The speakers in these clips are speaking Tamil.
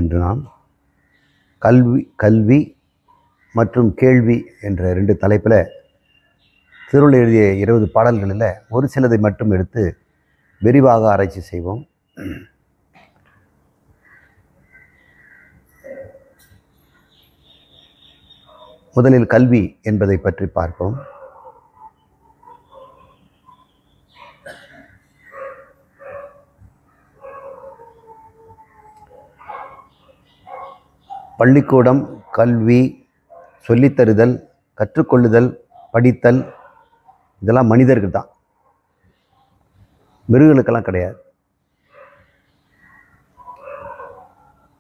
என்று நாம் கல்வி மற்றும் கேள்வி என்ற 2 தலைப்பில் திருவள்ளுவர் எழுதிய 20 பாடல்களில் ஒரு சிலதை மட்டும் எடுத்து விரிவாக ஆராய்ச்சி செய்வோம். முதலில் கல்வி என்பதை பற்றி பார்ப்போம். பள்ளிக்கூடம், கல்வி, சொல்லித்தருதல், கற்றுக்கொள்ளுதல், படித்தல் இதெல்லாம் மனிதருக்கு தான், மிருகங்களுக்கெல்லாம் கிடையாது.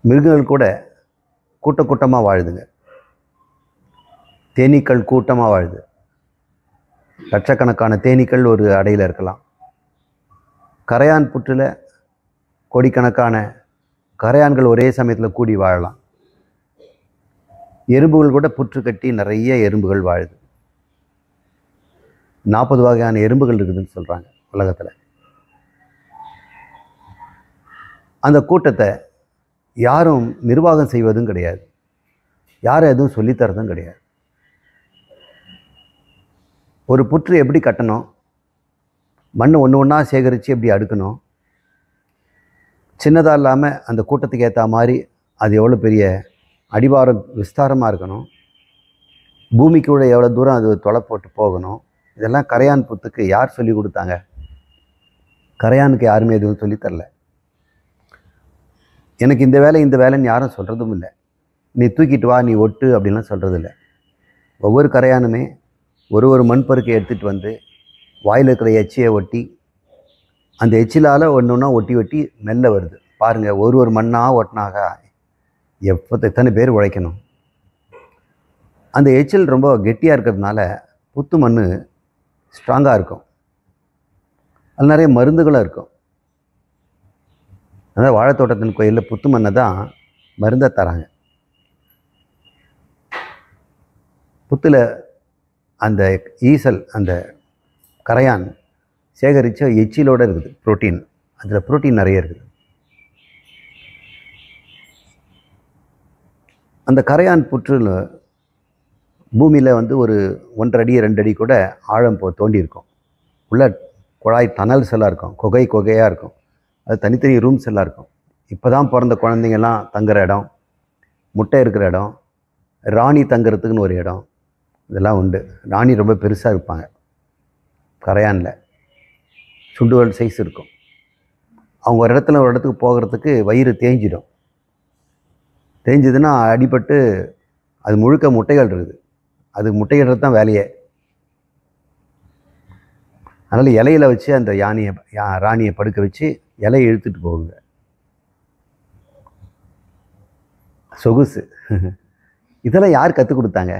மிருகங்கள் கூட கூட்டமாக வாழுதுங்க. தேனீக்கள் கூட்டமாக வாழுது. லட்சக்கணக்கான தேனீக்கள் ஒரு அடையில் இருக்கலாம். கரையான் புற்றில் கோடிக்கணக்கான கரையான்கள் ஒரே சமயத்தில் கூடி வாழலாம். எறும்புகள் கூட புற்று கட்டி நிறைய எறும்புகள் வாழுது. 40 வகையான எறும்புகள் இருக்குதுன்னு சொல்கிறாங்க உலகத்தில். அந்த கூட்டத்தை யாரும் நிர்வாகம் செய்வதும் கிடையாது, யாரும் எதுவும் சொல்லித்தரதும் கிடையாது. ஒரு புற்று எப்படி கட்டணும், மண் ஒன்று ஒன்றா சேகரித்து எப்படி அடுக்கணும், சின்னதாக இல்லாமல் அந்த கூட்டத்துக்கு ஏற்ற மாதிரி அது எவ்வளோ பெரிய அடிவாரம் விஸ்தாரமாக இருக்கணும், பூமிக்குள்ளே எவ்வளோ தூரம் அது தொலை போட்டு போகணும், இதெல்லாம் கரையான் புத்துக்கு யார் சொல்லி கொடுத்தாங்க? கரையானுக்கு யாருமே எதுவும் சொல்லித்தரல. எனக்கு இந்த வேலைன்னு யாரும் சொல்கிறதும் இல்லை. நீ தூக்கிட்டு வா, நீ ஒட்டு அப்படின்லாம் சொல்கிறது இல்லை. ஒவ்வொரு கரையானுமே ஒரு மண்பருக்கை எடுத்துகிட்டு வந்து வாயில் இருக்கிற எச்சியை ஒட்டி, அந்த எச்சிலால் ஒன்று ஒட்டி மெல்ல வருது. பாருங்கள், ஒரு மண்ணாக ஒட்டினாக எத்தனை பேர் உழைக்கணும். அந்த எச்சில் ரொம்ப கெட்டியாக இருக்கிறதுனால புத்து மண் ஸ்ட்ராங்காக இருக்கும். அது நிறைய மருந்துகளும் இருக்கும். அதாவது வாழைத்தோட்டத்தின் கோயிலில் புத்து மண்ணை தான் மருந்தை தராங்க. புத்தில் அந்த ஈசல், அந்த கரையான் சேகரித்த எச்சிலோடு இருக்குது புரோட்டீன். அதில் புரோட்டீன் நிறைய இருக்குது. அந்த கரையான் புற்றில் பூமியில் ஒரு 1.5 அடி 2 அடி கூட ஆழம் தோண்டியிருக்கும். உள்ள குழாய் டனல்ஸ் எல்லாம் இருக்கும், குகையாக இருக்கும். அது தனித்தனி ரூம்ஸ் எல்லாம் இருக்கும். இப்போ தான் பிறந்த குழந்தைங்கள்லாம் தங்குற இடம், முட்டை இருக்கிற இடம், ராணி தங்குறதுக்குன்னு ஒரு இடம், இதெல்லாம் உண்டு. ராணி ரொம்ப பெருசாக இருப்பாங்க கரையானில், சுண்டுவல் சைஸ் இருக்கும். அவங்க ஒரு இடத்துக்கு போகிறதுக்கு வயிறு தேஞ்சிடும். தேஞ்சதுன்னா அடிபட்டு அது முழுக்க முட்டைகள் இருக்குது. அது முட்டையிடுறது தான் வேலையே. அதனால் இலையில் வச்சு அந்த ராணியை படுக்க வச்சு இலையை இழுத்துட்டு போகுங்க. சொகுசு. இதெல்லாம் யார் கற்றுக் கொடுத்தாங்க?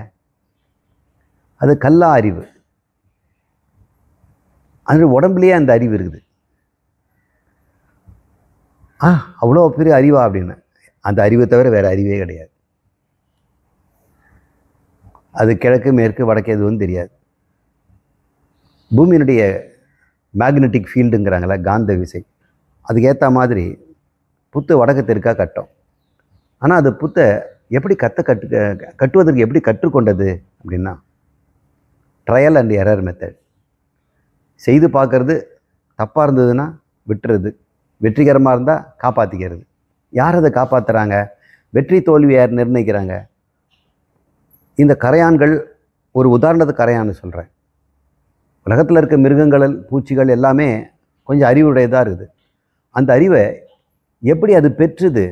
அது கல்லா அறிவு. அது உடம்புலேயே அந்த அறிவு இருக்குது. அவ்வளோ பெரிய அறிவா அப்படின்னு. அந்த அறிவை தவிர வேறு அறிவே கிடையாது. அது கிழக்கு மேற்கு வடக்கு எதுவும் தெரியாது. பூமியினுடைய மேக்னெட்டிக் ஃபீல்டுங்கிறாங்களே, காந்த விசை, அதுக்கேற்ற மாதிரி புத்து வடக்கு தெற்காக கட்டும். ஆனால் அது புத்தை எப்படி கட்டுவதற்கு எப்படி கற்றுக்கொண்டது அப்படின்னா, ட்ரையல் அண்ட் எரர் மெத்தட். செய்து பார்க்கறது, தப்பாக இருந்ததுன்னா விட்டுறது, வெற்றிகரமாக இருந்தால் காப்பாற்றிக்கிறது. யார் அதை காப்பாற்றுறாங்க? வெற்றி தோல்வி யார் நிர்ணயிக்கிறாங்க? இந்த கரையான்கள் ஒரு உதாரணத்துக்கு கரையான்னு சொல்கிறேன். உலகத்தில் இருக்க மிருகங்கள், பூச்சிகள் எல்லாமே கொஞ்சம் அறிவுடையதாக இருக்குது. அந்த அறிவை எப்படி அது பெற்றுது,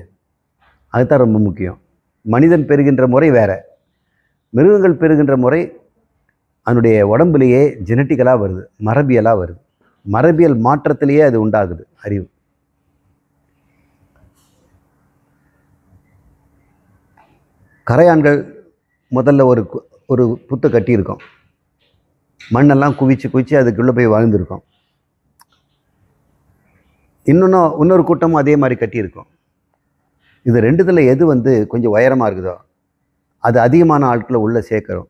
அதுதான் ரொம்ப முக்கியம். மனிதன் பெறுகின்ற முறை வேறு, மிருகங்கள் பெறுகின்ற முறை அதனுடைய உடம்புலேயே ஜெனட்டிக்கலாக வருது, மரபியலாக வருது. மரபியல் மாற்றத்திலேயே அது உண்டாகுது அறிவு. கரையான்கள் முதல்ல ஒரு புத்தை கட்டியிருக்கோம். மண்ணெல்லாம் குவிச்சு அதுக்குள்ளே போய் வாழ்ந்துருக்கோம். இன்னொரு கூட்டமும் அதே மாதிரி கட்டியிருக்கோம். இது ரெண்டுத்தில் எது கொஞ்சம் உயரமாக இருக்குதோ அது அதிகமான ஆட்களை உள்ளே சேர்க்குறோம்.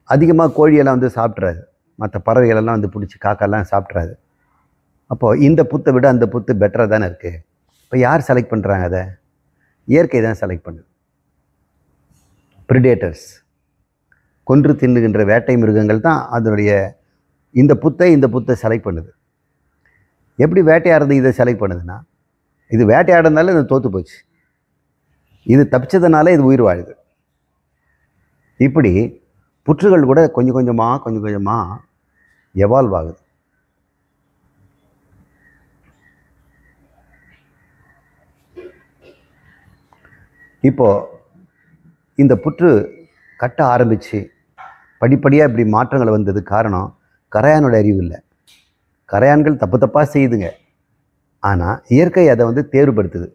அதிகமாக கோழியெல்லாம் சாப்பிட்றாது, மற்ற பறவைகளெல்லாம் பிடிச்சி காக்கெல்லாம் சாப்பிட்றாது. அப்போது இந்த புத்தை விட அந்த புத்து பெட்டராக தானே இருக்குது. இப்போ யார் செலக்ட் பண்ணுறாங்க அதை? இயற்கை தான் செலக்ட் பண்ணுது. ப்ரிடேட்டர்ஸ், கொன்று தின்னுகின்ற வேட்டை மிருகங்கள் தான் அதனுடைய இந்த புத்தை செலக்ட் பண்ணுது. எப்படி வேட்டையாடுறது இதை செலக்ட் பண்ணுதுன்னா, இது வேட்டையாடுறதுனால இது தோற்று போச்சு, இது தப்பிச்சதுனால இது உயிர் வாழுது. இப்படி புற்றுகள் கூட கொஞ்சம் கொஞ்சமாக எவால்வ் ஆகுது. இப்போது இந்த புற்று கட்ட ஆரம்பித்து படிப்படியாக இப்படி மாற்றங்கள் வந்தது காரணம் கரையானோட அறிவு இல்லை. கரையான்கள் தப்பாக செய்யுதுங்க, ஆனால் இயற்கை அதை தேர்வுபடுத்துது.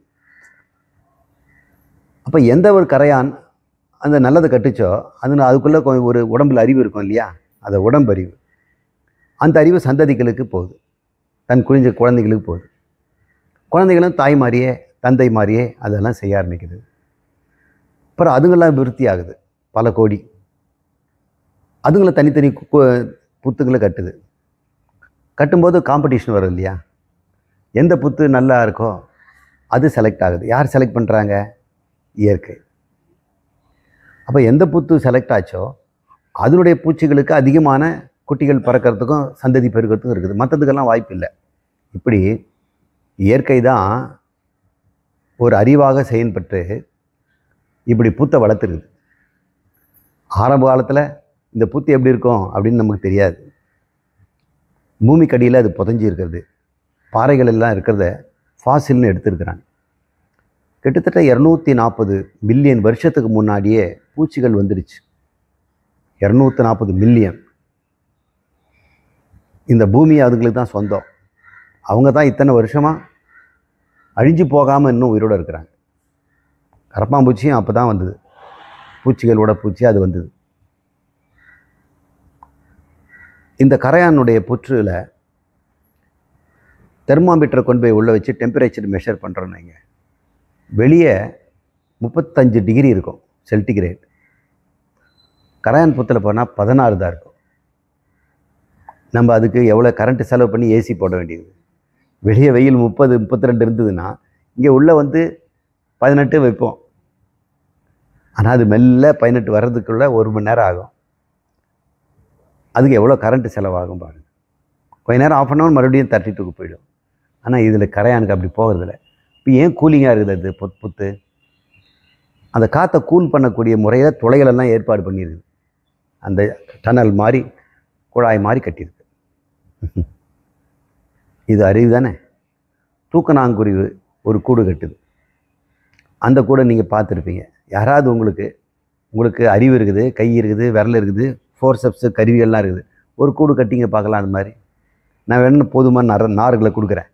அப்போ எந்த ஒரு கரையான் அந்த நல்லதை கட்டுச்சோ அதுக்குள்ளே ஒரு உடம்புல அறிவு இருக்கும் இல்லையா, அதை உடம்பறிவு. அந்த அறிவு சந்ததிகளுக்கு போகுது, தன் குழந்தை குழந்தைகளுக்கு போகுது. குழந்தைகளும் தாய் மாதிரியே தந்தை மாதிரியே அதெல்லாம் செய்ய ஆரம்பிக்குது. அப்புறம் அதுங்கெல்லாம் விருத்தி ஆகுது, பல கோடி. அதுங்களை தனித்தனி புத்துங்களை கட்டுது. கட்டும்போது காம்படிஷன் வரும் இல்லையா, எந்த புத்து நல்லா இருக்கோ அது செலக்ட் ஆகுது. யார் செலக்ட் பண்ணுறாங்க? இயற்கை. அப்போ எந்த புத்து செலக்ட் ஆச்சோ அதனுடைய பூச்சிகளுக்கு அதிகமான குட்டிகள் பறக்கிறதுக்கும் சந்ததி பெருக்கிறதுக்கும் இருக்குது, மற்றதுக்கெல்லாம் வாய்ப்பு இல்லை. இப்படி இயற்கை தான் ஒரு அறிவாக செயல்பட்டு இப்படி புத்தை வளர்த்துருக்குது. ஆரம்ப காலத்தில் இந்த புத்து எப்படி இருக்கும் அப்படின்னு நமக்கு தெரியாது. பூமிக்கடியில் அது புதஞ்சி இருக்கிறது, பாறைகள் எல்லாம் இருக்கிறத ஃபாசில்னு எடுத்துருக்கிறாங்க. கிட்டத்தட்ட 240 பில்லியன் வருஷத்துக்கு முன்னாடியே பூச்சிகள் வந்துடுச்சு. 240 மில்லியன். இந்த பூமி அதுங்களுக்கு தான் சொந்தம். அவங்க தான் இத்தனை வருஷமாக அழிஞ்சு போகாமல் இன்னும் உயிரோடு இருக்கிறாங்க. கரப்பாம்பூச்சியும் அப்போ தான் வந்தது, பூச்சிகளோட பூச்சி அது வந்தது. இந்த கரையானுடைய புற்றில் தெர்மாமீட்டரை கொண்டு போய் உள்ளே வச்சு டெம்பரேச்சர் மெஷர் பண்ணுறோன்னு வைங்க, வெளியே 35 டிகிரி இருக்கும் சென்டிகிரேட். கரையான் புத்தில் போனால் 16 தான் இருக்கும். நம்ம அதுக்கு எவ்வளோ கரண்ட்டு செலவு பண்ணி ஏசி போட வேண்டியது. வெளியே வெயில் 30 32 இருந்ததுன்னா இங்கே உள்ளே 18 வைப்போம். ஆனால் அது மெல்ல 18 வர்றதுக்குள்ளே 1 மணி நேரம் ஆகும். அதுக்கு எவ்வளோ கரண்ட்டு செலவாகும் பாருங்கள். கொஞ்ச நேரம் ஆஃப் அன் ஹவர் மறுபடியும் 32க்கு போயிடும். ஆனால் இதில் கரையானுக்கு அப்படி போகிறதில்ல. இப்போ ஏன் கூலிங்காக இருக்குது அது புத்து? அந்த காற்றை கூல் பண்ணக்கூடிய முறையில் துளைகளெல்லாம் ஏற்பாடு பண்ணியிருக்கு. அந்த டனல் மாதிரி குழாய் மாதிரி கட்டியிருக்கு. இது அறிவு தானே. தூக்கணாங்குருவி ஒரு கூடு கட்டுது. அந்த கூடை நீங்கள் பார்த்துருப்பீங்க. யாராவது உங்களுக்கு அறிவு இருக்குது, கை இருக்குது, விரல் இருக்குது, ஃபோர்செப்ஸு கருவிகள்லாம் இருக்குது, ஒரு கூடு கட்டிங்க பார்க்கலாம். அது மாதிரி நான் வேணும் போதுமான நார்களை கொடுக்குறேன்,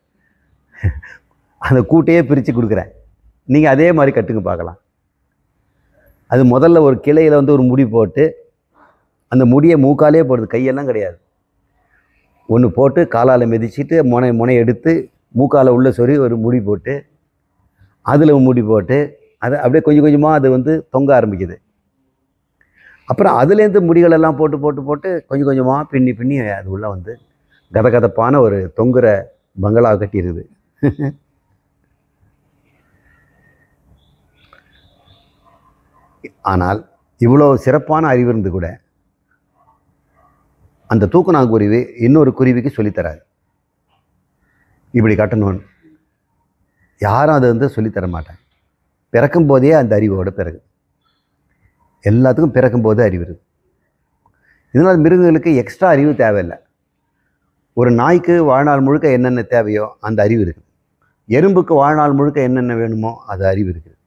அந்த கூட்டையே பிரித்து கொடுக்குறேன், நீங்கள் அதே மாதிரி கட்டுங்க பார்க்கலாம். அது முதல்ல ஒரு கிளையில் ஒரு முடி போட்டு அந்த முடியை மூக்காலே போடுறது, கையெல்லாம் கிடையாது. ஒன்று போட்டு காலால் மிதிச்சிட்டு முனை எடுத்து மூக்கால் உள்ள சொறி ஒரு முடி போட்டு அதில் முடி போட்டு அதை அப்படியே கொஞ்சம் கொஞ்சமாக அது தொங்க ஆரம்பிக்குது. அப்புறம் அதுலேருந்து முடிகளெல்லாம் போட்டு போட்டு போட்டு கொஞ்சம் கொஞ்சமாக பின்னி பின்னி அது உள்ள கதகதப்பான ஒரு தொங்குற பங்களா கட்டிடுது. ஆனால் இவ்வளோ சிறப்பான அறிவு இருந்து கூட அந்த தூக்கணாங்குருவி இன்னொரு குருவிக்கு சொல்லித்தராது இப்படி கட்டணும்னு. யாரும் அதை சொல்லித்தர மாட்டாங்க. பிறக்கும் போதே அந்த அறிவோட பிறகு எல்லாத்துக்கும் பிறக்கும்போது அறிவு இருக்குது. இதனால் மிருகங்களுக்கு எக்ஸ்ட்ரா அறிவு தேவையில்லை. ஒரு நாய்க்கு வாழ்நாள் முழுக்க என்னென்ன தேவையோ அந்த அறிவு இருக்குது. எறும்புக்கு வாழ்நாள் முழுக்க என்னென்ன வேணுமோ அது அறிவு இருக்குது.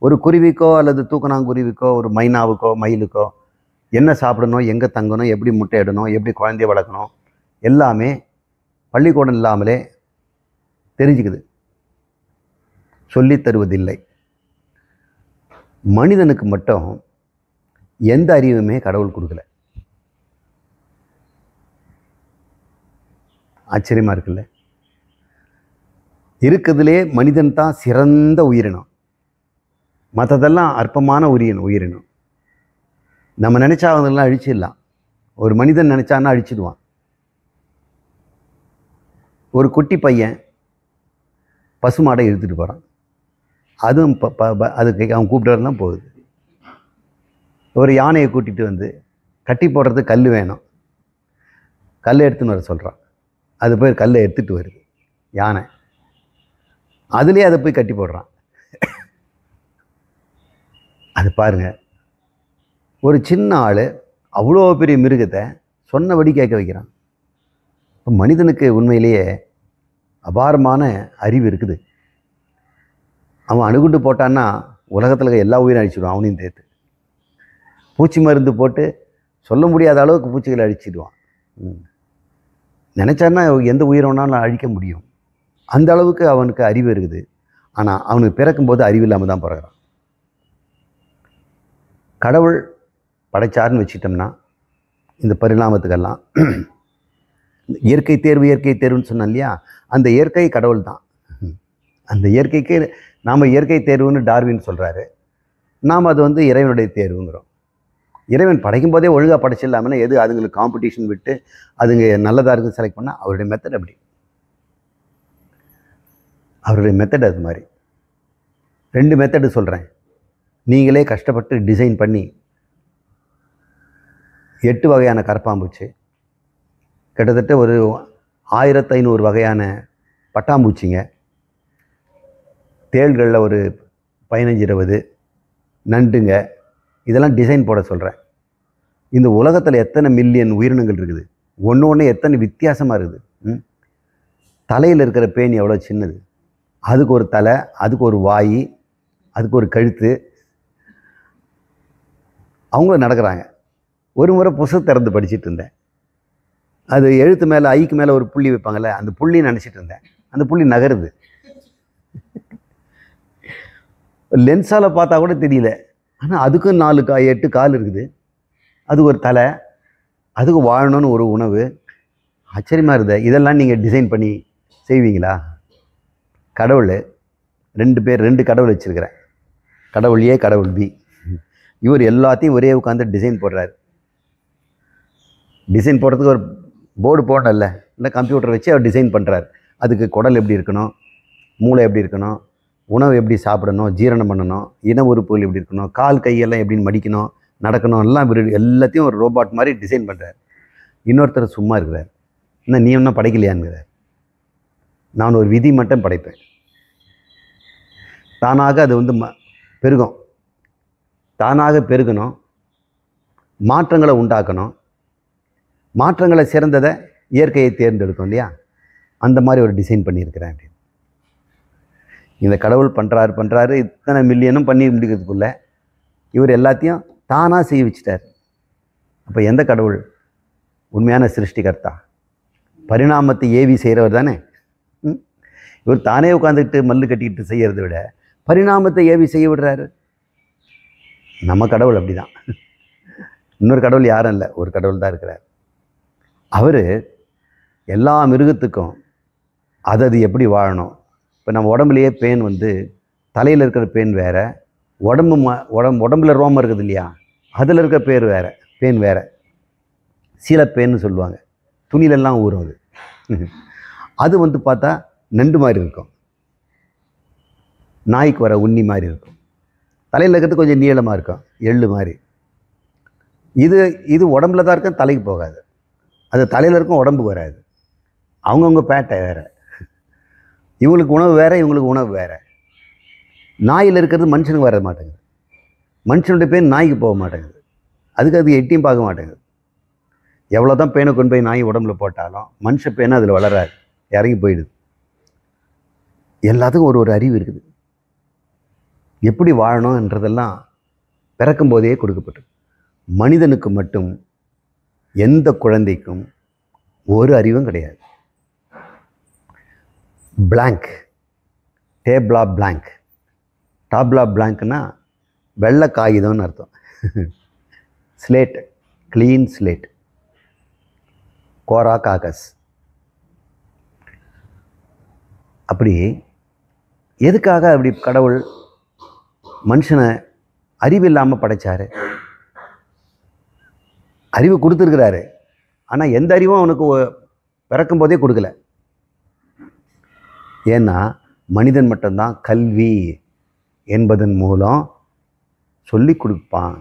ஒரு குருவிக்கோ அல்லது தூக்கணாங்குருவிக்கோ ஒரு மைனாவுக்கோ மயிலுக்கோ என்ன சாப்பிடணும், எங்கே தங்கணும், எப்படி முட்டை இடணும், எப்படி குழந்தைய வளர்க்கணும் எல்லாமே பள்ளிக்கூடம் இல்லாமலே தெரிஞ்சுக்குது, சொல்லித் தருவதில்லை. மனிதனுக்கு மட்டும் எந்த அறிவுமே கடவுள் கொடுக்கல. ஆச்சரியமாக இருக்குல்ல? இருக்கிறதுலே மனிதன் தான் சிறந்த உயிரினம், மற்றதெல்லாம் அற்பமான உயிரினம். நம்ம நினச்சா அவங்களெல்லாம் அழிச்சிடலாம். ஒரு மனிதன் நினச்சான்னா அழிச்சிடுவான். ஒரு குட்டி பையன் பசுமாடை இழுத்துட்டு போகிறான். அதுவும் அதுக்கு அவன் கூப்பிட்டு தான் போகுது. ஒரு யானையை கூட்டிகிட்டு வந்து கட்டி போடுறதுக்கு கல் வேணும், கல் எடுத்துன்னு வர சொல்கிறான். அது போய் கல்லை எடுத்துகிட்டு வருது யானை, அதுலேயே அதை போய் கட்டி போடுறான். அது பாருங்கள், ஒரு சின்ன ஆள் அவ்வளோ பெரிய மிருகத்தை சொன்னபடி கேட்க வைக்கிறான். இப்போ மனிதனுக்கு உண்மையிலேயே அபாரமான அறிவு இருக்குது. அவன் அணுகுண்டு போட்டான்னா உலகத்தில் எல்லா உயிரும் அழிச்சிடுவான், அவனையும் சேர்த்து. பூச்சி மருந்து போட்டு சொல்ல முடியாத அளவுக்கு பூச்சிகளை அழிச்சிடுவான். நினச்சான்னா எந்த உயிரோனாலும் அழிக்க முடியும். அந்த அளவுக்கு அவனுக்கு அறிவு இருக்குது. ஆனால் அவனுக்கு பிறக்கும்போது அறிவு இல்லாமல் தான் பிறகுறான். கடவுள் படைச்சார்னு வச்சிட்டோம்னா இந்த பரிணாமத்துக்கெல்லாம் இயற்கை தேர்வுன்னு சொன்னோம் இல்லையா, அந்த இயற்கை கடவுள் தான். அந்த இயற்கைக்கு நாம் இயற்கை தேர்வுன்னு டார்வின் சொல்கிறாரு, நாம் அது இறைவனுடைய தேர்வுங்கிறோம். இறைவன் படைக்கும் போதே ஒழுங்காக படைச்சிடலாமல் எது அதுங்களுக்கு காம்படிஷன் விட்டு அதுங்க நல்லதாக இருக்குன்னு செலக்ட் பண்ணால் அவருடைய மெத்தட் அப்படி, அவருடைய மெத்தட் அது மாதிரி. 2 மெத்தடு சொல்கிறேன். நீங்களே கஷ்டப்பட்டு டிசைன் பண்ணி 8 வகையான கரப்பாம்பூச்சி, கிட்டத்தட்ட ஒரு 1500 வகையான பட்டாம்பூச்சிங்க, தேள்களில் ஒரு 15-20, நண்டுங்க, இதெல்லாம் டிசைன் போட சொல்கிறேன். இந்த உலகத்தில் எத்தனை மில்லியன் உயிரினங்கள் இருக்குது, ஒன்று எத்தனை வித்தியாசமாக இருக்குது. தலையில் இருக்கிற பேன் எவ்வளோ சின்னது, அதுக்கு ஒரு தலை, அதுக்கு ஒரு வாய், அதுக்கு ஒரு கழுத்து. அவங்களும் நடக்கிறாங்க. ஒரு முறை புஸ்தகம் திறந்து படிச்சுட்டு இருந்தேன். அது எழுத்து மேலே ஐக்கு மேலே ஒரு புள்ளி வைப்பாங்கள்ல, அந்த புள்ளி நினச்சிட்டு இருந்தேன். அந்த புள்ளி நகருது. லென்ஸால் பார்த்தா கூட தெரியல. ஆனால் அதுக்கும் 8 கால் இருக்குது, அது ஒரு தலை, அதுக்கு வாழணும்னு ஒரு உணவு. ஆச்சரியமாக இருக்குது. இதெல்லாம் நீங்கள் டிசைன் பண்ணி செய்வீங்களா? கடவுள் 2 கடவுள் வச்சுருக்கிறேன். கடவுள் ஏ, கடவுள் பி. இவர் எல்லாத்தையும் ஒரே உட்காந்து டிசைன் போடுறாரு. டிசைன் போடுறதுக்கு ஒரு போர்டு போடல, இல்லை கம்ப்யூட்டர் வச்சு அவர் டிசைன் பண்ணுறாரு. அதுக்கு குடல் எப்படி இருக்கணும், மூளை எப்படி இருக்கணும், உணவு எப்படி சாப்பிடணும், ஜீரணம் பண்ணணும், இன உறுப்புகள் எப்படி இருக்கணும், கால் கையெல்லாம் எப்படின்னு மடிக்கணும், நடக்கணும், எல்லாம் எல்லாத்தையும் ஒரு ரோபாட் மாதிரி டிசைன் பண்ணுறாரு. இன்னொருத்தர் சும்மா இருக்கிறார். இன்னும் நீ ஒன்றும் படைக்கலையான்ங்கிறார். நான் ஒரு விதி மட்டும் படைப்பேன். தானாக அது பெருகும், தானாக பெருகணும், மாற்றங்களை உண்டாக்கணும், மாற்றங்களை சிறந்ததை இயற்கையை தேர்ந்தெடுக்கும் இல்லையா, அந்த மாதிரி ஒரு டிசைன் பண்ணியிருக்கிறேன். அப்படின்னு இந்த கடவுள் பண்ணுறாரு, இத்தனை மில்லியனும் பண்ணி முடிக்கிறதுக்குள்ள இவர் எல்லாத்தையும் தானாக செய்ய வச்சிட்டார். அப்போ எந்த கடவுள் உண்மையான சிருஷ்டிகர்த்தா? பரிணாமத்தை ஏவி செய்கிறவர் தானே. இவர் தானே உட்காந்துக்கிட்டு மல்லு கட்டிக்கிட்டு செய்கிறத விட பரிணாமத்தை ஏவி செய்ய விடுறாரு. நம்ம கடவுள் அப்படி தான். இன்னொரு கடவுள் யாரும் இல்லை, ஒரு கடவுள் தான் இருக்கிறார். அவர் எல்லா மிருகத்துக்கும் அது எப்படி வாழணும். இப்போ நம்ம உடம்புலையே பேன் தலையில் இருக்கிற பேன் வேறு, உடம்புல ரோமம் இருக்குது இல்லையா, அதில் இருக்கிற பேன் வேறு. சீல பேன்னு சொல்லுவாங்க, துணிலெல்லாம் ஊறும். அது பார்த்தா நண்டு மாதிரி இருக்கும், நாய்க்கு வர உண்ணி மாதிரி இருக்கும். தலையில் இருக்கிறது கொஞ்சம் நீளமாக இருக்கும், எள்ளு மாதிரி. இது உடம்புல தான் இருக்கும், தலைக்கு போகாது. அது தலையில் இருக்கும், உடம்புக்கு வராது. அவங்கவுங்க பேட்டை வேறு, இவங்களுக்கு உணவு வேறு, இவங்களுக்கு உணவு வேறு. நாயில் இருக்கிறது மனுஷனுக்கு வர மாட்டேங்குது, மனுஷனுடைய பேன் நாய்க்கு போக மாட்டேங்குது, அது எட்டியும் பார்க்க மாட்டேங்குது. எவ்வளோ தான் பேனை கொண்டு போய் நாய் உடம்புல போட்டாலும் மனுஷ பேனை அதில் வளராது, இறங்கி போயிடுது. எல்லாத்துக்கும் ஒரு அறிவு இருக்குது, எப்படி வாழணுன்றதெல்லாம் பிறக்கும்போதே கொடுக்கப்பட்டு. மனிதனுக்கு மட்டும், எந்த குழந்தைக்கும் ஒரு அறிவும் கிடையாது. Blank, டேபிளா blank. டாப்லா பிளாங்க்னா வெள்ளை காகிதம்னு அர்த்தம். ஸ்லேட், க்ளீன் ஸ்லேட், கோரா காகஸ். அப்படி எதுக்காக அப்படி கடவுள் மனுஷனை அறிவு இல்லாமல் படைச்சாரு? அறிவு கொடுத்துருக்கிறாரு, ஆனால் எந்த அறிவும் அவனுக்கு பிறக்கும் போதே கொடுக்கல. ஏன்னா மனிதன் மட்டும்தான் கல்வி, என்பதன் மூலம் சொல்லி கொடுப்பான்.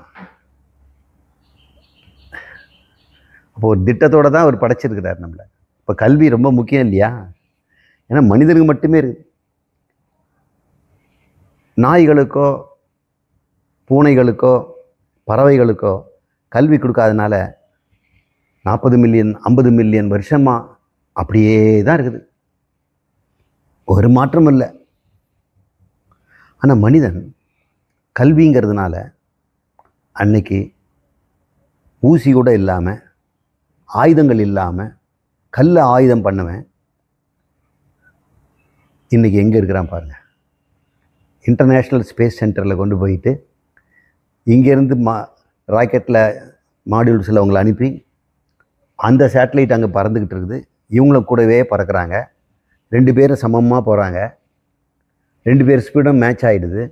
அப்போ ஒரு திட்டத்தோடு தான் அவர் படைச்சிருக்கிறார் நம்மளை. இப்போ கல்வி ரொம்ப முக்கியம் இல்லையா? ஏன்னா மனிதனுக்கு மட்டுமே இருக்குது. நாய்களுக்கோ பூனைகளுக்கோ பறவைகளுக்கோ கல்வி கொடுக்காதனால 40 மில்லியன் 50 மில்லியன் வருஷமாக அப்படியே தான் இருக்குது, ஒரு மாற்றமும் இல்லை. ஆனால் மனிதன் கல்விங்கிறதுனால அன்னைக்கு ஊசி கூட இல்லாமல், ஆயுதங்கள் இல்லாமல், கல்லை ஆயுதம் பண்ணுவேன். இன்றைக்கி எங்கே இருக்கிறான் பாருங்கள். இன்டர்நேஷ்னல் ஸ்பேஸ் சென்டரில் கொண்டு போயிட்டு இங்கேருந்து ராக்கெட்டில் மாடியூல்ஸில் அவங்களை அனுப்பி அந்த சேட்டலைட் அங்கே பறந்துக்கிட்டு இருக்குது. இவங்களும் கூடவே பறக்கிறாங்க. 2 பேரும் சமமாக போகிறாங்க. 2 பேர் ஸ்பீடும் மேட்ச் ஆகிடுது.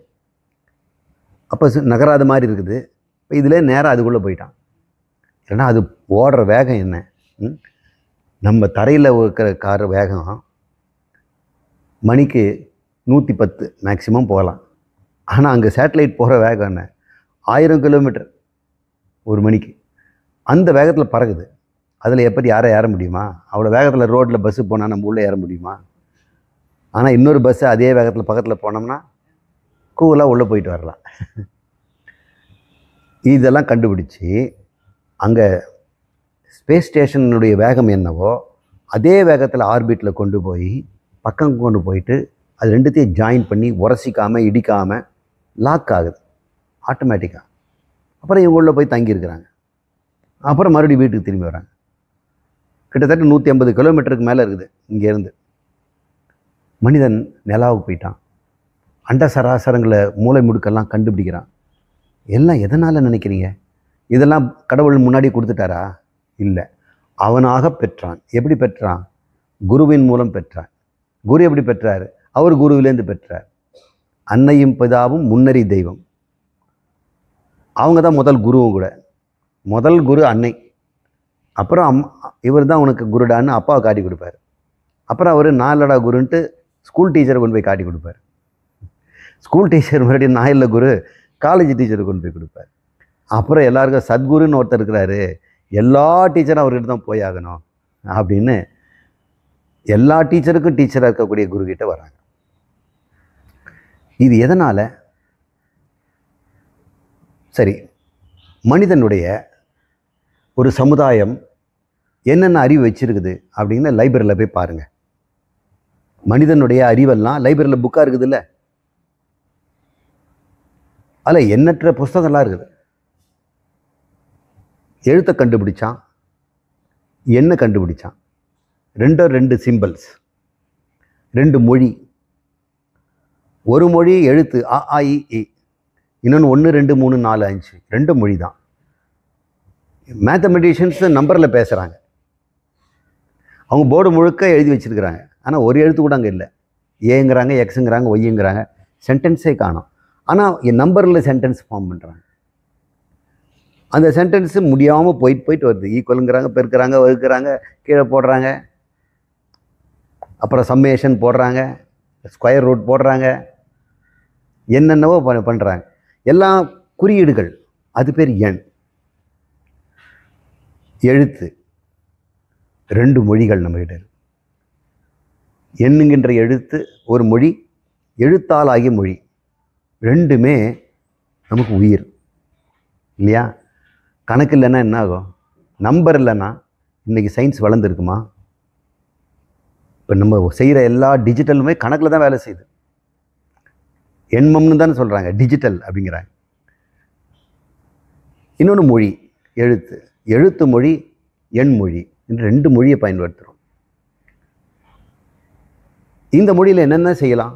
அப்போ நகராத மாதிரி இருக்குது. இப்போ இதில் நேராக அதுக்குள்ளே போயிட்டான். ஏன்னா அது ஓடுற வேகம் என்ன? நம்ம தரையில் இருக்கிற கார் வேகம் மணிக்கு 110 மேக்ஸிமம் போகலாம். ஆனால் அங்கே சேட்டலைட் போகிற வேகம் என்ன? 1000 கிலோமீட்டர் ஒரு மணிக்கு. அந்த வேகத்தில் பறகுது. அதில் எப்படி யாரை ஏற முடியுமா? அவ்வளோ வேகத்தில் ரோட்டில் பஸ்ஸு போனால் நம்ம உள்ளே ஏற முடியுமா? ஆனால் இன்னொரு பஸ்ஸு அதே வேகத்தில் பக்கத்தில் போனோம்னா கூலாக உள்ளே போயிட்டு வரலாம். இதெல்லாம் கண்டுபிடிச்சி அங்கே ஸ்பேஸ் ஸ்டேஷனுடைய வேகம் என்னவோ அதே வேகத்தில் ஆர்பிட்டில் கொண்டு போய் பக்கம் கொண்டு போயிட்டு அது ரெண்டுத்தையும் ஜாயின் பண்ணி உரசிக்காமல் இடிக்காமல் லாக் ஆகுது ஆட்டோமேட்டிக்காக. அப்புறம் இவங்க உள்ளே போய் தங்கியிருக்கிறாங்க. அப்புறம் மறுபடியும் வீட்டுக்கு திரும்பி வராங்க. கிட்டத்தட்ட 150 கிலோமீட்டருக்கு மேலே இருக்குது இங்கேருந்து. மனிதன் நிலாவுக்கு போயிட்டான். அண்ட சராசரங்களை மூளை முடுக்கெல்லாம் கண்டுபிடிக்கிறான். எல்லாம் எதனால் நினைக்கிறீங்க? இதெல்லாம் கடவுள் முன்னாடி கொடுத்துட்டாரா? இல்லை, அவனாக பெற்றான். எப்படி பெற்றான்? குருவின் மூலம் பெற்றான். குரு எப்படி பெற்றார்? அவர் குருவிலேருந்து பெற்றார். அன்னையும் பிதாவும் முன்னறி தெய்வம். அவங்க தான் முதல் குருவும் கூட. முதல் குரு அன்னை. அப்புறம் இவர் தான் உனக்கு குருடான்னு அப்பாவை காட்டி கொடுப்பார். அப்புறம் அவர் நாலடா குருன்ட்டு ஸ்கூல் டீச்சரை கொண்டு போய் காட்டி கொடுப்பார். ஸ்கூல் டீச்சர் மறுபடியும் நான் இல்லை குரு, காலேஜ் டீச்சரை கொண்டு போய் கொடுப்பார். அப்புறம் எல்லாருக்கும் சத்குருன்னு ஒருத்தர் இருக்கிறாரு, எல்லா டீச்சரும் அவர்கிட்ட தான் போய் ஆகணும் அப்படின்னு எல்லா டீச்சருக்கும் டீச்சராக இருக்கக்கூடிய குருக்கிட்ட வராங்க. இது எதனால்? சரி, மனிதனுடைய ஒரு சமுதாயம் என்னென்ன அறிவு வச்சுருக்குது அப்படின்னு லைப்ரரியில் போய் பாருங்கள். மனிதனுடைய அறிவெல்லாம் லைப்ரரியில் புக்காக இருக்குது இல்லை? அதில் எண்ணற்ற புஸ்தகங்கள்லாம் இருக்குது. எழுத்தை கண்டுபிடிச்சான், என்ன கண்டுபிடிச்சான், 2 சிம்பிள்ஸ், 2 மொழி. ஒரு மொழி எழுத்து அ ஆ இ ஈ, இன்னொன்று 1 2 3 4 5, 2 மொழி தான். மேத்தமெட்டிஷியன்ஸ் நம்பரில் பேசுகிறாங்க. அவங்க போர்டு முழுக்க எழுதி வச்சுருக்கிறாங்க. ஆனால் ஒரு எழுத்து கூட அங்கே இல்லை. ஏங்கிறாங்க, எக்ஸுங்கிறாங்க, ஒய்யுங்கிறாங்க, சென்டென்ஸே காணும். ஆனால் என் நம்பரில் சென்டென்ஸ் ஃபார்ம் பண்ணுறாங்க. அந்த சென்டென்ஸு முடியாமல் போயிட்டு வருது. ஈக்குவலுங்கிறாங்க, பெருக்கிறாங்க, வகுக்கிறாங்க, கீழே போடுறாங்க, அப்புறம் சம்மேஷன் போடுறாங்க, ஸ்கொயர் ரூட் போடுறாங்க, என்னென்னவோ பண்ணுறாங்க. எல்லாம் குறியீடுகள். அது பேர் எண். எழுத்து 2 மொழிகள் நம்மகிட்ட இருக்கு. எண்ணுங்கின்ற எழுத்து ஒரு மொழி, எழுத்தால் ஆகிய மொழி. 2மே நமக்கு உயிர் இல்லையா? கணக்கு இல்லைன்னா என்ன ஆகும்? நம்பர் இல்லைன்னா இன்றைக்கி சயின்ஸ் வளர்ந்துருக்குமா? இப்போ நம்ம செய்கிற எல்லா டிஜிட்டலுமே கணக்கில் தான் வேலை செய்யுது. எண்மம்னு தானே சொல்கிறாங்க, டிஜிட்டல் அப்படிங்கிறாங்க. இன்னொன்று மொழி, எழுத்து. எழுத்து மொழி, எண் மொழி என்று 2 மொழியை பயன்படுத்துகிறோம். இந்த மொழியில் என்னென்ன செய்யலாம்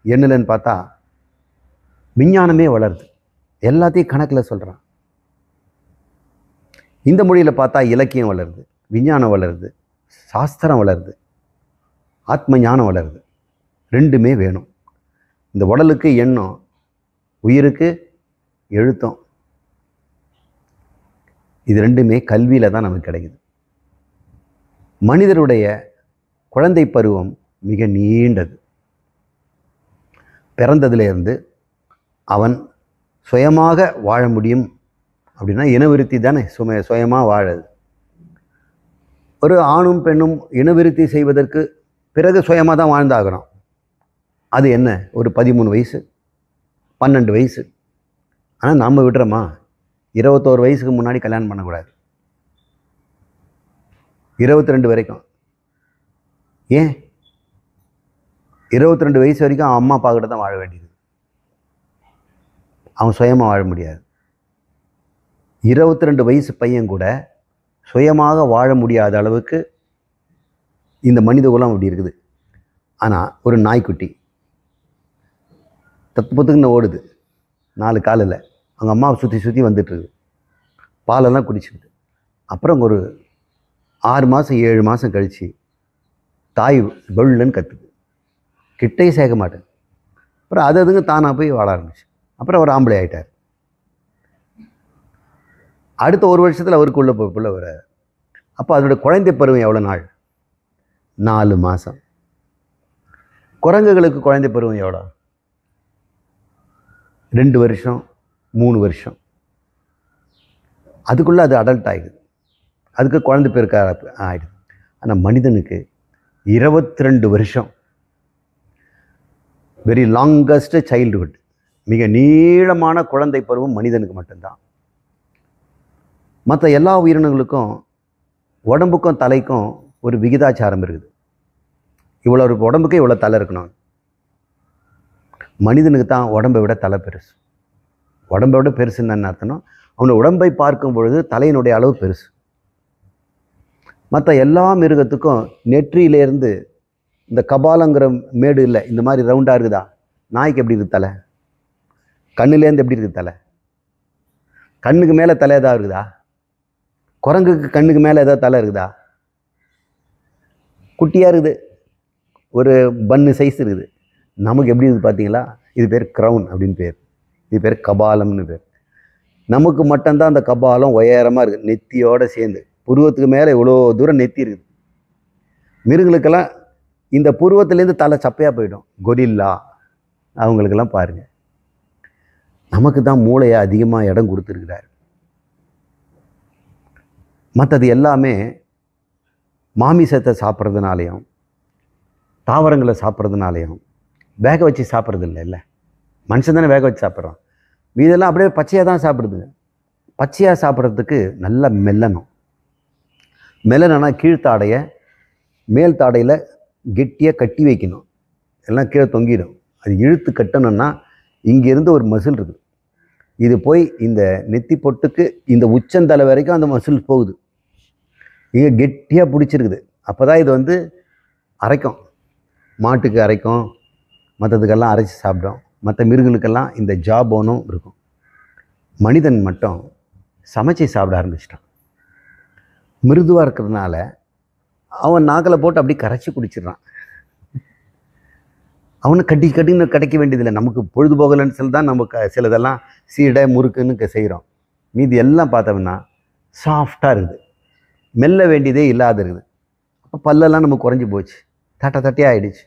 எண்ணில்னு பார்த்தா விஞ்ஞானமே வளருது. எல்லாத்தையும் கணக்கில் சொல்கிறான். இந்த மொழியில் பார்த்தா இலக்கியம் வளருது, விஞ்ஞானம் வளருது, சாஸ்திரம் வளருது, ஆத்ம ஞானம் வளருது. 2மே வேணும். இந்த உடலுக்கு எண்ணம், உயிருக்கு எழுத்தும். இது 2மே கல்வியில் தான் நமக்கு கிடைக்குது. மனிதருடைய குழந்தை பருவம் மிக நீண்டது. பிறந்ததுலேருந்து அவன் சுயமாக வாழ முடியும் அப்படின்னா இனவிருத்தி தானே சுயமாக வாழது. ஒரு ஆணும் பெண்ணும் இனவிருத்தி செய்வதற்கு பிறகு சுயமாக தான் வாழ்ந்தாகணும். அது என்ன, ஒரு 13 வயசு 12 வயசு. ஆனால் நாம் விடுறோமா? 21 வயசுக்கு முன்னாடி கல்யாணம் பண்ணக்கூடாது, 22 வரைக்கும். ஏன் 22 வயசு வரைக்கும் அவன் அம்மா அப்பா கிட்ட தான் வாழ வேண்டியது, அவன் சுயமாக வாழ முடியாது. 22 வயசு பையன் கூட சுயமாக வாழ முடியாத அளவுக்கு இந்த மனித குலம் அப்படி இருக்குது. ஆனால் ஒரு நாய்க்குட்டி தத்துப்பத்துக்குன்னு ஓடுது 4 காலில், அவங்க அம்மாவை சுற்றி சுற்றி வந்துட்டுருக்கு, பாலெல்லாம் குடிச்சிடுது. அப்புறம் ஒரு 6 மாதம் 7 மாதம் கழித்து தாய் வெள்ளன்னு கத்துது, கிட்டையும் சேர்க்க மாட்டேன். அப்புறம் அதுங்க தானாக போய் வாழ ஆரம்பிச்சு. அப்புறம் அவர் ஆம்பளை ஆகிட்டார். அடுத்த 1 வருஷத்தில் அவருக்குள்ள பிள்ளை வர்றாரு. அப்போ அதோட குழந்தை பருவம் எவ்வளோ நாள்? 4 மாதம். குரங்குகளுக்கு குழந்தை பருவம் எவ்வளோ? 2 வருஷம் 3 வருஷம். அதுக்குள்ளே அது அடல்ட் ஆகிடுது, அதுக்கு குழந்தை பேருக்கு ஆகிடுது. ஆனால் மனிதனுக்கு 22 வருஷம், வெரி லாங்கஸ்ட் சைல்டுஹுட், மிக நீளமான குழந்தை பருவம் மனிதனுக்கு மட்டும்தான். மற்ற எல்லா உயிரினங்களுக்கும் உடம்புக்கும் தலைக்கும் ஒரு விகிதாச்சாரம் இருக்குது. இவ்வளோ உடம்புக்கு இவ்வளோ தலை இருக்கணும். மனிதனுக்கு தான் உடம்பை விட தலை பெருசு. உடம்பை விட பெருசுன்னு என்ன அர்த்தம்னா, அவனோட உடம்பை பார்க்கும் பொழுது தலையினுடைய அளவு பெருசு. மற்ற எல்லா மிருகத்துக்கும் நெற்றியிலேருந்து இந்த கபாலங்கிற மேடு இல்லை, இந்த மாதிரி ரவுண்டாக இருக்குதா? நாய்க்கு எப்படி இருக்குது தலை? கண்ணுலேருந்து எப்படி இருக்குது தலை? கண்ணுக்கு மேலே தலை எதாவது இருக்குதா? குரங்குக்கு கண்ணுக்கு மேலே ஏதாவது தலை இருக்குதா? குட்டியாக இருக்குது, ஒரு பன்னு சைஸ் இருக்குது. நமக்கு எப்படி இருக்குது பார்த்தீங்களா? இது பேர் க்ரௌன் அப்படின்னு பேர், இது பேர் கபாலம்னு பேர். நமக்கு மட்டும்தான் அந்த கபாலம் உயரமாக இருக்குது, நெத்தியோடு சேர்ந்து. புருவத்துக்கு மேலே இவ்வளோ தூரம் நெத்தி இருக்குது. மிருகங்களுக்கெல்லாம் இந்த புருவத்துலேருந்து தலை சப்பையாக போயிடும். கொரில்லா அவங்களுக்கெல்லாம் பாருங்கள். நமக்கு தான் மூளையை அதிகமாக இடம் கொடுத்துருக்கிறார். மற்றது எல்லாமே மாமிசத்தை சாப்பிட்றதுனாலையும் தாவரங்களை சாப்பிட்றதுனாலையும் வேக வச்சு சாப்பிட்றது இல்லை. மனுஷன் தானே வேக வச்சு சாப்பிட்றோம். மீதெல்லாம் அப்படியே பச்சையாக தான் சாப்பிடுதுங்க. பச்சையாக சாப்பிட்றதுக்கு நல்லா மெல்லணும். மெல்லனா கீழ்த்தாடையை மேல் தாடையில் கெட்டியாக கட்டி வைக்கணும், எல்லாம் கீழே தொங்கிடும். அது இழுத்து கட்டணும்னா இங்கேருந்து ஒரு மசில் இருக்குது, இது போய் இந்த நெத்தி பொட்டுக்கு இந்த உச்சந்தலை வரைக்கும் அந்த மசில் போகுது. இங்கே கெட்டியாக பிடிச்சிருக்குது. அப்போ தான் இது வந்து அரைக்கும், மாட்டுக்கு அரைக்கும், மற்றதுக்கெல்லாம் அரைச்சி சாப்பிடும். மற்ற மிருகங்களுக்கெல்லாம் இந்த ஜாபோனும் இருக்கும். மனிதன் மட்டும் சமைச்சி சாப்பிட ஆரம்பிச்சிட்டான். மிருதுவாக இருக்கிறதுனால அவன் நாக்கில் போட்டு அப்படி கரைச்சி குடிச்சிடுறான். அவனை கட்டின்னு கிடைக்க வேண்டியதில்லை. நமக்கு பொழுதுபோகலன்னு சொல்லி தான் நம்ம சிலதெல்லாம் சீடை முறுக்குன்னு செய்கிறோம். மீதி எல்லாம் பார்த்தோம்னா சாஃப்டாக இருக்குது, மெல்ல வேண்டியதே இல்லாத இருக்குது. அப்போ பல்லெல்லாம் நமக்கு குறைஞ்சி போச்சு, தட்டையாக ஆகிடுச்சு.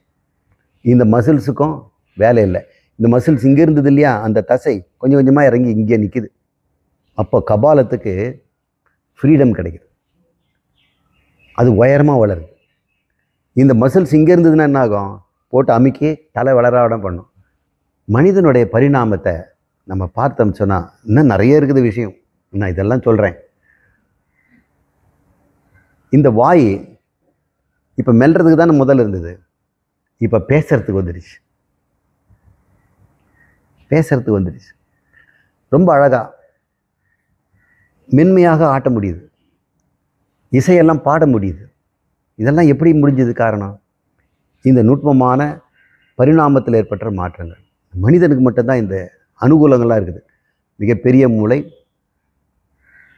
இந்த மசில்ஸுக்கும் வேலை இல்லை. இந்த மசில்ஸ் இங்கே இருந்தது இல்லையா, அந்த தசை கொஞ்சம் கொஞ்சமாக இறங்கி இங்கே நிற்கிது. அப்போ கபாலத்துக்கு ஃப்ரீடம் கிடைக்குது, அது உயரமாக வளருது. இந்த மசில்ஸ் இங்கே இருந்ததுன்னா என்ன ஆகும்? போட்டு அமுக்கி தலை வளராட பண்ணும். மனிதனுடைய பரிணாமத்தை நம்ம பார்த்தோம் சொன்னால் இன்னும் நிறைய இருக்குது விஷயம். நான் இதெல்லாம் சொல்கிறேன். இந்த வாய் இப்போ மெல்றதுக்கு தானே முதல்ல இருந்தது, இப்போ பேசுறதுக்கு வந்துடுச்சு. பேசுறதுக்கு வந்துடுச்சு. ரொம்ப அழகாக மென்மையாக ஆட்ட முடியுது, இசையெல்லாம் பாட முடியுது. இதெல்லாம் எப்படி முடிஞ்சது? காரணம் இந்த நுட்பமான பரிணாமத்தில் ஏற்பட்ட மாற்றங்கள். மனிதனுக்கு மட்டும்தான் இந்த அனுகூலங்கள்லாம் இருக்குது. மிகப்பெரிய மூளை,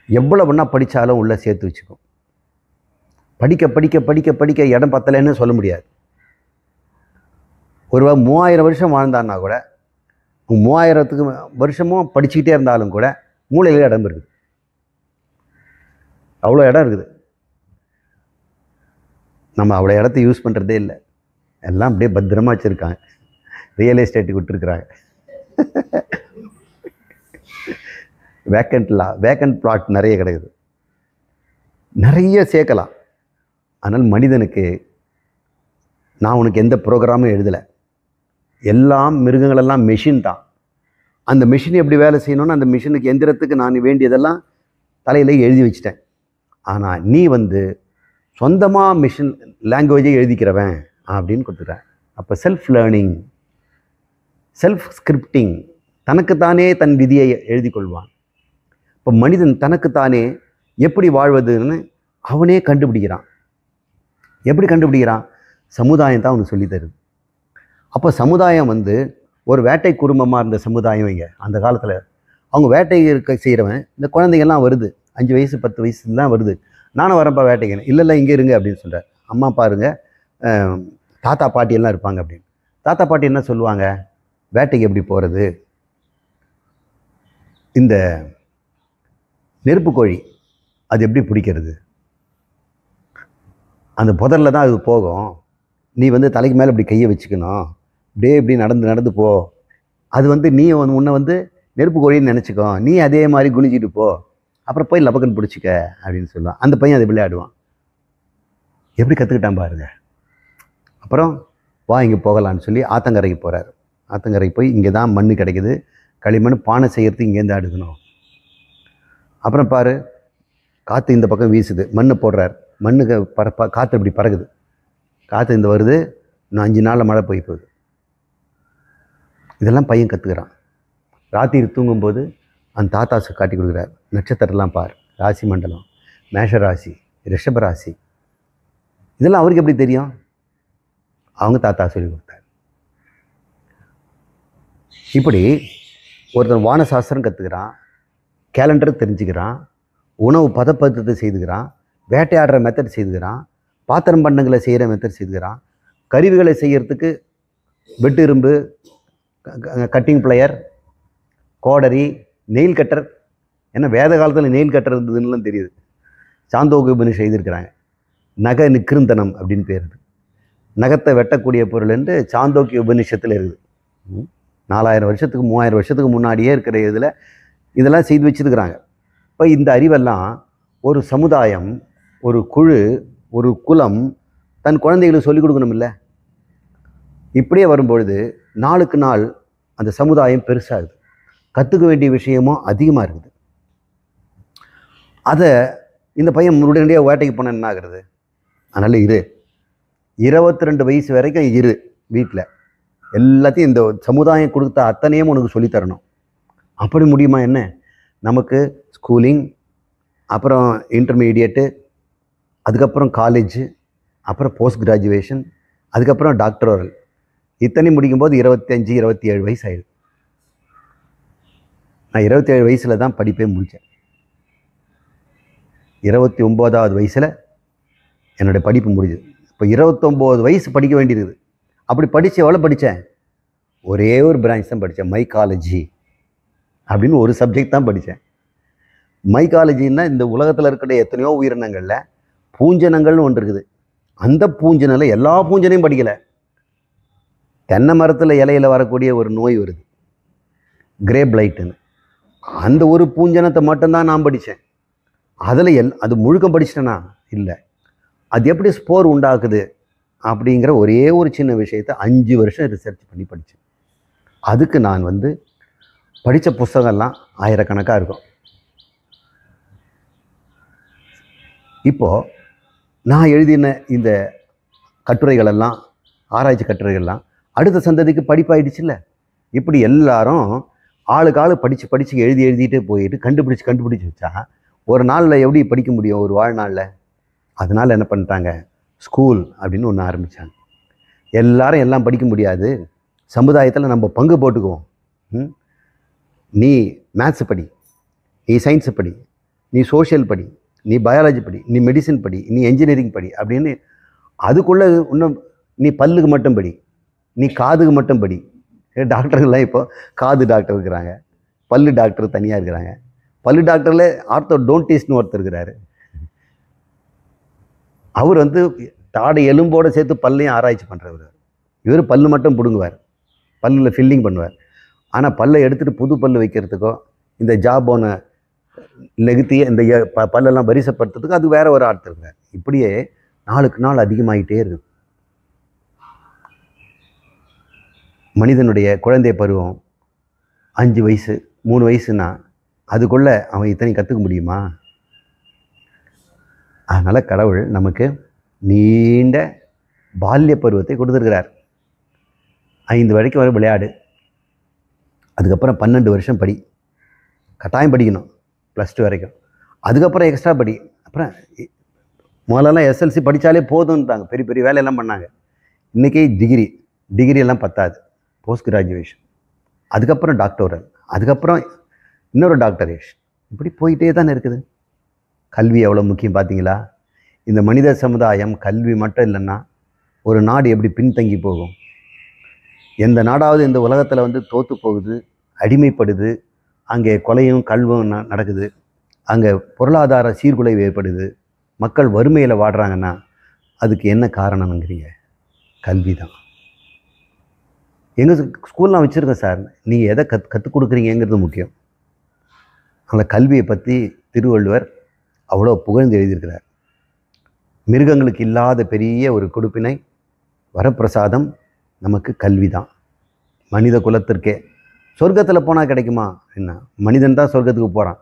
எவ்வளோ வேணால் படித்தாலும் உள்ளே சேர்த்து வச்சுக்கும். படிக்க படிக்க படிக்க படிக்க இடம் பத்தலைன்னு சொல்ல முடியாது. ஒரு 3000 வருஷம் வாழ்ந்தான்னா கூட 3000 வருஷமும் படிச்சுக்கிட்டே இருந்தாலும் கூட மூளையில் இடம் இருக்குது, அவ்வளோ இடம் இருக்குது. நம்ம அவ்வளோ இடத்த யூஸ் பண்ணுறதே இல்லை. எல்லாம் அப்படியே பத்திரமா வச்சுருக்காங்க, ரியல் எஸ்டேட்டுக்கு விட்டுருக்குறாங்க. வேக்கண்ட் பிளாட் நிறைய கிடைக்குது, நிறைய சேர்க்கலாம். ஆனால் மனிதனுக்கு நான் உனக்கு எந்த ப்ரோக்ராமும் எழுதலை, எல்லாம் மிருகங்களெல்லாம் மெஷின் தான். அந்த மிஷின் எப்படி வேலை செய்யணும்னு அந்த மிஷினுக்கு எந்திரத்துக்கு நான் வேண்டியதெல்லாம் தலையில் எழுதி வச்சிட்டேன். ஆனால் நீ சொந்தமாக மிஷின் லாங்குவேஜை எழுதிக்கிறவன் அப்படின்னு கொடுத்துட்டேன். அப்போ செல்ஃப் லேர்னிங், செல்ஃப் ஸ்கிரிப்டிங், தனக்குத்தானே தன் விதியை எழுதி கொள்வான். இப்போ மனிதன் தனக்குத்தானே எப்படி வாழ்வதுன்னு அவனே கண்டுபிடிக்கிறான். எப்படி கண்டுபிடிக்கிறான்? சமுதாயம் தான் அவனுக்கு சொல்லி தருது. அப்போ சமுதாயம் ஒரு வேட்டை குடும்பமாக இருந்த சமுதாயம். இங்கே அந்த காலத்தில் அவங்க வேட்டை செய்கிறவன், இந்த குழந்தைங்கள்லாம் வருது, 5 வயசு 10 வயசுலாம் வருது, நானும் வரப்பா வேட்டைக்கு. இல்லை இங்கே இருங்க அப்படின்னு சொல்கிறார். அம்மா பாருங்க, தாத்தா பாட்டி எல்லாம் இருப்பாங்க அப்படின்னு. தாத்தா பாட்டி என்ன சொல்லுவாங்க? வேட்டைக்கு எப்படி போகிறது, இந்த நெருப்பு கோழி அது எப்படி பிடிக்கிறது, அந்த புதரில் தான் அது போகும், நீ தலைக்கு மேலே இப்படி கையை வச்சுக்கணும், இப்படியே இப்படி நடந்து நடந்து போ, அது நீ உன்னை நெருப்பு கோழின்னு நினச்சிக்கோ, நீ அதே மாதிரி குனிஞ்சிட்டு போ, அப்புறம் போய் லபக்கன் பிடிச்சிக்க அப்படின்னு சொல்லுவான். அந்த பையன் அதை விளையாடுவான். எப்படி கற்றுக்கிட்டான் பாருங்க. அப்புறம் வா இங்கே போகலான்னு சொல்லி ஆத்தங்கரைக்கு போகிறார். ஆத்தங்கரைக்கு போய் இங்கே தான் மண் கிடைக்குது, களிமண், பானை செய்கிறதுக்கு இங்கேருந்து அடுக்கணும். அப்புறம் பாரு, காற்று இந்த பக்கம் வீசுது, மண்ணை போடுறார், மண்ணுக்கு காற்று இப்படி பறகுது, காற்று இந்த வருது, இன்னும் 5 நாளில் மழை போய் போகுது. இதெல்லாம் பையன் கற்றுக்கிறான். ராத்திரி தூங்கும்போது அந்த தாத்தாசு காட்டி கொடுக்குறார். நட்சத்திரம்லாம் பார், ராசி மண்டலம், மேஷ ராசி, ரிஷப ராசி, இதெல்லாம் அவருக்கு எப்படி தெரியும்? அவங்க தாத்தா சொல்லி கொடுத்தார். இப்படி ஒருத்தன் வானசாஸ்திரம் கற்றுக்கிறான், கேலண்டர் தெரிஞ்சுக்கிறான், உணவு பதப்படுத்தத்தை செய்துக்கிறான், வேட்டையாடுற மெத்தட் செய்துக்கிறான், பாத்திரம் பண்டங்களை செய்கிற மெத்தட் செய்துக்கிறான், கருவிகளை செய்கிறதுக்கு வெட்டு இரும்பு, கட்டிங் பிளேயர், கோடரி, நெயில் கட்டர். ஏன்னா வேத காலத்தில் நெயில் கட்டர் இருந்ததுன்னுலாம் தெரியுது. சாந்தோக்கிய உபனிஷம் எழுதியிருக்கிறாங்க. நகை நிக்கிருந்தனம் அப்படின்னு பேர். நகத்தை வெட்டக்கூடிய பொருள் என்று சாந்தோக்கிய உபனிஷத்தில் இருக்குது. 4000 வருஷத்துக்கு 3000 வருஷத்துக்கு முன்னாடியே இருக்கிற இதெல்லாம் செய்து வச்சுருக்கிறாங்க. இப்போ இந்த அறிவெல்லாம் ஒரு சமுதாயம், ஒரு குழு, ஒரு குலம் தன் குழந்தைகளுக்கு சொல்லிக் கொடுக்கணும் இல்லை? இப்படியே வரும்பொழுது நாளுக்கு நாள் அந்த சமுதாயம் பெருசாகுது, கற்றுக்க வேண்டிய விஷயமும் அதிகமாக இருக்குது. அதை இந்த பையன் உடனடியாக வேட்டைக்கு போனால் என்ன ஆகுறது? அதனால் 22 வயசு வரைக்கும் வீட்டில் எல்லாத்தையும் இந்த சமுதாயம் கொடுத்த அத்தனையும் உனக்கு சொல்லித்தரணும். அப்படி முடியுமா என்ன? நமக்கு ஸ்கூலிங், அப்புறம் இன்டர்மீடியேட்டு, அதுக்கப்புறம் காலேஜு, அப்புறம் போஸ்ட் கிராஜுவேஷன், அதுக்கப்புறம் டாக்டரல், இத்தனை முடிக்கும்போது 25-27 வயசு ஆயிடுது. நான் 27 வயசில் தான் படிப்பே முடித்தேன். 29வது வயசில் என்னுடைய படிப்பு முடிஞ்சுது. இப்போ 29 வயசு படிக்க வேண்டியிருக்குது. அப்படி எவ்வளோ படித்தேன்? ஒரே ஒரு பிரான்ச் தான் படித்தேன், மைக்காலஜி அப்படின்னு ஒரு சப்ஜெக்ட் தான் படித்தேன். மைக்காலஜின்னா இந்த உலகத்தில் இருக்கிற எத்தனையோ உயிரினங்களில் பூஞ்சனங்கள்னு ஒன்று இருக்குது. அந்த பூஞ்சனில் எல்லா பூஞ்சனையும் படிக்கலை. தென்னை மரத்தில் இலையில் வரக்கூடிய ஒரு நோய் வருது, கிரேப் லைட்டுன்னு, அந்த ஒரு பூஞ்சனத்தை மட்டும்தான் நான் படித்தேன். அதில் அது முழுக்கம் படிச்சிட்டேனா? இல்லை. அது எப்படி ஸ்போர் உண்டாக்குது அப்படிங்கிற ஒரே ஒரு சின்ன விஷயத்தை 5 வருஷம் ரிசர்ச் பண்ணி படித்தேன். அதுக்கு நான் படித்த புஸ்தகம்லாம் ஆயிரக்கணக்காக இருக்கும். இப்போது நான் எழுதின இந்த கட்டுரைகளெல்லாம், ஆராய்ச்சி கட்டுரைகள்லாம் அடுத்த சந்ததிக்கு படிப்பாயிடுச்சுல்ல. இப்படி எல்லாரும் ஆளுக்கு ஆள் படித்து எழுதிட்டே போயிட்டு கண்டுபிடிச்சி வச்சா ஒரு நாளில் எப்படி படிக்க முடியும், ஒரு வாழ்நாளில்? அதனால் என்ன பண்ணிட்டாங்க, ஸ்கூல் அப்படின்னு ஒன்று ஆரம்பித்தாங்க. எல்லாரும் எல்லாம் படிக்க முடியாது, சமுதாயத்தில் நம்ம பங்கு போட்டுக்குவோம். நீ மேத்ஸ் படி, நீ சயின்ஸு படி, நீ சோஷியல் படி, நீ பயாலஜி படி, நீ மெடிசின் படி, நீ என்ஜினியரிங் படி அப்படின்னு. அதுக்குள்ளே இன்னும் நீ பல்லுக்கு மட்டும் படி, நீ காதுக்கு மட்டும் படி. டாக்டர்கள்லாம் இப்போ காது டாக்டர் இருக்கிறாங்க, பல்லு டாக்டர் தனியாக இருக்கிறாங்க. பல்லு டாக்டரில் ஆர்த்தோடோன்டிஸ்ட்னு ஒருத்தர் இருக்கிறாரு. அவர் தாடை எலும்போடு சேர்த்து பல்லையும் ஆராய்ச்சி பண்ணுறவர். இவர் பல்லு மட்டும் பிடுங்குவார், பல்லில் ஃபில்லிங் பண்ணுவார். ஆனால் பல்லை எடுத்துகிட்டு புது பல்லு வைக்கிறதுக்கோ இந்த ஜாபோனை லெகுத்தி இந்த பல்லெல்லாம் வரிசைப்படுத்துறதுக்கு அது வேற ஒரு ஆர்த்தம் இருக்கார். இப்படியே நாளுக்கு நாள் அதிகமாகிட்டே இருக்குது. மனிதனுடைய குழந்தை பருவம் 5 வயசு 3 வயசுனா அதுக்குள்ள அவன் இத்தனை கற்றுக்க முடியுமா? அதனால் கடவுள் நமக்கு நீண்ட பால்ய பருவத்தை கொடுத்துருக்கிறார். 5 வரைக்கும் வரை விளையாடு, அதுக்கப்புறம் 12 வருஷம் படி, கட்டாயம் படிக்கணும் +2 வரைக்கும், அதுக்கப்புறம் எக்ஸ்ட்ரா படி. அப்புறம் முதலெல்லாம் எஸ்எல்சி படித்தாலே போதும்ட்டாங்க, பெரிய பெரிய வேலையெல்லாம் பண்ணாங்க. இன்றைக்கி டிகிரி எல்லாம் பத்தாது, போஸ்ட் கிராஜுவேஷன், அதுக்கப்புறம் டாக்டோரல், அதுக்கப்புறம் இன்னொரு டாக்டரேஷன், இப்படி போயிட்டே தானே இருக்குது. கல்வி எவ்வளோ முக்கியம் பார்த்தீங்களா? இந்த மனித சமுதாயம் கல்வி மட்டும் இல்லைன்னா ஒரு நாடு எப்படி பின்தங்கி போகும்? எந்த நாடாவது இந்த உலகத்தில் வந்து தோற்று போகுது, அடிமைப்படுது, அங்கே கொலையும் கல்வும் நடக்குது, அங்கே பொருளாதார சீர்குலைவு ஏற்படுது, மக்கள் வறுமையில் வாடுறாங்கன்னா அதுக்கு என்ன காரணம்ங்கிறீங்க? கல்வி தான். எங்கள் ஸ்கூல்லாம் வச்சுருக்கேன் சார், நீங்கள் எதை கற்றுக் கொடுக்குறீங்கிறது முக்கியம். அந்த கல்வியை பற்றி திருவள்ளுவர் அவ்வளோ புகழ்ந்து எழுதியிருக்கிறார். மிருகங்களுக்கு இல்லாத பெரிய ஒரு கொடுப்பினை வரப்பிரசாதம் நமக்கு கல்வி தான். மனித குலத்திற்கே சொர்க்கத்தில் போனால் கிடைக்குமா? என்ன, மனிதன் தான் சொர்க்கத்துக்கு போகிறான்,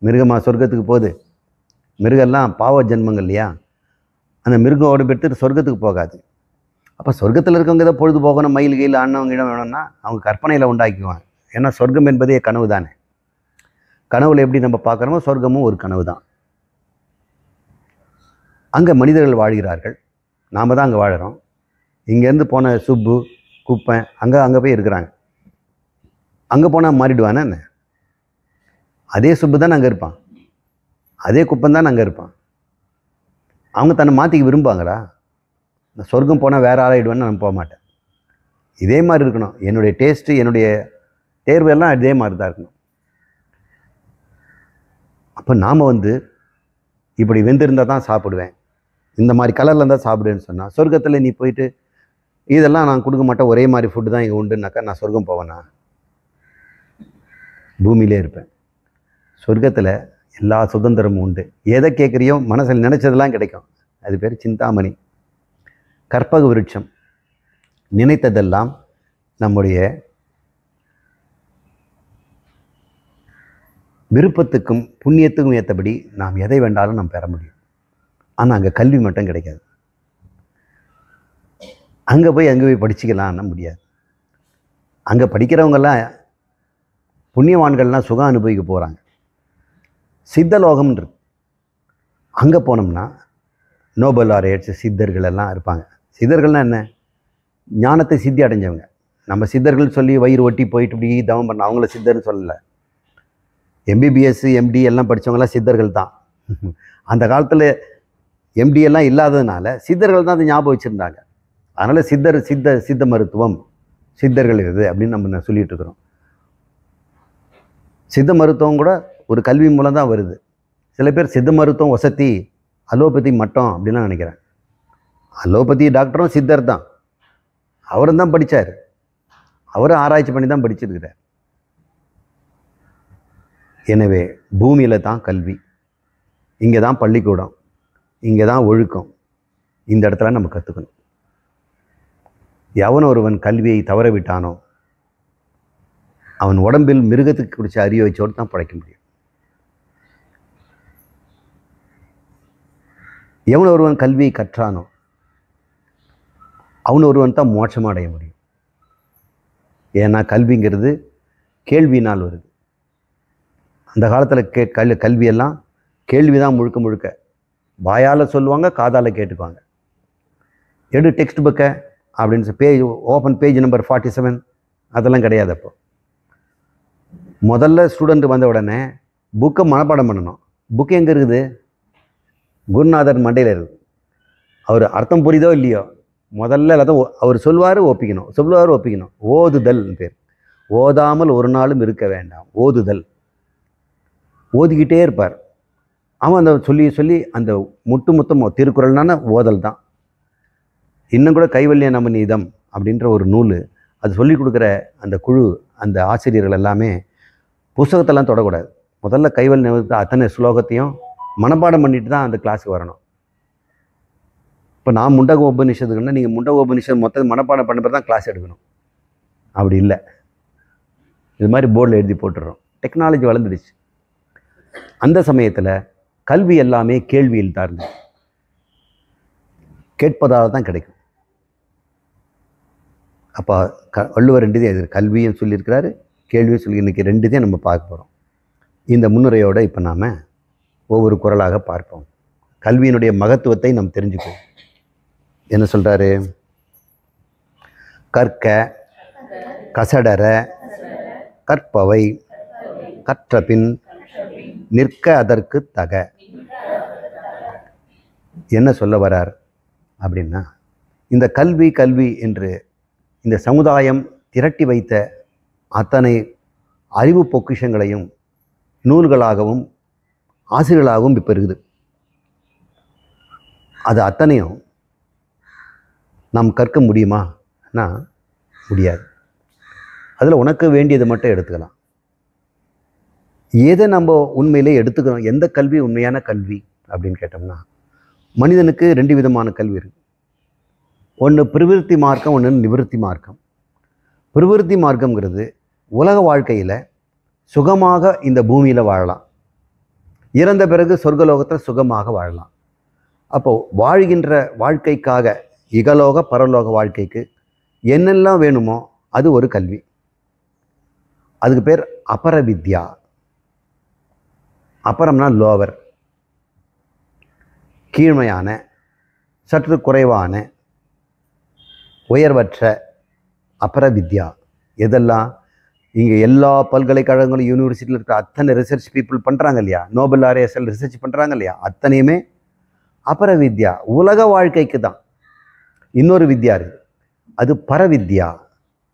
மிருகமாக சொர்க்கத்துக்கு போகுது? மிருகெல்லாம் பாவ ஜென்மங்கள் இல்லையா? அந்த மிருகம் ஓடி எடுத்துட்டு சொர்க்கத்துக்கு போகாது. அப்போ சொர்க்கத்தில் இருக்கவங்க ஏதோ பொழுது போகணும், மயில் கீழ் ஆனவங்க இடம் வேணும்னா அவங்க கற்பனையில் உண்டாக்குவாங்க. ஏன்னா சொர்க்கம் என்பதே கனவு தானே. கனவுல எப்படி நம்ம பார்க்குறோமோ சொர்க்கமும் ஒரு கனவு தான். அங்கே மனிதர்கள் வாழ்கிறார்கள், நாம் தான் அங்கே வாழறோம். இங்கேருந்து போன சுப்பு குப்பை அங்கே போய் இருக்கிறாங்க. அங்கே போனால் மாறிடுவானே என்ன? அதே சுப்பு தான் அங்கே இருப்பான், அதே குப்பம் தான் அங்கே இருப்பான். அவங்க தன்னை மாற்றிக்க விரும்புவாங்களா? நான் சொர்க்கம் போனால் வேறு ஆளாயிடுவேன்னு நான் போக மாட்டேன். இதே மாதிரி இருக்கணும். என்னுடைய டேஸ்ட்டு, என்னுடைய தேர்வு எல்லாம் இதே மாதிரி தான் இருக்கணும். அப்போ நாம் வந்து இப்படி வெந்திருந்தால் தான் சாப்பிடுவேன், இந்த மாதிரி கலரில் இருந்தால் சாப்பிடுவேன்னு சொன்னால், சொர்க்கத்தில் நீ போயிட்டு இதெல்லாம் நான் கொடுக்க மாட்டேன், ஒரே மாதிரி ஃபுட்டு தான் இங்கே உண்டுனாக்கா நான் சொர்க்கம் போவேனா? பூமியிலே இருப்பேன். சொர்க்கத்தில் எல்லா சுதந்திரமும் உண்டு. எதை கேட்குறியோ மனசில் நினச்சதெல்லாம் கிடைக்கும். அது பேர் சிந்தாமணி, கற்பக விருட்சம். நினைத்ததெல்லாம் நம்முடைய விருப்பத்துக்கும் புண்ணியத்துக்கும் ஏற்றபடி நாம் எதை வேண்டாலும் நாம் பெற முடியும். ஆனால் அங்கே கல்வி மட்டும் கிடைக்காது. அங்கே போய் படிச்சுக்கலாம்னா முடியாது. அங்கே படிக்கிறவங்கெல்லாம் புண்ணியவான்கள்லாம் சுகம் அனுபவிக்க போகிறாங்க. சித்தலோகம்ன்றது அங்கே போனோம்னா நோபல் லாரியட்ஸ் சித்தர்கள் எல்லாம் இருப்பாங்க. சித்தர்கள்னால் என்ன? ஞானத்தை சித்தி அடைஞ்சவங்க. நம்ம சித்தர்கள் சொல்லி வயிறு ஒட்டி போயிட்டு இப்படி தவம் பண்ண அவங்கள சித்தர்னு சொல்லலை. எம்பிபிஎஸ் எம்டி எல்லாம் படித்தவங்களாம் சித்தர்கள் தான். அந்த காலத்தில் எம்டி எல்லாம் இல்லாததுனால சித்தர்கள் தான் அதை ஞாபகம் வச்சுருந்தாங்க. அதனால் சித்த மருத்துவம் சித்தர்கள் இது அப்படின்னு நம்ம சொல்லிகிட்டு இருக்கிறோம். சித்த மருத்துவம் கூட ஒரு கல்வி மூலம் தான் வருது. சில பேர் சித்த மருத்துவம் வசதி, அலோபதி மட்டும் அப்படின்லாம் நினைக்கிறேன். அலோபதி டாக்டரும் சித்தர் தான், அவரும் தான் படித்தார், அவரும் ஆராய்ச்சி பண்ணி தான் படிச்சிருக்கிறார். எனவே பூமியில் தான் கல்வி, இங்கே தான் பள்ளிக்கூடம், இங்கே தான் ஒழுக்கம். இந்த இடத்துல நம்ம கற்றுக்கணும். எவன் ஒருவன் கல்வியை தவற விட்டானோ அவன் உடம்பில் மிருகத்துக்கு குடிச்ச அறிவை வச்சோடு தான் படைக்க முடியும். எவன் ஒருவன் கல்வியை கற்றானோ அவன் ஒருவன் தான் மோட்சமாக அடைய முடியும். ஏன்னா கல்விங்கிறது கேள்வினால் வருது. அந்த காலத்தில் கல்வியெல்லாம் கேள்வி தான் முழுக்க முழுக்க. வாயால் சொல்லுவாங்க, காதால் கேட்டுக்குவாங்க. எடு டெக்ஸ்ட் புக்கை அப்படின்னு ஓப்பன் பேஜ் நம்பர் 47 அதெல்லாம் கிடையாது. அப்போ முதல்ல ஸ்டூடெண்ட் வந்த உடனே புக்கை மனப்பாடம் பண்ணணும். புக்கு எங்கே இருக்குது? குருநாதர் மண்டையில் இருக்குது. அவர் அர்த்தம் புரியுதோ இல்லையோ முதல்ல எல்லாத்தையும் அவர் சொல்லுவார் ஒப்பிக்கணும். ஓதுதல் பேர். ஓதாமல் ஒரு நாளும் இருக்க வேண்டாம். ஓதுதல். ஓதிக்கிட்டே இருப்பார். அவன் அந்த சொல்லி அந்த மொத்தம் திருக்குறள்னான ஓதல் தான். இன்னும் கூட கைவல்ய நவநீதம் அப்படின்ற ஒரு நூல், அது சொல்லி கொடுக்குற அந்த குழு, அந்த ஆசிரியர்கள் எல்லாமே புஸ்தகத்தெல்லாம் தொடக்கூடாது, முதல்ல கைவல் நிறுத்த அத்தனை ஸ்லோகத்தையும் மனப்பாடம் பண்ணிட்டு தான் அந்த கிளாஸுக்கு வரணும். இப்போ நான் முண்டக உபநிஷத்துக்குன்னா நீங்கள் முண்டக உபநிஷம் மொத்தம் மனப்பாடம் பண்ண பிறகு தான் கிளாஸ் எடுக்கணும். அப்படி இல்லை. இது மாதிரி போர்டில் எழுதி போட்டுடுறோம். டெக்னாலஜி வளர்ந்துடுச்சு. அந்த சமயத்தில் கல்வி எல்லாமே கேள்வியில் தான் இருந்தது. கேட்பதால் தான் கிடைக்கும். அப்போ வள்ளுவர் ரெண்டுதையும் எது கல்வியும் சொல்லியிருக்கிறாரு, கேள்வியும் சொல்லி இன்றைக்கி ரெண்டுதையும் நம்ம பார்க்க போகிறோம். இந்த முன்னுரையோடு இப்போ நாம் ஒவ்வொரு குறளாக பார்ப்போம். கல்வியினுடைய மகத்துவத்தை நாம் தெரிஞ்சுக்குவோம். என்ன சொல்கிறாரு? கற்க கசடர கற்பவை கற்றபின் நிற்க அதற்கு தக. என்ன சொல்ல வரார் அப்படின்னா, இந்த கல்வி கல்வி என்று இந்த சமுதாயம் திரட்டி வைத்த அத்தனை அறிவு பொக்கிஷங்களையும் நூல்களாகவும் ஆசிரியர்களாகவும் இப்போ இருக்குது. அது அத்தனையும் நாம் கற்க முடியுமானா முடியாது. அதில் உனக்கு வேண்டியது மட்டும் எடுத்துக்கலாம். எதை நம்ம உண்மையிலே எடுத்துக்கிறோம்? எந்த கல்வி உண்மையான கல்வி அப்படின்னு கேட்டோம்னா, மனிதனுக்கு 2 விதமான கல்வி இருக்குது. ஒன்று பிரவிற்த்தி மார்க்கம், ஒன்று நிவிருத்தி மார்க்கம். பிரவிற்த்தி மார்க்கம்ங்கிறது உலக வாழ்க்கையில் சுகமாக இந்த பூமியில் வாழலாம், இறந்த பிறகு சொர்க்கலோகத்தில் சுகமாக வாழலாம். அப்போது வாழ்கின்ற வாழ்க்கைக்காக இகலோக பரலோக வாழ்க்கைக்கு என்னெல்லாம் வேணுமோ அது ஒரு கல்வி. அதுக்கு பேர் அபர வித்யா. அபரம்னா லோவர், கீழ்மையான, சற்று குறைவான, உயர்வற்ற அபர வித்யா. எதெல்லாம் இங்கே எல்லா பல்கலைக்கழகங்களும் யூனிவர்சிட்டியில் இருக்கிற அத்தனை ரிசர்ச் பீப்புள் பண்ணுறாங்க இல்லையா, நோபல் RSL ரிசர்ச் பண்ணுறாங்க இல்லையா, அத்தனையுமே அபர வித்யா, உலக வாழ்க்கைக்கு தான். இன்னொரு வித்யா இருக்குது, அது பரவித்யா.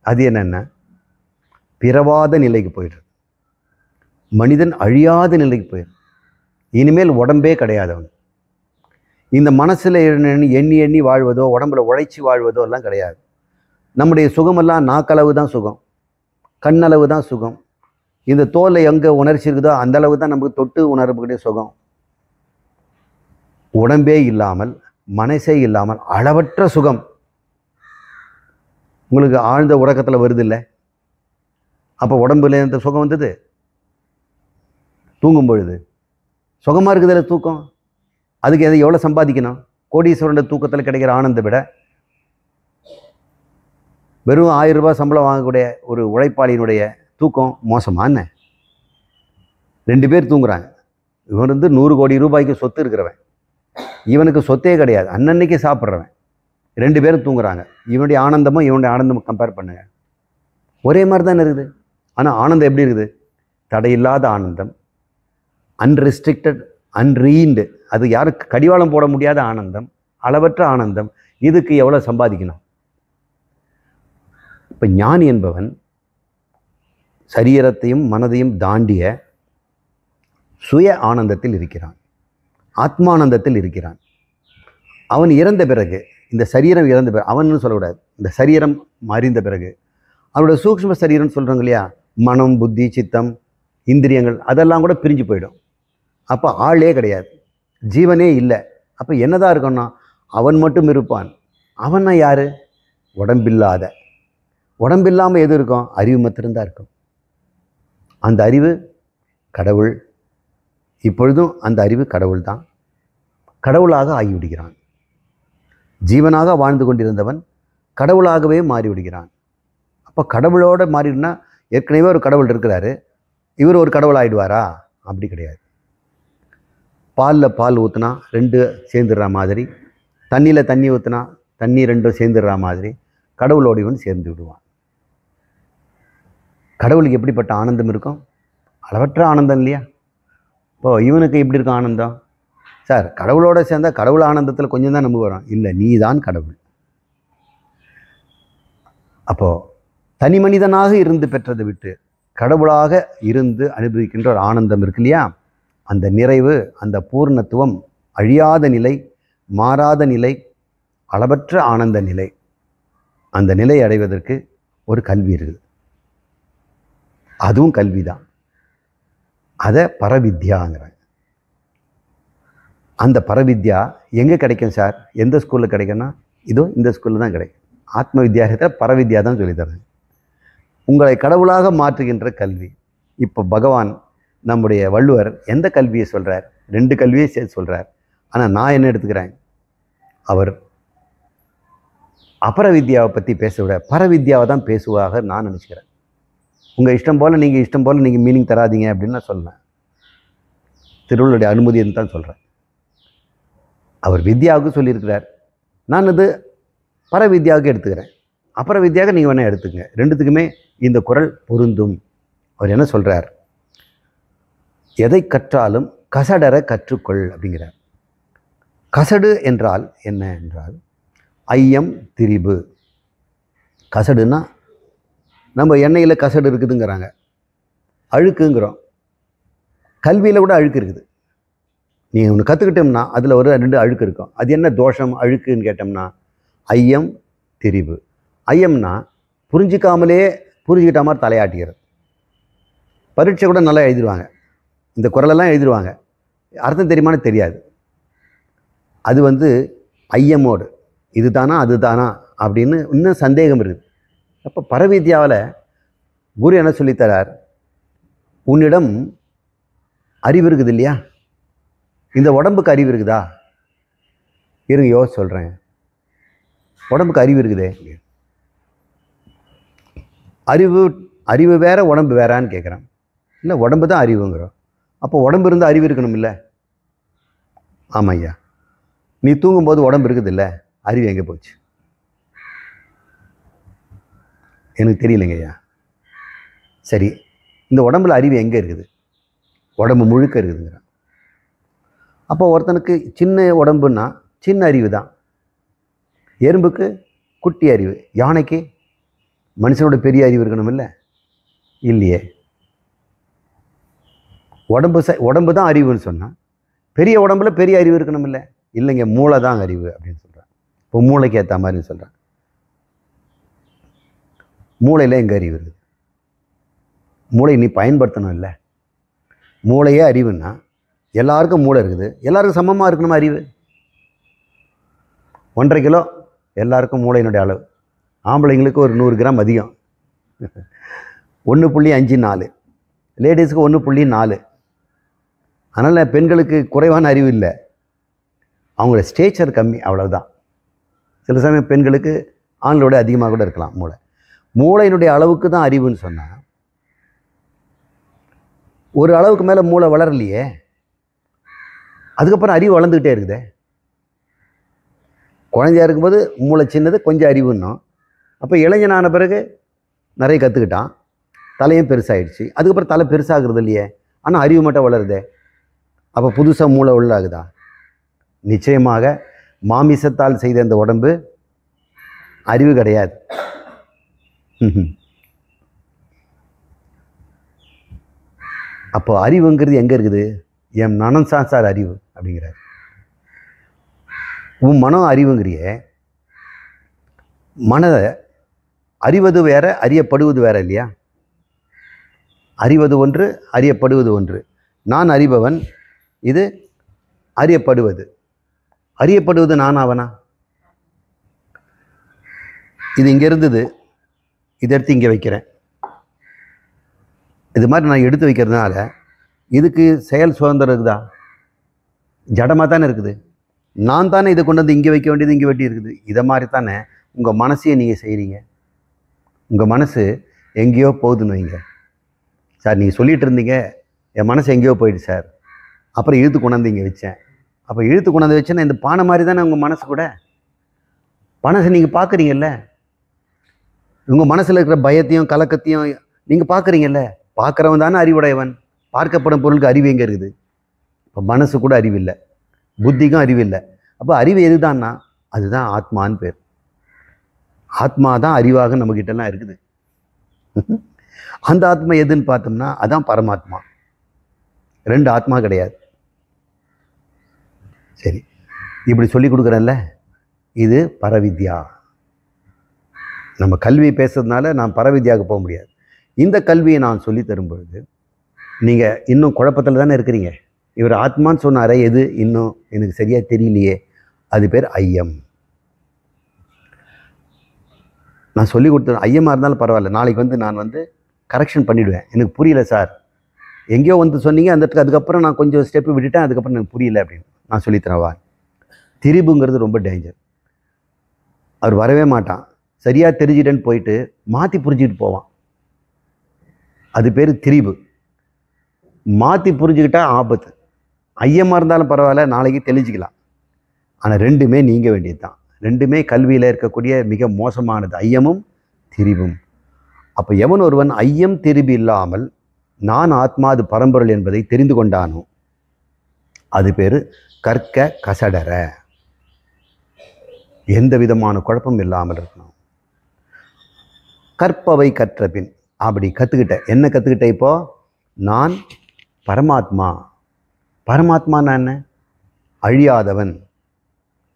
அது என்னென்ன? பிறவாத நிலைக்கு போயிடுது. மனிதன் அழியாத நிலைக்கு போயிடுது. இனிமேல் உடம்பே கிடையாது அவன். இந்த மனசில் எண்ணி எண்ணி வாழ்வதோ, உடம்புல உழைச்சி வாழ்வதோ எல்லாம் கிடையாது. நம்முடைய சுகமெல்லாம் நாக்களவு தான் சுகம், கண்ணளவு தான் சுகம். இந்த தோலை எங்கே உணர்ச்சி இருக்குதோ அந்த அளவு தான் நமக்கு தொட்டு உணரக்கூடிய சுகம். உடம்பே இல்லாமல், மனசே இல்லாமல் அளவற்ற சுகம். உங்களுக்கு ஆழ்ந்த உறக்கத்தில் வருது இல்லை? அப்போ உடம்புல இந்த சுகம் வந்தது தூங்கும் பொழுது. சுகமாக இருக்குதுல்ல தூக்கம். அதுக்கு எதை எவ்வளோ சம்பாதிக்கணும்? கோடீஸ்வரன் தூக்கத்தில் கிடைக்கிற ஆனந்தத்தை விட வெறும் 1000 ரூபாய் சம்பளம் வாங்கக்கூடிய ஒரு உழைப்பாளியினுடைய தூக்கம் மோசமா என்ன? 2 பேர் தூங்குறாங்க. இவன் 100 கோடி ரூபாய்க்கு சொத்து இருக்கிறவன், இவனுக்கு சொத்தே கிடையாது, அன்னன்னைக்கு சாப்பிட்றவன். 2 பேரும் தூங்குறாங்க. இவனுடைய ஆனந்தமும் இவனுடைய ஆனந்தமும் கம்பேர் பண்ணுங்க, ஒரே மாதிரி தானே இருக்குது. ஆனால் ஆனந்தம் எப்படி இருக்குது? தடையில்லாத ஆனந்தம், அன்ரெஸ்ட்ரிக்டட், அன்ரீன்டு. அது யாருக்கு கடிவாளம் போட முடியாத ஆனந்தம், அளவற்ற ஆனந்தம். இதுக்கு எவ்வளோ சம்பாதிக்கணும்? இப்போ ஞானி என்பவன் சரீரத்தையும் மனதையும் தாண்டிய சுய ஆனந்தத்தில் இருக்கிறான், ஆத்மானந்தத்தில் இருக்கிறான். அவன் இறந்த பிறகு, இந்த சரீரம் இறந்த பிறகு, அவன்னு சொல்லக்கூடாது, இந்த சரீரம் மறிந்த பிறகு அவனோட சூக்ஷ்ம சரீரம்னு சொல்கிறாங்க இல்லையா, மனம், புத்தி, சித்தம், இந்திரியங்கள், அதெல்லாம் கூட பிரிஞ்சு போயிடும். அப்போ ஆளே கிடையாது, ஜீவனே இல்லை. அப்போ என்னதான் இருக்கணும்னா அவன் மட்டும் இருப்பான். அவன்னா யார்? உடம்பில்லாத. உடம்பில்லாமல் எது இருக்கும்? அறிவு மாத்திரம்தான் இருக்கும். அந்த அறிவு கடவுள். இப்பொழுதும் அந்த அறிவு கடவுள் தான். கடவுளாக ஆகிவிடுகிறான். ஜீவனாக வாழ்ந்து கொண்டிருந்தவன் கடவுளாகவே மாறிவிடுகிறான். அப்போ கடவுளோட மாறிடுனா, ஏற்கனவே ஒரு கடவுள் இருக்கிறாரு, இவர் ஒரு கடவுள் ஆகிடுவாரா? அப்படி கிடையாது. பாலில் பால் ஊற்றுனா 2 சேர்ந்துடுற மாதிரி, தண்ணியில் தண்ணி ஊற்றுனா தண்ணி 2 சேர்ந்துடுற மாதிரி கடவுளோடு இவன் சேர்ந்து விடுவான். கடவுளுக்கு எப்படிப்பட்ட ஆனந்தம் இருக்கும்? அளவற்ற ஆனந்தம் இல்லையா? இப்போது இவனுக்கு எப்படி இருக்கும் ஆனந்தம்? சார், கடவுளோட சேர்ந்தால் கடவுள் ஆனந்தத்தில் கொஞ்சம் தான் நம்ப வரும். இல்லை, நீ தான் கடவுள். அப்போது தனி மனிதனாக இருந்து பெற்றதை விட்டு கடவுளாக இருந்து அனுபவிக்கின்ற ஒரு ஆனந்தம் இருக்கு இல்லையா, அந்த நிறைவு, அந்த பூர்ணத்துவம், அழியாத நிலை, மாறாத நிலை, அளவற்ற ஆனந்த நிலை. அந்த நிலை அடைவதற்கு ஒரு கல்வி இருக்குது. அதுவும் கல்வி தான். அதை பரவித்யாங்கிறாங்க. அந்த பரவித்யா எங்கே கிடைக்கும் சார்? எந்த ஸ்கூலில் கிடைக்கும்னா இதோ இந்த ஸ்கூலில் தான் கிடைக்கும். ஆத்ம வித்யாலயத்தில் பரவித்யா தான் சொல்லித்தரேன். உங்களை கடவுளாக மாற்றுகின்ற கல்வி. இப்போ பகவான் நம்முடைய வள்ளுவர் எந்த கல்வியை சொல்கிறார்? 2 கல்வியை சேர்த்து சொல்கிறார். ஆனால் நான் என்ன எடுத்துக்கிறேன், அவர் அபரவித்யாவை பற்றி பேச விட பரவித்யாவை தான் பேசுவாக நான் நினச்சிக்கிறேன். உங்கள் இஷ்டம் போல் நீங்கள் மீனிங் தராதீங்க அப்படின்னு நான் சொல்லேன். திருவள்ளுடைய அனுமதின்னு தான் சொல்கிறேன். அவர் வித்யாவுக்கு சொல்லியிருக்கிறார், நான் அது பரவித்யாவுக்கு எடுத்துக்கிறேன். அபரவித்யாவுக்கு நீங்கள் வேணால் எடுத்துக்கங்க. 2த்துக்குமே இந்த குறள் பொருந்தும். அவர் என்ன சொல்கிறார், எதை கற்றாலும் கசடர கற்றுக்கொள் அப்படிங்கிறார். கசடு என்றால் என்ன என்றால் ஐயம் திரிபு. கசடுன்னா நம்ம எண்ணெயில் கசடு இருக்குதுங்கிறாங்க, அழுக்குங்கிறோம். கல்வியில் கூட அழுக்கு இருக்குது. நீங்கள் ஒன்று கற்றுக்கிட்டோம்னா அதில் ஒரு 2 அழுக்கு இருக்கும். அது என்ன தோஷம் அழுக்குன்னு கேட்டோம்னா ஐயம் திரிபு. ஐயம்னா புரிஞ்சிக்கிட்ட மாதிரி தலையாட்டிக்கிறது. பரீட்சை கூட நல்லா எழுதிடுவாங்க, இந்த குறளெல்லாம் எழுதிடுவாங்க, அர்த்தம் தெரியுமான்னு தெரியாது. அது ஐயமோடு இது தானா அது தானா அப்படின்னு இன்னும் சந்தேகம் இருக்குது. அப்போ பரவித்யாவில் குரு என்ன சொல்லித்தரார், உன்னிடம் அறிவு இருக்குது இல்லையா, இந்த உடம்புக்கு அறிவு இருக்குதா? இருங்க யோசிச்சு சொல்கிறேன். உடம்புக்கு அறிவு இருக்குதே, அறிவு வேற உடம்பு வேறான்னு கேட்குறேன். இல்லை, உடம்பு தான் அறிவுங்கிறோம். அப்போ உடம்பு இருந்தால் அறிவு இருக்கணும் இல்லை? ஆமாம் ஐயா. நீ தூங்கும்போது உடம்பு இருக்குது இல்லை, அறிவு எங்கே போச்சு? எனக்கு தெரியலைங்க ஐயா. சரி, இந்த உடம்புல அறிவு எங்கே இருக்குது? உடம்பு முழுக்க இருக்குதுங்கிறான். அப்போ ஒருத்தனுக்கு சின்ன உடம்புன்னா சின்ன அறிவு தான். எறும்புக்கு குட்டி அறிவு, யானைக்கு மனுஷனோட பெரிய அறிவு இருக்கணும் இல்லை? இல்லையே. உடம்பு தான் அறிவுன்னு சொன்னால் பெரிய உடம்புல பெரிய அறிவு இருக்கணும் இல்லை? இல்லைங்க, மூளை தான் அறிவு அப்படின்னு சொல்கிறான். இப்போ மூளைக்கு ஏற்ற மாதிரி சொல்கிறான். மூளையில் எங்கே அறிவு இருக்குது? மூளை நீ பயன்படுத்தணும் இல்லை? மூளையே அறிவுன்னா எல்லாருக்கும் மூளை இருக்குது, எல்லாருக்கும் சமமாக இருக்கணுமா அறிவு? 1.5 கிலோ எல்லாருக்கும் மூளையினுடைய அளவு. ஆம்பளைங்களுக்கு ஒரு 100 கிராம் அதிகம், 1.54. லேடிஸுக்கு 1.4. அதனால் பெண்களுக்கு குறைவான அறிவு இல்லை, அவங்களோட ஸ்டேச்சர் கம்மி, அவ்வளவுதான். சில சமயம் பெண்களுக்கு ஆண்களோட அதிகமாக கூட இருக்கலாம் மூளை. மூளையினுடைய அளவுக்கு தான் அறிவுன்னு சொன்னால் ஒரு அளவுக்கு மேலே மூளை வளரலையே, அதுக்கப்புறம் அறிவு வளர்ந்துக்கிட்டே இருக்குதே. குழந்தையா இருக்கும்போது மூளை சின்னது, கொஞ்சம் அறிவுன்னோம். அப்போ இளைஞனான பிறகு நிறைய கற்றுக்கிட்டான், தலையும் பெருசாகிடுச்சு. அதுக்கப்புறம் தலை பெருசாகிறது இல்லையே, ஆனால் அறிவு மட்டும் வளருதே. அப்போ புதுசாக மூளை உள்ளாகுதா? நிச்சயமாக மாமிசத்தால் செய்த இந்த உடம்பு அறிவு கிடையாது. அப்போ அறிவுங்கிறது எங்கே இருக்குது? என் மனம் சார் அறிவு அப்படிங்கிறார். உன் மனம் அறிவுங்கிறிய, மனதை அறிவது வேற அறியப்படுவது வேற இல்லையா? அறிவது ஒன்று, அறியப்படுவது ஒன்று. நான் அறிபவன், இது அறியப்படுவது. அறியப்படுவது நான் அவனா? இது இங்கே இருந்தது, இதை எடுத்து இங்கே வைக்கிறேன். இது மாதிரி நான் எடுத்து வைக்கிறதுனால இதுக்கு செயல் சுதந்திரம் இருக்குதா? ஜடமாக தானே இருக்குது. நான் தானே இதை கொண்டு வந்து இங்கே வைக்க வேண்டியது இங்கே வெட்டி இருக்குது. இதை மாதிரி தானே உங்கள் மனசையே நீங்கள் செய்கிறீங்க. உங்கள் மனசு எங்கேயோ போகுதுன்னு வைங்க சார். நீங்கள் சொல்லிகிட்டு இருந்தீங்க என் மனசு எங்கேயோ போயிடுச்சு சார், அப்புறம் இழுத்து கொண்டாந்து இங்கே வச்சேன். அப்போ இழுத்து கொண்டாந்து வச்சேன்னா இந்த பானை மாதிரி தானே உங்கள் மனசு கூட. மனசை நீங்கள் பார்க்குறீங்கல்ல, உங்கள் மனசில் இருக்கிற பயத்தையும் கலக்கத்தையும் நீங்கள் பார்க்குறீங்கல்ல. பார்க்குறவன் தானே அறிவுடையவன். பார்க்கப்படும் பொருளுக்கு அறிவு எங்கே இருக்குது? இப்போ மனசு கூட அறிவில்லை, புத்திக்கும் அறிவில்லை. அப்போ அறிவு எதுதான்னா அதுதான் ஆத்மான்னு பேர். ஆத்மா தான் அறிவாக நம்மக்கிட்டலாம் இருக்குது. அந்த ஆத்மா எதுன்னு பார்த்தோம்னா அதான் பரமாத்மா. 2 ஆத்மா கிடையாது. சரி, இப்படி சொல்லி கொடுக்குறேன்ல, இது பரவித்யா. நம்ம கல்வி பேசுறதுனால நான் பரவித்யாவுக்கு போக முடியாது. இந்த கல்வியை நான் சொல்லி தரும் பொழுது நீங்கள் இன்னும் குழப்பத்தில் தானே இருக்கிறீங்க. இவர் ஆத்மான்னு சொன்னாரே, எது இன்னும் எனக்கு சரியாக தெரியலையே, அது பேர் ஐயம். நான் சொல்லி கொடுத்தேன், ஐயமாக இருந்தாலும் பரவாயில்ல, நாளைக்கு நான் கரெக்ஷன் பண்ணிவிடுவேன். எனக்கு புரியல சார், எங்கேயோ சொன்னீங்க, அதுக்கப்புறம் நான் கொஞ்சம் ஸ்டெப்பு விட்டுட்டேன், அதுக்கப்புறம் எனக்கு புரியல அப்படின்னு நான் சொல்லித்தரவா. திரிபுங்கிறது ரொம்ப டேஞ்சர். அவர் வரவே மாட்டான், சரியாக தெரிஞ்சிட்டேன்னு போயிட்டு மாற்றி புரிஞ்சுக்கிட்டு போவான். அது பேர் திரிபு. மாற்றி புரிஞ்சுக்கிட்டா ஆபத்து. ஐயமாக இருந்தாலும் பரவாயில்ல, நாளைக்கு தெளிஞ்சிக்கலாம். ஆனால் ரெண்டுமே நீங்க வேண்டியது தான். ரெண்டுமே கல்வியில் இருக்கக்கூடிய மிக மோசமானது, ஐயமும் திரிபும். அப்போ எவன் ஒருவன் ஐயம் திரிபு இல்லாமல் நான் ஆத்மா அது பரம்பொருள் என்பதை தெரிந்து கொண்டானோ அது பேர் கற்க கசடர, எந்த விதமான குழப்பம் இல்லாமல் இருக்கணும். கற்பவை கற்ற பின் அப்படி கற்றுக்கிட்டேன். என்ன கற்றுக்கிட்டேன்? இப்போ நான் பரமாத்மா. பரமாத்மா நான் என்ன? அழியாதவன்.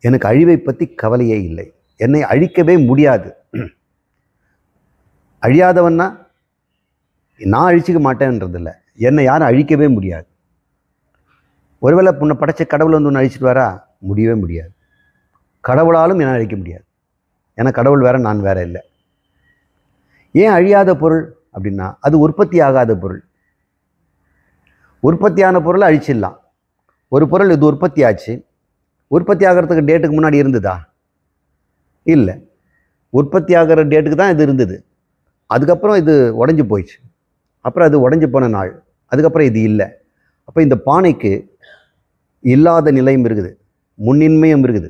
எனக்கு அழிவை பற்றி கவலையே இல்லை, என்னை அழிக்கவே முடியாது. அழியாதவன்னா நான் அழிச்சிக்க மாட்டேன்றதில்லை, என்னை யாரும் அழிக்கவே முடியாது. ஒருவேளை உன்னை படைச்ச கடவுள் ஒன்று அழிச்சிட்டு வரா? முடியவே முடியாது. கடவுளாலும் என்னை அழிக்க முடியாது, ஏன்னா கடவுள் வேற நான் வேற இல்லை. ஏன் அழியாத பொருள் அப்படின்னா அது உற்பத்தி ஆகாத பொருள். உற்பத்தியான பொருளை அழிச்சிடலாம். ஒரு பொருள் இது உற்பத்தி ஆச்சு, உற்பத்தி ஆகிறதுக்கு டேட்டுக்கு முன்னாடி இருந்ததா? இல்லை. உற்பத்தி ஆகிற டேட்டுக்கு தான் இது இருந்தது. அதுக்கப்புறம் இது உடஞ்சி போயிடுச்சு, அப்புறம் அது உடஞ்சி போன நாள், அதுக்கப்புறம் இது இல்லை. அப்போ இந்த பானைக்கு இல்லாத நிலையும் இருக்குது, முன்னின்மையும் இருக்குது,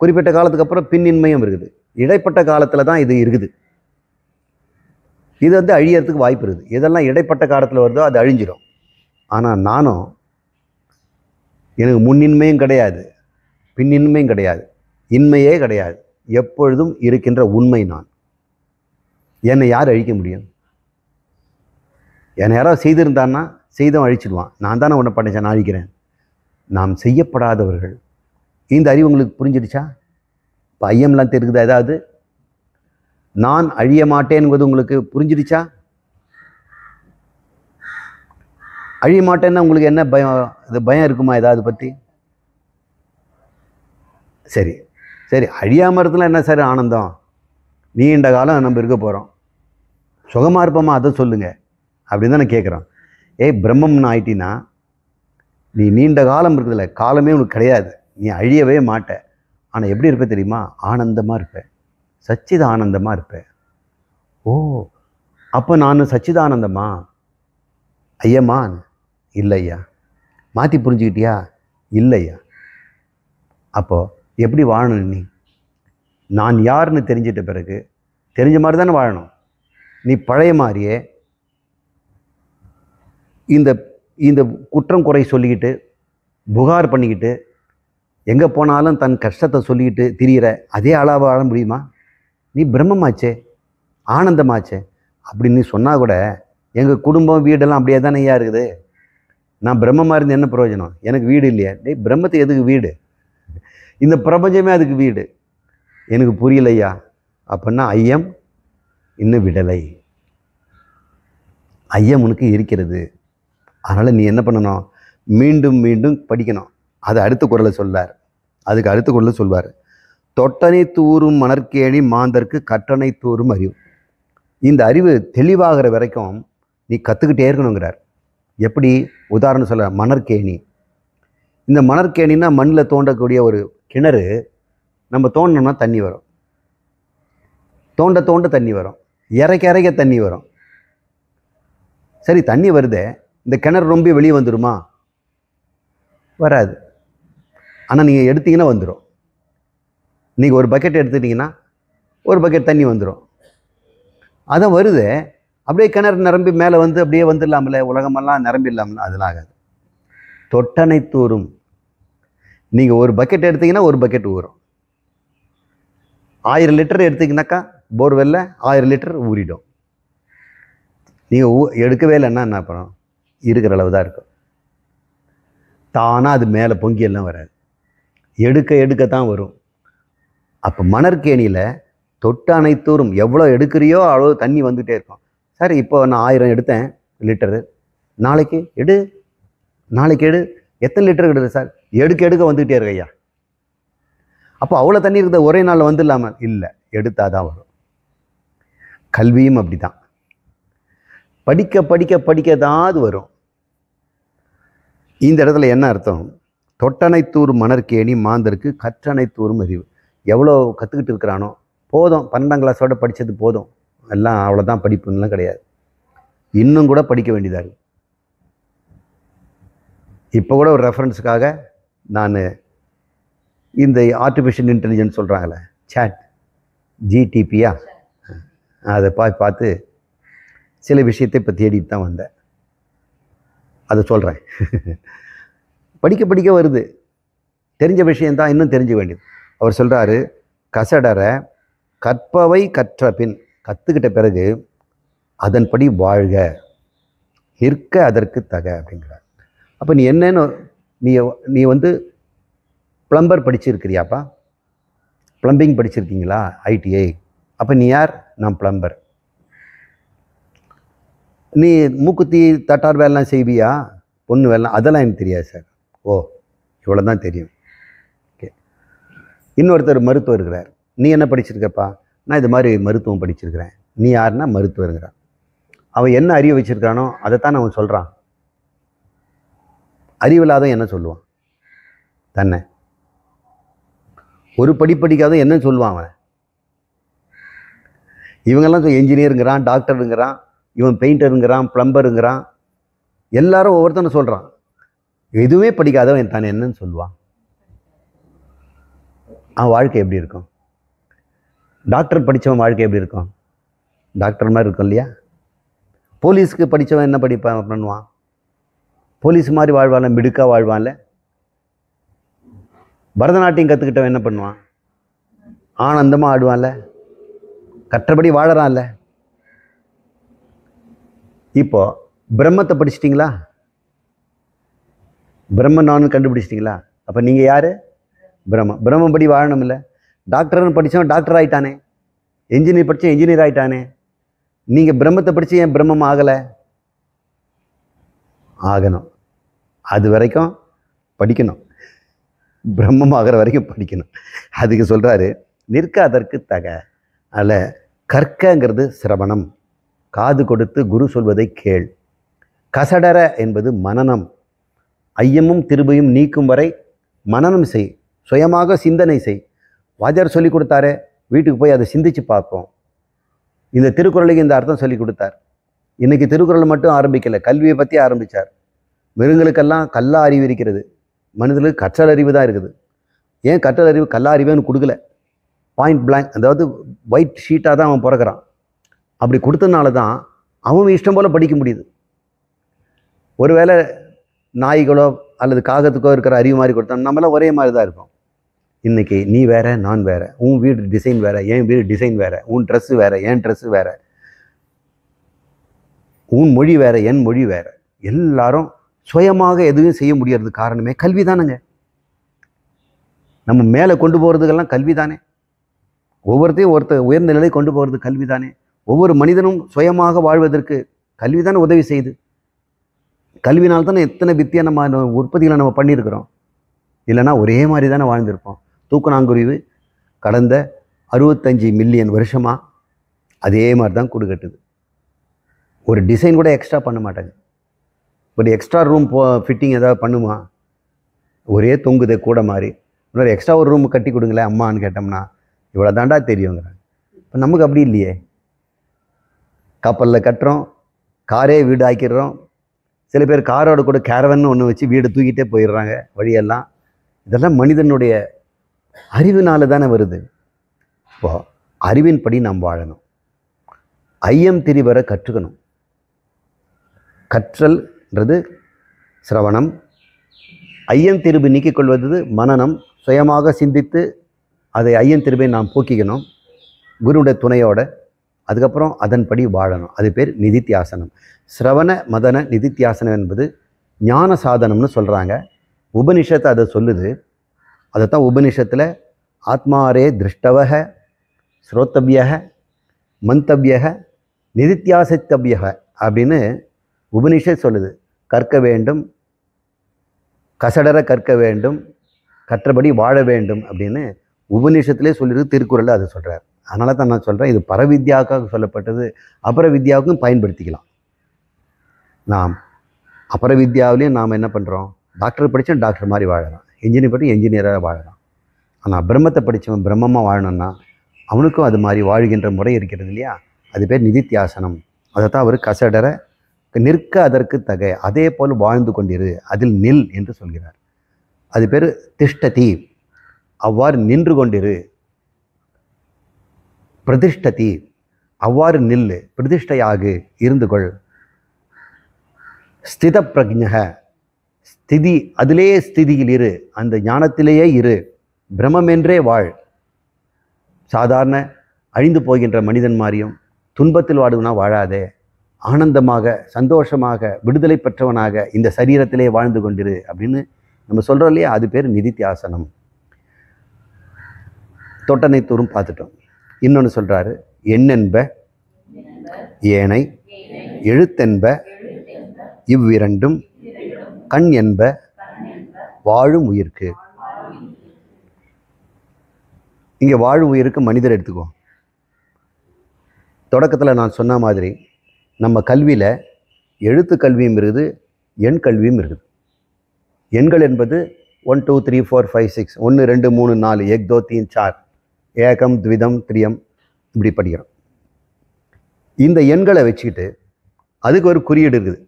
குறிப்பிட்ட காலத்துக்கு அப்புறம் பின்னின்மையும் இருக்குது, இடைப்பட்ட காலத்தில் தான் இது இருக்குது. இது அழியறதுக்கு வாய்ப்பு இருக்குது. இதெல்லாம் இடைப்பட்ட காலத்தில் வருதோ அது அழிஞ்சிடும். ஆனால் நானும் எனக்கு முன்னின்மையும் கிடையாது, பின்னின்மையும் கிடையாது, இன்மையே கிடையாது, எப்பொழுதும் இருக்கின்ற உண்மை நான். என்னை யார் அழிக்க முடியும்? என்னை யாராவது செய்திருந்தான்னா செய்தவன் அழிச்சிடுவான். நான் தானே உன்னை பண்ணிச்சேன், நான் அழிக்கிறேன். நாம் செய்யப்படாதவர்கள். இந்த அறிவு உங்களுக்கு புரிஞ்சிடுச்சா? இப்போ ஐயம்லாம் தெரியுதா? ஏதாவது நான் அழிய மாட்டேன்கிறது உங்களுக்கு புரிஞ்சிடுச்சா? அழிய மாட்டேன்னா உங்களுக்கு என்ன பயம்? இது பயம் இருக்குமா ஏதாவது பற்றி? சரி சரி, அழியாமல் இருக்கலாம் என்ன சார் ஆனந்தம்? நீண்ட காலம் நம்ம இருக்க போகிறோம், சுகமாக இருப்போமா? அதை சொல்லுங்கள் அப்படின்னு தான் நான் கேட்குறோன். பிரம்மம்னு ஆயிட்டினா நீ நீண்ட காலம் இருக்குதுல்ல, காலமே உனக்கு கிடையாது, நீ அழியவே மாட்ட. ஆனால் எப்படி இருப்ப தெரியுமா? ஆனந்தமாக இருப்பேன், சச்சித ஆனந்தமாக இருப்பேன். ஓ, அப்போ நான் சச்சிதானந்தமா? ஐயம்மா இல்லையா? மாற்றி புரிஞ்சுக்கிட்டியா? இல்லையா? அப்போது எப்படி வாழணும் நீ? நான் யாருன்னு தெரிஞ்சிட்ட பிறகு தெரிஞ்ச மாதிரி தானே வாழணும். நீ பழைய மாதிரியே இந்த இந்த குற்றம் குறை சொல்லிக்கிட்டு புகார் பண்ணிக்கிட்டு எங்கே போனாலும் தன் கஷ்டத்தை சொல்லிக்கிட்டு திரியிற அதே அளவு வாழ முடியுமா? நீ பிரம்மமாச்சே, ஆனந்தமாச்சே. அப்படி நீ சொன்னால் கூட எங்கள் குடும்பம் வீடெல்லாம் அப்படியே தானே ஐயா இருக்குது. நான் பிரம்மமாக இருந்து என்ன பிரயோஜனம்? எனக்கு வீடு இல்லையா? பிரம்மத்துக்கு எதுக்கு வீடு? இந்த பிரபஞ்சமே அதுக்கு வீடு. எனக்கு புரியலையா? அப்படின்னா ஐயம் இன்னும் விடலை. ஐயம் உனக்கு இருக்கிறது. அதனால் நீ என்ன பண்ணணும்? மீண்டும் மீண்டும் படிக்கணும். அது அடுத்த குறளை சொல்வார். அதுக்கு அடுத்த குறளை சொல்வார், தொட்டனை தூறும் மணற்கேணி மாந்தர்க்கு கற்றனை தூறும் அறிவு. இந்த அறிவு தெளிவாகிற வரைக்கும் நீ கற்றுக்கிட்டே இருக்கணுங்கிறார். எப்படி? உதாரணம் சொல்ல, மணற்கேணி. இந்த மணற்கேணின்னா மண்ணில் தோண்டக்கூடிய ஒரு கிணறு. நம்ம தோண்டணும்னா தண்ணி வரும், தோண்ட தோண்ட தண்ணி வரும், இறைக்க இறைக்க தண்ணி வரும். சரி, தண்ணி வருதே, இந்த கிணறு ரொம்ப வெளியே வந்துடுமா? வராது. ஆனால் நீங்கள் எடுத்தீங்கன்னா வந்துடும். நீங்கள் ஒரு பக்கெட் எடுத்துட்டிங்கன்னா ஒரு பக்கெட் தண்ணி வந்துடும். அதான் வருது, அப்படியே கிணறு நிரம்பி மேலே அப்படியே வந்துடலாம்ல, உலகமெல்லாம் நிரம்பிடலாம்ல. அதெல்லாம் ஆகாது. தொட்டனை தூரும். நீங்கள் ஒரு பக்கெட் எடுத்தீங்கன்னா ஒரு பக்கெட் ஊறும். 1000 லிட்டர் எடுத்தீங்கன்னாக்கா போர்வெல்ல 1000 லிட்டர் ஊறிடும். நீங்கள் எடுக்கவே இல்லைன்னா என்ன பண்ணணும்? இருக்கிற அளவு தான் இருக்கும். தானாக அது மேலே பொங்கியெல்லாம் வராது, எடுக்க எடுக்கத்தான் வரும். அப்போ மணற்கேணியில் தொட்டு அனைத்தூரும் எவ்வளோ எடுக்கிறியோ அவ்வளோ தண்ணி வந்துகிட்டே இருக்கும். சரி, இப்போ நான் 1000 எடுத்தேன் லிட்டரு, நாளைக்கு எடு, நாளைக்கு எடு. எத்தனை லிட்டர் எடுது சார்? எடுக்க வந்துக்கிட்டே இருக்கு ஐயா. அப்போ அவ்வளோ தண்ணி இருக்கிற ஒரே நாளில் வந்து இல்லாமல் இல்லை, எடுத்தால் தான் வரும். கல்வியும் அப்படி தான். படிக்க படிக்க படிக்க தான் அது வரும். இந்த இடத்துல என்ன அர்த்தம்? தொட்டனைத்தூர் மணற்கேணி மாந்தருக்கு கற்றனைத்தூரும் அறிவு. எவ்வளோ கற்றுக்கிட்டு இருக்கிறானோ போதும். 12ஆம் கிளாஸோட படித்தது போதும், எல்லாம் அவ்வளோதான் படிப்புன்னெலாம் கிடையாது. இன்னும் கூட படிக்க வேண்டியதாக இருக்குது. இப்போ கூட ஒரு ரெஃபரன்ஸுக்காக நான் இந்த ஆர்டிஃபிஷியல் இன்டெலிஜென்ஸ் சொல்கிறாங்களே, சாட் ஜிடிபியா, அதை பார்த்து சில விஷயத்தை இப்போ தேடிட்டு தான் வந்தேன். அதை சொல்கிறேன். படிக்க படிக்க வருது. தெரிஞ்ச விஷயந்தான் இன்னும் தெரிஞ்ச வேண்டியது. அவர் சொல்கிறாரு, கசடர கற்பவை கற்ற பின், கற்றுக்கிட்ட பிறகு அதன்படி வாழ்க, நிற்க அதற்கு தக அப்படிங்கிறார். அப்போ நீ என்னன்னு, நீ வந்து ப்ளம்பர் படிச்சிருக்கிறியாப்பா? ப்ளம்பிங் படிச்சிருக்கீங்களா? ஐடிஐ. அப்போ நீ யார்? நான் ப்ளம்பர். நீ மூக்குத்தி தட்டார் வேலைலாம் செய்வியா? பொண்ணு வேலைலாம்? அதெல்லாம் எனக்கு தெரியாது சார். ஓ, இவ்வளோ தான் தெரியும். ஓகே. இன்னொருத்தர் மருத்துவர் இருக்கிறார். நீ என்ன படிச்சிருக்கப்பா? நான் இது மாதிரி மருத்துவம் படிச்சிருக்கிறேன். நீ யாருன்னா மருத்துவருங்கிறான். அவன் என்ன அறிவு வச்சுருக்கானோ அதைத்தான் அவன் சொல்கிறான். அறிவில்லாத என்ன சொல்லுவான்? தன்னை ஒரு படிக்காத என்ன சொல்லுவான் அவன்? இவங்கெல்லாம் என்ஜினியருங்கிறான், டாக்டருங்கிறான், இவன் பெயிண்டருங்கிறான், ப்ளம்பருங்கிறான், எல்லாரும் ஒவ்வொருத்தனை சொல்கிறான். எதுவுமே படிக்காதவன் தானே என்னன்னு சொல்லுவான்? அவன் வாழ்க்கை எப்படி இருக்கும்? டாக்டர் படித்தவன் வாழ்க்கை எப்படி இருக்கும்? டாக்டர் மாதிரி இருக்கும் இல்லையா? போலீஸுக்கு படித்தவன் என்ன பண்ணுவான்? போலீஸ் மாதிரி வாழ்வான்ல, மிடுக்கா வாழ்வான்ல. பரதநாட்டியம் கற்றுக்கிட்டவன் என்ன பண்ணுவான்? ஆனந்தமாக ஆடுவான்ல, கற்றபடி வாழறான்ல. இப்போ பிரம்மத்தை படிச்சிட்டிங்களா? பிரம்மன் நானும் கண்டுபிடிச்சிட்டிங்களா? அப்போ நீங்கள் யார்? பிரம்மபடி வாழணும் இல்லை? டாக்டர்னு படித்தவன் டாக்டர் ஆகிட்டானே, என்ஜினியர் படித்தவன் என்ஜினியர் ஆகிட்டானே. நீங்கள் பிரம்மத்தை படித்து ஏன் பிரம்மம் ஆகலை? ஆகணும். அது வரைக்கும் படிக்கணும். பிரம்மம் ஆகிற வரைக்கும் படிக்கணும். அதுக்கு சொல்கிறாரு, நிற்க அதற்கு தக. அதில் கற்கங்கிறது சிரவணம், காது கொடுத்து குரு சொல்வதை கேள். கசடர என்பது மனனம். ஐயமும் திருபையும் நீக்கும் வரை மனனம் செய், சுயமாக சிந்தனை செய். வாத்தியார் சொல்லி கொடுத்தாரு, வீட்டுக்கு போய் அதை சிந்திச்சு பார்ப்போம். இந்த திருக்குறளுக்கு இந்த அர்த்தம் சொல்லி கொடுத்தார். இன்றைக்கி திருக்குறள் மட்டும் ஆரம்பிக்கலை, கல்வியை பற்றி ஆரம்பித்தார். மிருகங்களுக்கெல்லாம் கல்லா அறிவு இருக்கிறது, மனிதர்களுக்கு கற்றல் அறிவு தான் இருக்குது. ஏன் கற்றல் அறிவு கல்லா அறிவுன்னு கொடுக்கல? பாயிண்ட் பிளாங்க், அதாவது ஒயிட் ஷீட்டாக தான் அவன் பிறக்கிறான். அப்படி கொடுத்ததுனால தான் அவன் இஷ்டம் போல் படிக்க முடியுது. ஒருவேளை நாய்களோ அல்லது காகத்துக்கோ இருக்கிற அறிவு மாதிரி கொடுத்தோம், நம்மளாம் ஒரே மாதிரி தான் இருக்கும். இன்றைக்கி நீ வேறு, நான் வேறு, உன் வீடு டிசைன் வேறு, என் வீடு டிசைன் வேறு, உன் ட்ரெஸ்ஸு வேறு, என் ட்ரெஸ்ஸு வேறு, உன் மொழி வேறு, என் மொழி வேறு. எல்லாரும் சுயமாக எதுவும் செய்ய முடியறது காரணமே கல்வி தானுங்க. நம்ம மேலே கொண்டு போகிறதுக்கெல்லாம் கல்வி தானே. ஒவ்வொருத்தையும் உயர்ந்த நிலை கொண்டு போகிறது கல்வி தானே. ஒவ்வொரு மனிதனும் சுயமாக வாழ்வதற்கு கல்வி தானே உதவி செய்யுது. கல்வினால் தானே எத்தனை வித்தியை நம்ம உற்பத்திகளை நம்ம பண்ணியிருக்கிறோம். இல்லைன்னா ஒரே மாதிரி தானே வாழ்ந்திருப்போம். தூக்கணாங்குருவி கடந்த 65 மில்லியன் வருஷமாக அதே மாதிரி தான் கொடுக்கட்டுது. ஒரு டிசைன் கூட எக்ஸ்ட்ரா பண்ண மாட்டாங்க. ஒரு எக்ஸ்ட்ரா ரூம் ஃபிட்டிங் ஏதாவது பண்ணுமா? ஒரே தொங்குதே கூட மாதிரி. இன்னொரு எக்ஸ்ட்ரா ஒரு ரூம் கட்டி கொடுங்களேன் அம்மான்னு கேட்டோம்னா இவ்வளோ தாண்டா தெரியுங்கிறாங்க. இப்போ நமக்கு அப்படி இல்லையே. கப்பலில் கட்டுறோம், காரே வீடு ஆக்கிடுறோம். சில பேர் காரோட கூட கேரவன்னு ஒன்று வச்சு வீடு தூக்கிட்டே போயிடுறாங்க வழியெல்லாம். இதெல்லாம் மனிதனுடைய அறிவினால தானே வருது. இப்போ அறிவின்படி நாம் வாழணும். ஐயம் திரிவர கற்றுக்கணும். கற்றல்ன்றது சிரவணம், ஐயம் திரும்பி நீக்கிக் கொள்வது மனனம். சுயமாக சிந்தித்து அதை ஐயம் திரும்பி நாம் போக்கிக்கணும் குருவுடைய துணையோட. அதுக்கப்புறம் அதன்படி வாழணும். அது பேர் நிதித்தியாசனம். சிரவண மதன நிதித்தியாசனம் என்பது ஞான சாதனம்னு சொல்கிறாங்க. உபனிஷத்து அதை சொல்லுது. அதைத்தான் உபனிஷத்தில் ஆத்மாரே திருஷ்டவக ஸ்ரோத்தவியக மந்தவியக நிதித்தியாசித்தவியக அப்படின்னு உபனிஷத் சொல்லுது. கற்க வேண்டும், கசடர கற்க வேண்டும், கற்றபடி வாழ வேண்டும் அப்படின்னு உபநிஷத்திலே சொல்லியிருக்கு, திருக்குறளில் அதை சொல்கிறார். அதனால தான் நான் சொல்கிறேன், இது பரவித்யாவுக்காக சொல்லப்பட்டது, அபரவித்யாவுக்கும் பயன்படுத்திக்கலாம். நாம் அபரவித்யாவிலையும் நாம் என்ன பண்ணுறோம், டாக்டர் படித்தா டாக்டர் மாதிரி வாழலாம், இன்ஜினியர் படித்து என்ஜினியராக வாழலாம். ஆனால் பிரம்மத்தை படித்தவன் பிரம்மமாக வாழணும்னா அவனுக்கும் அது மாதிரி வாழ்கின்ற முறை இருக்கிறது இல்லையா, அது பேர் நிதித்தியாசனம். அதை தான் அவர் கசடர நிற்க அதற்கு தக, அதே போல் வாழ்ந்து கொண்டிரு, அதில் நில் என்று சொல்கிறார். அது பேர் திஷ்டதி, அவ்வாறு நின்று கொண்டிரு. பிரதிஷ்டதி, அவ்வாறு நில்லு, பிரதிஷ்டையாகு, இருந்து கொள். ஸ்தித பிரஜ்ஞக, ஸ்திதி, அதிலேயே ஸ்திதியில் இரு, அந்த ஞானத்திலேயே இரு, பிரம்மமென்றே வாழ். சாதாரண அழிந்து போகின்ற மனிதன் மாதிரியும் துன்பத்தில் வாடுவனா வாழாதே, ஆனந்தமாக சந்தோஷமாக விடுதலை பெற்றவனாக இந்த சரீரத்திலே வாழ்ந்து கொண்டிரு அப்படின்னு நம்ம சொல்கிறோம் இல்லையா, அது பேர் நிதித்தியாசனம். தொட்டனை தூரும் பார்த்துட்டோம். இன்னொன்று சொல்கிறாரு, எண்ணென்ப ஏனை எழுத்தென்ப இவ்விரண்டும் கண் என்ப வாழும் உயிர்க்கு. இங்கே வாழும் உயிருக்கு மனிதர் எடுத்துக்கோ. தொடக்கத்தில் நான் சொன்ன மாதிரி நம்ம கல்வியில் எழுத்து கல்வியும் இருக்குது, எண் கல்வியும் இருக்குது. எண்கள் என்பது 1 2 3 4 5 6, 1 2 3 4, 1 2 3 4, ஏகம் த்விதம் திரியம், இப்படி படிக்கிறோம். இந்த எண்களை வச்சுக்கிட்டு அதுக்கு ஒரு குறியீடு இருக்குது,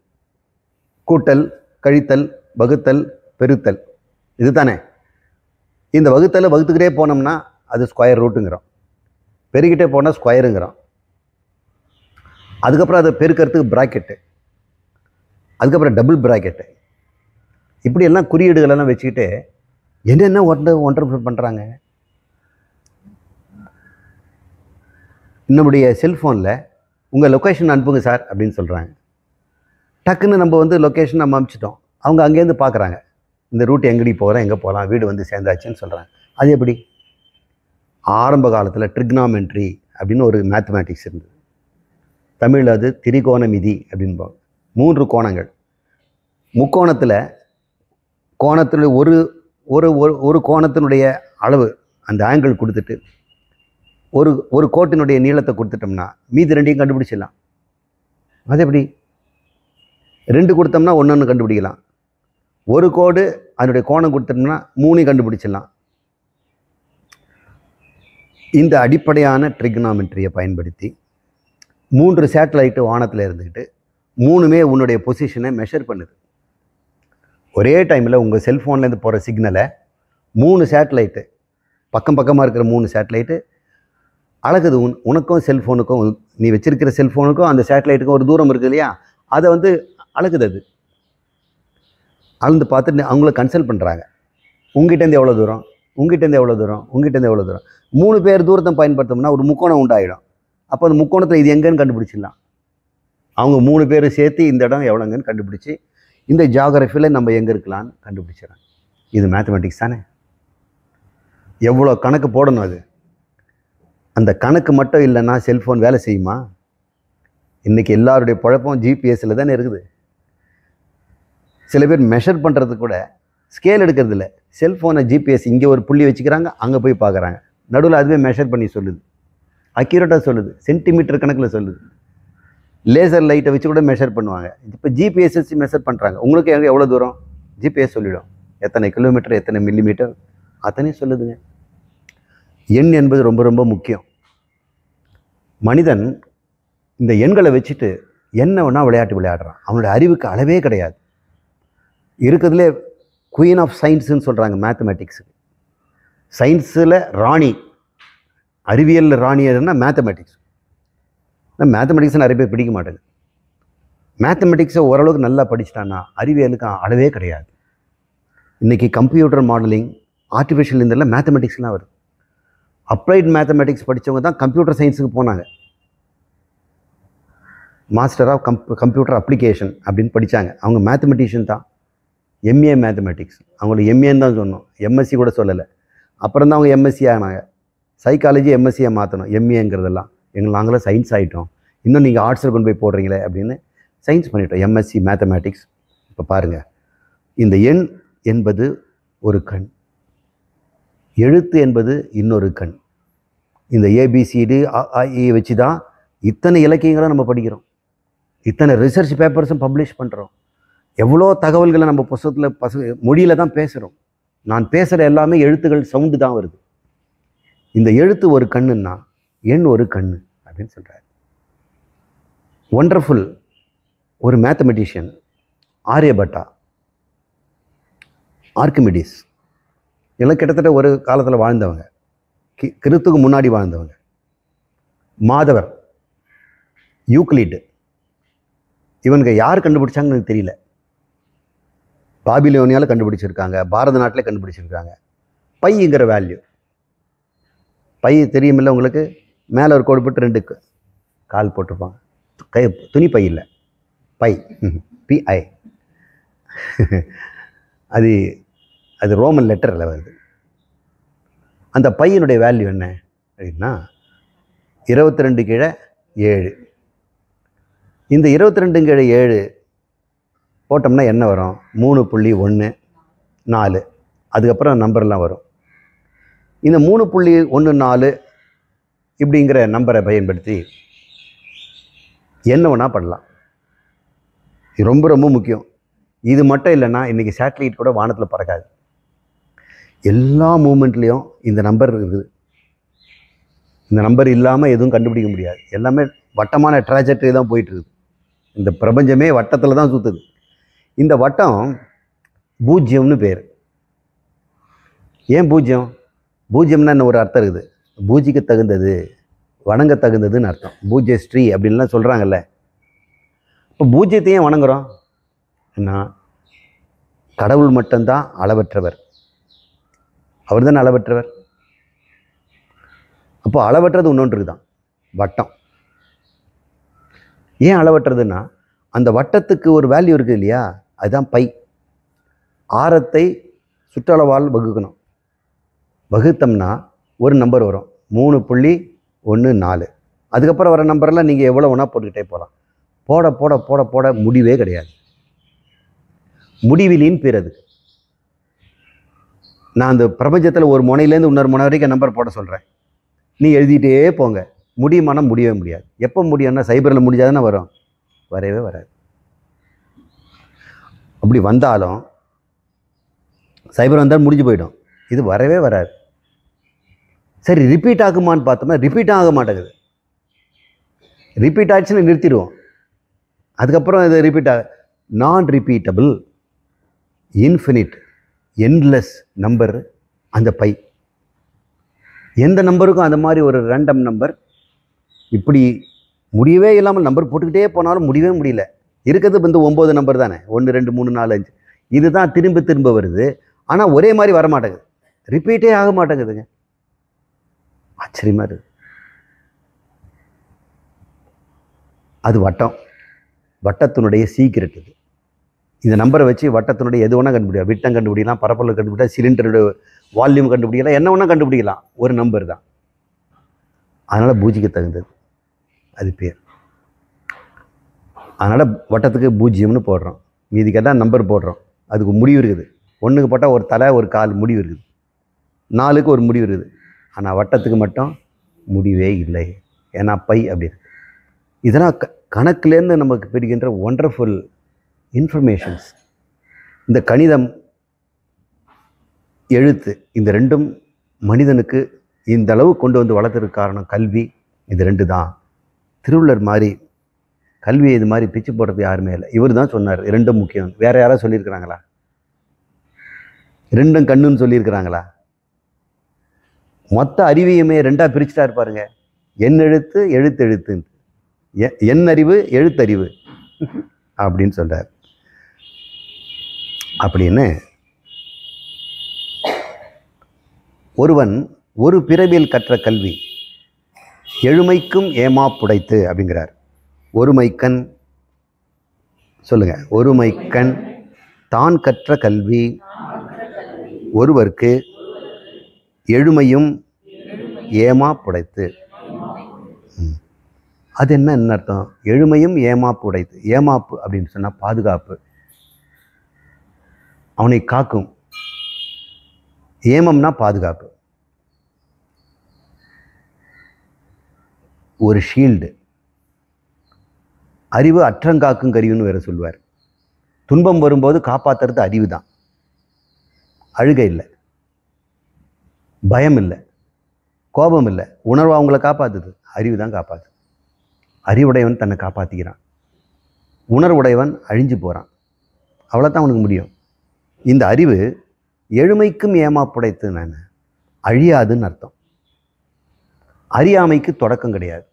கூட்டல், கழித்தல், வகுத்தல், பெருத்தல், இது தானே. இந்த வகுத்தலை வகுத்துக்கிட்டே போனோம்னா அது ஸ்கொயர் ரூட்டுங்கிறோம், பெருகிட்டே போனால் ஸ்கொயருங்கிறோம். அதுக்கப்புறம் அதை பெருக்கிறதுக்கு ப்ராக்கெட்டு, அதுக்கப்புறம் டபுள் ப்ராக்கெட்டு, இப்படியெல்லாம் குறியீடுகளெல்லாம் வச்சுக்கிட்டு என்னென்ன ஒன்றரை பண்ணுறாங்க. நம்முடைய செல்ஃபோனில் உங்கள் லொக்கேஷன் அனுப்புங்க சார் அப்படின்னு சொல்கிறாங்க. டக்குன்னு நம்ம லொக்கேஷன் நம்ம அனுப்பிச்சிட்டோம், அவங்க அங்கேருந்து பார்க்குறாங்க, இந்த ரூட் எங்கடி போகிறோம், எங்கே போகலாம், வீடு சேர்ந்தாச்சுன்னு சொல்கிறாங்க. அது எப்படி? ஆரம்ப காலத்தில் ட்ரிக்னாமெண்ட்ரி அப்படின்னு ஒரு மேத்தமேட்டிக்ஸ் இருந்தது. தமிழில் அது திரிகோணமிதி அப்படின்பாங்க. 3 கோணங்கள், முக்கோணத்தில் கோணத்தில் ஒரு ஒரு ஒரு கோணத்தினுடைய அளவு, அந்த ஆங்கிள் கொடுத்துட்டு ஒரு கோட்டினுடைய நீளத்தை கொடுத்துட்டோம்னா மீதி 2ஐயும் கண்டுபிடிச்சிடலாம். அது எப்படி? 2 கொடுத்தோம்னா 1 கண்டுபிடிக்கலாம். ஒரு கோடு அதனுடைய கோணம் கொடுத்துட்டோம்னா 3ஐயும் கண்டுபிடிச்சிடலாம். இந்த அடிப்படையான ட்ரிக்னாமெண்ட்ரியை பயன்படுத்தி 3 சேட்டலைட்டு வானத்தில் இருந்துக்கிட்டு 3மே உன்னுடைய பொசிஷனை மெஷர் பண்ணுது. ஒரே டைமில் உங்கள் செல்ஃபோன்லேருந்து போகிற சிக்னலை 3 சேட்டலைட்டு, பக்கம் பக்கமாக இருக்கிற 3 சேட்டலைட்டு அழகுது. உனக்கும் செல்ஃபோனுக்கும், நீ வச்சிருக்கிற செல்ஃபோனுக்கும் அந்த சேட்டலைட்டுக்கும் ஒரு தூரம் இருக்குது இல்லையா, அதை அழகுது. அது அளந்து பார்த்துட்டு அவங்கள கன்சல்ட் பண்ணுறாங்க, உங்ககிட்டேருந்து எவ்வளோ தூரம், உங்ககிட்டேருந்து எவ்வளோ தூரம், உங்ககிட்டேருந்து எவ்வளோ தூரம். 3 பேர் தூரத்தை பயன்படுத்தோம்னா ஒரு முக்கோணம் உண்டாயிடும். அப்போ அந்த முக்கோணத்தில் இது எங்கேன்னு கண்டுபிடிச்சிடலாம். அவங்க 3 பேர் சேர்த்து இந்த இடம் எவ்வளோங்கன்னு கண்டுபிடிச்சி இந்த ஜியாகிரஃபியில் நம்ம எங்கே இருக்கலான்னு கண்டுபிடிச்சிடறாங்க. இது மேத்தமெட்டிக்ஸ் தானே. எவ்வளோ கணக்கு போடணும். அது அந்த கணக்கு மட்டும் இல்லைன்னா செல்ஃபோன் வேலை செய்யுமா? இன்றைக்கி எல்லாருடைய குழப்பம் ஜிபிஎஸ்சில் தானே இருக்குது. சில பேர் மெஷர் பண்ணுறது கூட ஸ்கேல் எடுக்கிறது இல்லை, செல்ஃபோனை ஜிபிஎஸ் இங்கே ஒரு புள்ளி வச்சுக்கிறாங்க, அங்கே போய் பார்க்குறாங்க, நடுவில் அதுவே மெஷர் பண்ணி சொல்லுது, அக்யூரேட்டாக சொல்லுது, சென்டிமீட்டர் கணக்கில் சொல்லுது. லேசர் லைட்டை வச்சு கூட மெஷர் பண்ணுவாங்க. இப்போ ஜிபிஎஸ் வச்சு மெஷர் பண்ணுறாங்க. உங்களுக்கு எவ்வளோ தூரம் ஜிபிஎஸ் சொல்லிடும், எத்தனை கிலோமீட்டர், எத்தனை மில்லிமீட்டர், அத்தனையும் சொல்லுதுங்க. எண் என்பது ரொம்ப ரொம்ப முக்கியம். மனிதன் இந்த எண்களை வச்சுட்டு என்ன வேணால் விளையாட்டு விளையாடுறான். அவனுடைய அறிவுக்கு அளவே கிடையாது. இருக்கிறதுலே குயின் ஆஃப் சயின்ஸுன்னு சொல்கிறாங்க மேத்தமெட்டிக்ஸுக்கு. சயின்ஸில் ராணி, அறிவியலில் ராணி எதுன்னா மேத்தமெட்டிக்ஸ். மேத்தமெட்டிக்ஸை நிறைய பேர் பிடிக்க மாட்டேங்குது. மேத்தமெட்டிக்ஸை ஓரளவுக்கு நல்லா படிச்சிட்டான்னா அறிவியலுக்கு அளவே கிடையாது. இன்றைக்கி கம்ப்யூட்டர் மாடலிங், ஆர்டிஃபிஷியல் இதெல்லாம் மேத்தமெட்டிக்ஸ்லாம் வருது. அப்ளைட் மேத்தமெட்டிக்ஸ் படித்தவங்க தான் கம்ப்யூட்டர் சயின்ஸுக்கு போனாங்க. மாஸ்டர் ஆஃப் கம்ப்யூட்டர் அப்ளிகேஷன் அப்படின்னு படித்தாங்க. அவங்க மேத்தமெட்டிஷியன் தான். எம்ஏ மேத்தமெட்டிக்ஸ், அவங்களுக்கு எம்ஏன்னு தான் சொன்னோம், எம்எஸ்சி கூட சொல்லலை. அப்புறம் தான் அவங்க எம்எஸ்சி ஆனாங்க. சைக்காலஜி எம்எஸ்சியாக மாற்றணும், எம்ஏங்கிறதெல்லாம். நாங்களும் சயின்ஸ் ஆகிட்டோம், இன்னும் நீங்கள் ஆர்ட்ஸில் கொண்டு போய் போடுறீங்களே அப்படின்னு சயின்ஸ் பண்ணிட்டோம். எம்எஸ்சி மேத்தமெட்டிக்ஸ் இப்போ பாருங்கள், இந்த எண் என்பது ஒரு கண், எழுத்து என்பது இன்னொரு கண். இந்த ஏபிசிடி வச்சு தான் இத்தனை இலக்கியங்களும் நம்ம படிக்கிறோம், இத்தனை ரிசர்ச் பேப்பர்ஸும் பப்ளிஷ் பண்ணுறோம், எவ்வளோ தகவல்களை நம்ம புத்தகத்தில் மொழியில் தான் பேசுகிறோம். நான் பேசுகிற எல்லாமே எழுத்துக்கள் சவுண்டு தான் வருது. இந்த எழுத்து ஒரு கண்ணுன்னா எண் ஒரு கண்ணு அப்படின்னு சொல்கிறார். ஒண்டர்ஃபுல். ஒரு மேத்தமெட்டிஷியன் ஆரியபட்டா, ஆர்கிமிடிஸ் எல்லாம் கிட்டத்தட்ட ஒரு காலத்தில் வாழ்ந்தவங்க, கிறித்துக்கு முன்னாடி வாழ்ந்தவங்க. மாதவர், யூக்ளிட், இவனுங்க யார் கண்டுபிடிச்சாங்கன்னு எனக்கு தெரியல. பாபிலோனியாவில் கண்டுபிடிச்சிருக்காங்க, பாரத நாட்டில் கண்டுபிடிச்சிருக்காங்க. பைங்கிற வேல்யூ, பை தெரியுமில்ல உங்களுக்கு, மேலே ஒரு கோடு போட்டு 2 கால் போட்டிருப்பாங்க. துணி பை இல்லை, பை, பிஐ. அது அது ரோமன் லெட்டரில் வருது. அந்த பையனுடைய வேல்யூ என்ன அப்படின்னா 22 கீழே 7. இந்த 22 கீழே 7 போட்டோம்னா என்ன வரும்? 3.14. அதுக்கப்புறம் நம்பர்லாம் வரும். இந்த 3.14 இப்படிங்கிற நம்பரை பயன்படுத்தி என்ன வேணால் பண்ணலாம். இது ரொம்ப ரொம்ப முக்கியம். இது மட்டும் இல்லைன்னா இன்றைக்கி சேட்டலைட் கூட வானத்தில் பறக்காது. எல்லா மூமெண்ட்லேயும் இந்த நம்பர் இருக்குது. இந்த நம்பர் இல்லாமல் எதுவும் கண்டுபிடிக்க முடியாது. எல்லாமே வட்டமான ட்ராஜெக்டரி தான் போயிட்டுருக்குது. இந்த பிரபஞ்சமே வட்டத்தில் தான் சுற்றுது. இந்த வட்டம் பூஜ்யம்னு பேர். ஏன் பூஜ்யம்? பூஜ்யம்னா என்ன ஒரு அர்த்தம் இருக்குது, பூஜிக்க தகுந்தது, வணங்க தகுந்ததுன்னு அர்த்தம். பூஜ்ய ஸ்ரீ அப்படின்லாம் சொல்கிறாங்கல்ல. இப்போ பூஜ்யத்தையும் வணங்குறோம். என்ன, கடவுள் மட்டும்தான் அளவற்றவர், அவர் தானே அளவற்றவர். அப்போ அளவற்றது இன்னொன்று இருக்குதான், வட்டம். ஏன் அளவற்றதுன்னா அந்த வட்டத்துக்கு ஒரு வேல்யூ இருக்குது இல்லையா, அதுதான் பை. ஆரத்தை சுற்றளவால் வகுக்கணும். வகுத்தோம்னா ஒரு நம்பர் வரும், 3.14. அதுக்கப்புறம் வர நம்பரெல்லாம் நீங்கள் எவ்வளோ வேணால் போட்டுக்கிட்டே போகலாம். போட போட போட போட முடிவே கிடையாது. முடிவிலின்னு பேர் அதுக்கு. நான் அந்த பிரபஞ்சத்தில் ஒரு முனையிலேருந்து இன்னொரு முனை வரைக்கும் நம்பர் போட சொல்கிறேன், நீ எழுதிட்டே போங்க. முடியுமானா முடியவே முடியாது. எப்போ முடியும்னா சைபரில் முடிஞ்சாதானே வரும், வரவே வராது. அப்படி வந்தாலும் சைபர் வந்தால் முடிஞ்சு போயிடும், இது வரவே வராது. சரி, ரிப்பீட் ஆகுமான்னு பார்த்தோம்னா ரிப்பீட் ஆக மாட்டேங்குது. ரிப்பீட் ஆகிடுச்சுன்னு நிறுத்திடுவோம். அதுக்கப்புறம் இது ரிப்பீட் நான் ரிப்பீட்டபிள், இன்ஃபினிட், எண்ட்லெஸ் நம்பர் அந்த பை. எந்த நம்பருக்கும் அந்த மாதிரி ஒரு ரேண்டம் நம்பர் இப்படி முடியவே இல்லாமல் நம்பர் போட்டுக்கிட்டே போனாலும் முடியவே முடியல. இருக்கிறது வந்து 9 நம்பர் தானே, 1 2 3 4 5. இதுதான் திரும்ப திரும்ப வருது. ஆனால் ஒரே மாதிரி வர மாட்டேங்குது, ரிப்பீட்டே ஆக மாட்டேங்குதுங்க. ஆச்சரியமாக இருக்குது. அது வட்டம், வட்டத்தினுடைய சீக்ரெட் இது. இந்த நம்பரை வச்சு வட்டத்தினுடைய எது வேணால் கண்டுபிடிக்கலாம். விட்டம் கண்டுபிடிக்கலாம், பரப்பளவு கண்டுபிடிக்கலாம், சிலிண்டரோட வால்யூம் கண்டுபிடிக்கலாம், என்ன வேணால் கண்டுபிடிக்கலாம். ஒரு நம்பர் தான், அதனால் பூஜிக்க தகுந்தது, அது பேர். அதனால் வட்டத்துக்கு பூஜ்ஜியம்னு போடுறோம், மீதிக்கெல்லாம் நம்பர் போடுறோம். அதுக்கு முடிவு இருக்குது. 1க்கு போட்டால் ஒரு தலை ஒரு கால் முடிவு இருக்குது, 4க்கு ஒரு முடிவு இருக்குது. ஆனால் வட்டத்துக்கு மட்டும் முடிவே இல்லை, ஏன்னா பை அப்படி இருக்குது. இதெல்லாம் கணக்குலேருந்து நமக்கு பெறுகின்ற ஒண்டர்ஃபுல் இன்ஃபர்மேஷன்ஸ். இந்த கணிதம், எழுத்து, இந்த ரெண்டும் மனிதனுக்கு இந்த அளவு கொண்டு வந்து வளர்த்துறதுக்கு காரணம் கல்வி. இது 2 தான். திருவள்ளுவர் மாதிரி கல்வியை இது மாதிரி பிச்சு போடுறது யாருமே இல்லை. இவர் தான் சொன்னார் 2 முக்கியம். வேற யாராவது சொல்லியிருக்கிறாங்களா? 2 கண்ணுன்னு சொல்லியிருக்கிறாங்களா? மொத்த அறிவியுமே 2ஆ பிரிச்சுட்டா இருப்பாருங்க. என் எழுத்து எழுத்து, என் அறிவு எழுத்தறிவு அப்படின்னு சொல்றார். அப்படின்னு ஒருவன் ஒரு பிறவியில் கற்ற கல்வி எழுமைக்கும் ஏமாப்புடைத்து அப்படிங்கிறார். ஒருமைக்கண் சொல்லுங்க, ஒருமைக்கண் தான் கற்ற கல்வி ஒருவர்க்கு எழுமையும் ஏமாப்புடைத்து. அது என்ன அர்த்தம்? எழுமையும் ஏமாப்பு உடைத்து. ஏமாப்பு அப்படின்னு சொன்னால் பாதுகாப்பு. அவனை காக்கும். ஏமம்னா பாதுகாப்பு, ஒரு ஷீல்டு. அறிவு அற்றங்காக்கும் கருவின்னு வேற சொல்லுவார். துன்பம் வரும்போது காப்பாற்றுறது அறிவு தான். அழுகை இல்லை, பயம் இல்லை, கோபம் இல்லை, உணர்வு அவங்கள காப்பாற்றுது, அறிவு தான் காப்பாற்று. அறிவுடையவன் தன்னை காப்பாற்றிக்கிறான், உணர்வுடையவன் அழிஞ்சு போகிறான். அவ்வளோதான் அவனுக்கு முடியும். இந்த அறிவு எழுமைக்கும் ஏமாப்புடைத்து நான் அழியாதுன்னு அர்த்தம். அறியாமைக்கு தொடக்கம் கிடையாது.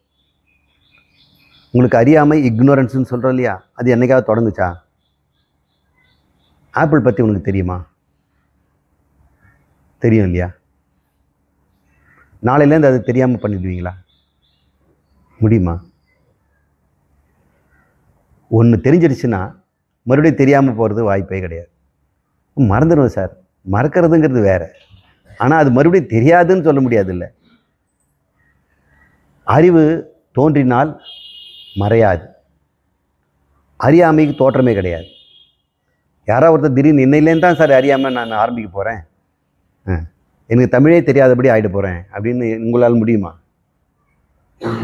உங்களுக்கு அறியாமை இக்னோரன்ஸ்ன்னு சொல்கிறோம் இல்லையா, அது என்னைக்காவது தொடங்குச்சா? ஆப்பிள் பற்றி உனக்கு தெரியுமா? தெரியும் இல்லையா? நாளையிலேருந்து அது தெரியாமல் பண்ணிடுவீங்களா? முடியுமா? ஒன்று தெரிஞ்சிடுச்சுன்னா மறுபடியும் தெரியாமல் போகிறது வாய்ப்பே கிடையாது. மறந்துடுவோம் சார், மறக்கிறதுங்கிறது வேற. ஆனால் அது மறுபடியும் தெரியாதுன்னு சொல்ல முடியாது. இல்லை, அறிவு தோன்றினால் மறையாது. அறியாமைக்கு தோற்றமே கிடையாது. யாராவது ஒருத்தர் திடீர்னு இன்னையிலேருந்து தான் சார் அறியாமல் நான் ஆரம்பிக்க போகிறேன், எனக்கு தமிழே தெரியாதபடி ஆகிட போகிறேன் அப்படின்னு உங்களால் முடியுமா?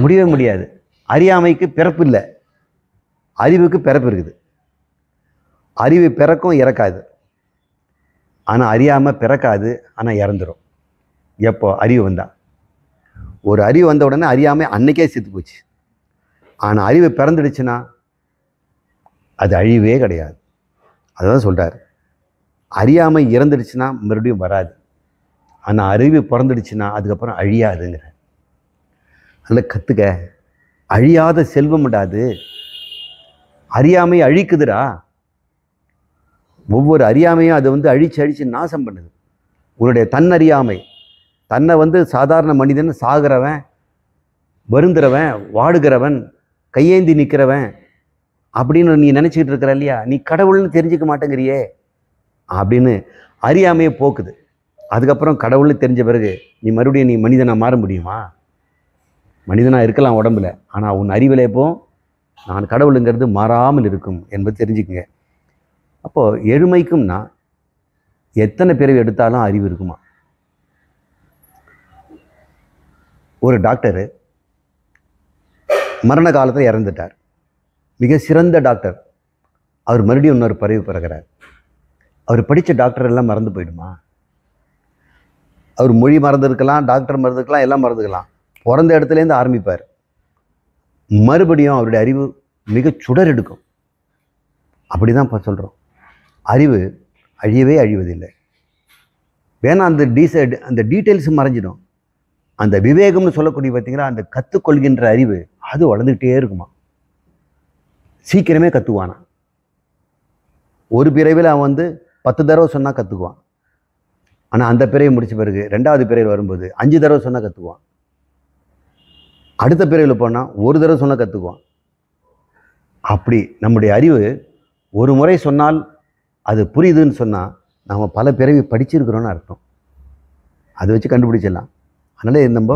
முடியவே முடியாது. அறியாமைக்கு பிறப்பு இல்லை, அறிவுக்கு பிறப்பு இருக்குது. அறிவு பிறக்கும் இறக்காது, ஆனால் அறியாமல் பிறக்காது, ஆனால் இறந்துடும். எப்போ? அறிவு வந்தா. ஒரு அறிவு வந்த உடனே அறியாமை அன்னைக்கே செத்து போச்சு. ஆனால் அறிவு பிறந்துடுச்சுன்னா அது அழிவே கிடையாது. அதுதான் சொல்கிறார். அறியாமை இறந்துடுச்சுன்னா மறுபடியும் வராது, ஆனால் அறிவு பிறந்துடுச்சுன்னா அதுக்கப்புறம் அழியாதுங்கிற. அதில் கற்றுக்க. அழியாத செல்வம் விடாது. அறியாமை அழிக்குதுடா. ஒவ்வொரு அறியாமையும் அது அழிச்சு நாசம் பண்ணுது. உன்னுடைய தன்னறியாமை, தன்னை சாதாரண மனிதன், சாகிறவன், வருந்துறவன், வாடுகிறவன், கையேந்தி நிற்கிறவன் அப்படின்னு நீ நினச்சிக்கிட்டு இருக்கிற இல்லையா, நீ கடவுள்னு தெரிஞ்சிக்க மாட்டேங்கிறியே அப்படின்னு அறியாமையை போக்குது. அதுக்கப்புறம் கடவுள்னு தெரிஞ்ச பிறகு நீ மறுபடியும் நீ மனிதனாக மாற முடியுமா? மனிதனாக இருக்கலாம் உடம்புல, ஆனால் உன் அறிவிலே போ நான் கடவுளுங்கிறது மாறாமல் இருக்கும் என்பது தெரிஞ்சுக்குங்க. அப்போது எழுமைக்கும்னா எத்தனை பிறவி எடுத்தாலும் அறிவு இருக்குமா? ஒரு டாக்டரு மரண காலத்தில் இறந்துட்டார். மிக சிறந்த டாக்டர். அவர் மறுபடியும் இன்னொரு பிறவி பிறகுறார். அவர் படித்த டாக்டர் எல்லாம் மறந்து போயிடுமா? அவர் மொழி மறந்துருக்கலாம், டாக்டர் மறந்துருக்கலாம், எல்லாம் மறந்துக்கலாம். பிறந்த இடத்துலேருந்து ஆரம்பிப்பார். மறுபடியும் அவருடைய அறிவு மிக சுடர் எடுக்கும். அப்படி தான் இப்போ சொல்கிறோம். அறிவு அழியவே அழிவதில்லை. வேணா அந்த டீட்டெயில்ஸ் மறைஞ்சிடும். அந்த விவேகம்னு சொல்லக்கூடிய பார்த்தீங்கன்னா, அந்த கற்றுக்கொள்கின்ற அறிவு அது வளர்ந்துக்கிட்டே இருக்குமா. சீக்கிரமே கற்றுக்குவானா. ஒரு பிறவியில் அவன் 10 தடவை சொன்னால் கற்றுக்குவான். ஆனால் அந்த பிறவை முடித்த பிறகு 2வது பிறவியில் வரும்போது 5 தடவை சொன்னால் கற்றுக்குவான். அடுத்த பிறவியில் போனால் ஒரு தடவை சொன்னால் கற்றுக்குவான். அப்படி நம்முடைய அறிவு ஒரு முறை சொன்னால் அது புரியுதுன்னு சொன்னால் நம்ம பல பிறவி படிச்சிருக்கிறோன்னு அர்த்தம். அதை வச்சு கண்டுபிடிச்சிடலாம். அதனால் நம்ம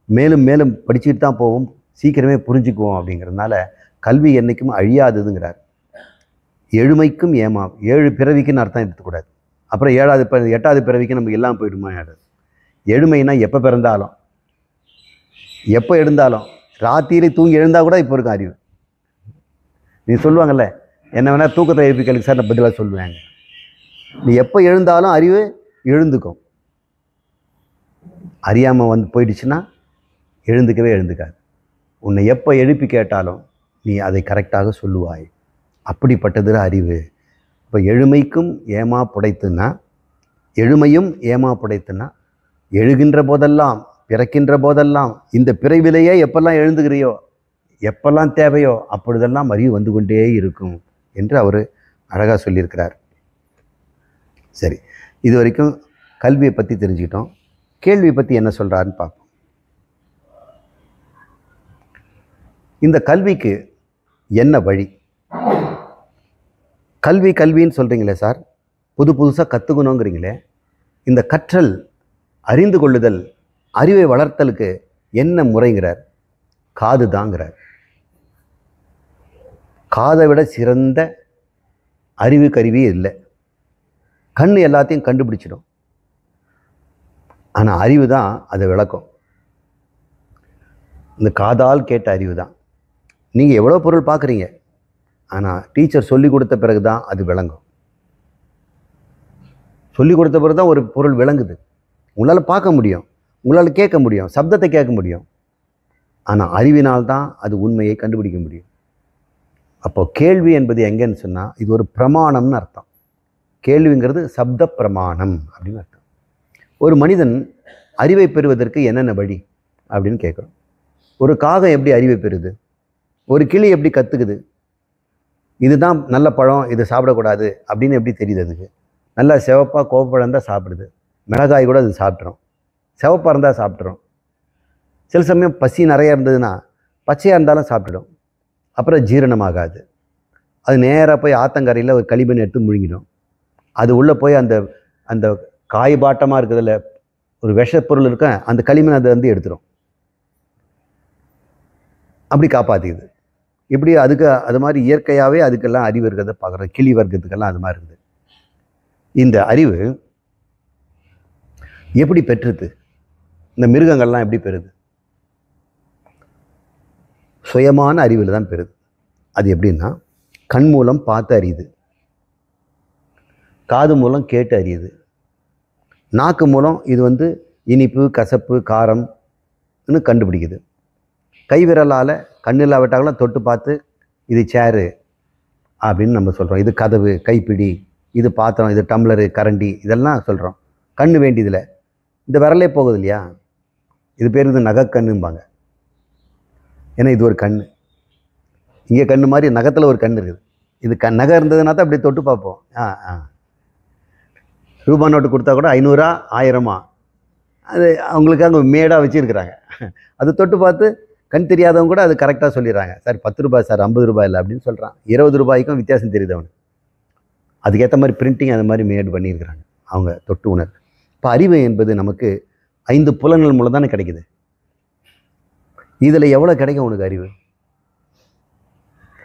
மேலும் மேலும் படிச்சுட்டு தான் போவோம், சீக்கிரமே புரிஞ்சுக்குவோம். அப்படிங்கிறதுனால கல்வி என்றைக்கும் அழியாததுங்கிறார். எழுமைக்கும் 7 பிறவிக்குன்னு அர்த்தம் எடுத்துக்கூடாது. அப்புறம் 8வது பிறவிக்கு நமக்கு எல்லாம் போயிடுமா? எழுமைனா எப்போ பிறந்தாலும், எப்போ எழுந்தாலும், ராத்திரி தூங்கி எழுந்தால் கூட இப்போ இருக்கும் அறிவு. நீ சொல்லுவாங்கள்ல, என்ன வேணால் தூக்கத்தை எழுப்பிக்கலுக்கு சார் நான் பதிலாக சொல்லுவேங்க. நீ எப்போ எழுந்தாலும் அறிவு எழுந்துக்கும். அறியாமல் போயிடுச்சுன்னா எழுந்துக்கவே எழுந்துக்காது. உன்னை எப்போ எழுப்பி கேட்டாலும் நீ அதை கரெக்டாக சொல்லுவாய். அப்படிப்பட்டது அறிவு. இப்போ எழுமைக்கும் ஏமா புடைத்துன்னா, எழுமையும் ஏமா புடைத்துன்னா, எழுகின்ற போதெல்லாம், பிறக்கின்ற போதெல்லாம், இந்த பிறவிலேயே எப்பெல்லாம் எழுந்துகிறியோ, எப்பெல்லாம் தேவையோ அப்பொழுதெல்லாம் அறிவு வந்து கொண்டே இருக்கும் என்று அவர் அழகாக சொல்லியிருக்கிறார். சரி, இது வரைக்கும் கல்வியை பற்றி தெரிஞ்சுக்கிட்டோம். கேள்வியை பற்றி என்ன சொல்கிறாருன்னு பார்ப்போம். இந்த கல்விக்கு என்ன வழி? கல்வின்னு சொல்கிறீங்களே சார், புதுசாக கற்றுக்கணுங்கிறீங்களே, இந்த கற்றல், அறிந்து கொள்ளுதல், அறிவை வளர்த்தலுக்கு என்ன முறைங்கிறார்? காது தாங்கிறார். காதை விட சிறந்த அறிவு கருவி இல்லை. கண் எல்லாத்தையும் கண்டுபிடிச்சிடும். ஆனால் அறிவு தான் அதை விளக்கும். இந்த காதால் கேட்ட அறிவு தான். நீங்கள் எவ்வளோ பொருள் பார்க்குறீங்க, ஆனால் டீச்சர் சொல்லி கொடுத்த பிறகு தான் அது விளங்கும். சொல்லி கொடுத்த பிறகு தான் ஒரு பொருள் விளங்குது. உங்களால் பார்க்க முடியும், உங்களால் கேட்க முடியும், சப்தத்தை கேட்க முடியும். ஆனால் அறிவினால் தான் அது உண்மையை கண்டுபிடிக்க முடியும். அப்போ கேள்வி என்பது எங்கன்னு சொன்னால் இது ஒரு பிரமாணம்னு அர்த்தம். கேள்விங்கிறது சப்த பிரமாணம் அப்படின்னு அர்த்தம். ஒரு மனிதன் அறிவை பெறுவதற்கு என்னென்ன வழி அப்படின்னு கேட்குறோம். ஒரு காகம் எப்படி அறிவை பெறுது? ஒரு கிளி எப்படி கற்றுக்குது? இதுதான் நல்ல பழம், இது சாப்பிடக்கூடாது அப்படின்னு எப்படி தெரியுது? அதுக்கு நல்லா சிவப்பாக கோவப்பழம் தான் சாப்பிடுது. மிளகாய் கூட அது சாப்பிட்றோம். சிவப்பாக இருந்தால் சாப்பிட்றோம். சில சமயம் பசி நிறையா இருந்ததுன்னா பச்சையாக இருந்தாலும் சாப்பிட்டுடும். அப்புறம் ஜீரணமாகாது. அது நேராக போய் ஆத்தங்கரையில் ஒரு களிமண் எடுத்து முழுங்கிடும். அது உள்ளே போய் அந்த அந்த காய்பாட்டமாக இருக்கிறதுல ஒரு விஷப்பொருள் இருக்க அந்த களிமண் அதை வந்து எடுத்துடும். அப்படி காப்பாற்றிக்குது. இப்படி அதுக்கு அது மாதிரி இயற்கையாகவே அதுக்கெல்லாம் அறிவு இருக்கிறத பார்க்குறோம். கிளி வர்க்கத்துக்கெல்லாம் அது மாதிரி இருக்குது. இந்த அறிவு எப்படி பெற்றுது? இந்த மிருகங்கள்லாம் எப்படி பெறுது? சுயமான அறிவில் தான் பெறுது. அது எப்படின்னா, கண் மூலம் பார்த்து அறியுது, காது மூலம் கேட்டு அறியுது, நாக்கு மூலம் இது வந்து இனிப்பு கசப்பு காரம்னு கண்டுபிடிக்குது, கை விரலால் கண்ணில் விட்டாலும் தொட்டு பார்த்து இது சேரு அப்படின்னு நம்ம சொல்கிறோம். இது கதவு, கைப்பிடி, இது பாத்திரம், இது டம்ளரு, கரண்டி, இதெல்லாம் சொல்கிறோம். கண்ணு வேண்டியதில்லை. இந்த விரலே போகுது இல்லையா, இது பேர் இது நகைக்கண்ணும்பாங்க. ஏன்னா இது ஒரு கண். இங்கே கண்ணு மாதிரி நகத்தில் ஒரு கண் இருக்குது. இது நகை இருந்ததுனா தான் அப்படி தொட்டு பார்ப்போம். ரூபா நோட்டு கொடுத்தா கூட 500 1000 அது அவங்களுக்கு அங்கே மேடாக வச்சுருக்கிறாங்க. அது தொட்டு பார்த்து கண் தெரியாதவங்க கூட அது கரெக்டாக சொல்லிடுறாங்க. சார் 10 ரூபாய் சார், 50 ரூபாய் இல்லை அப்படின்னு சொல்கிறான். 20 ரூபாய்க்கும் வித்தியாசம் தெரியுது அவனுக்கு. அதுக்கேற்ற மாதிரி பிரிண்டிங் அந்த மாதிரி மேடு பண்ணியிருக்கிறாங்க அவங்க தொட்டு உணர். இப்போ அறிவு என்பது நமக்கு 5 புலன்கள் மூலம் தானே கிடைக்குது. இதில் எவ்வளோ கிடைக்கும் உனக்கு அறிவு?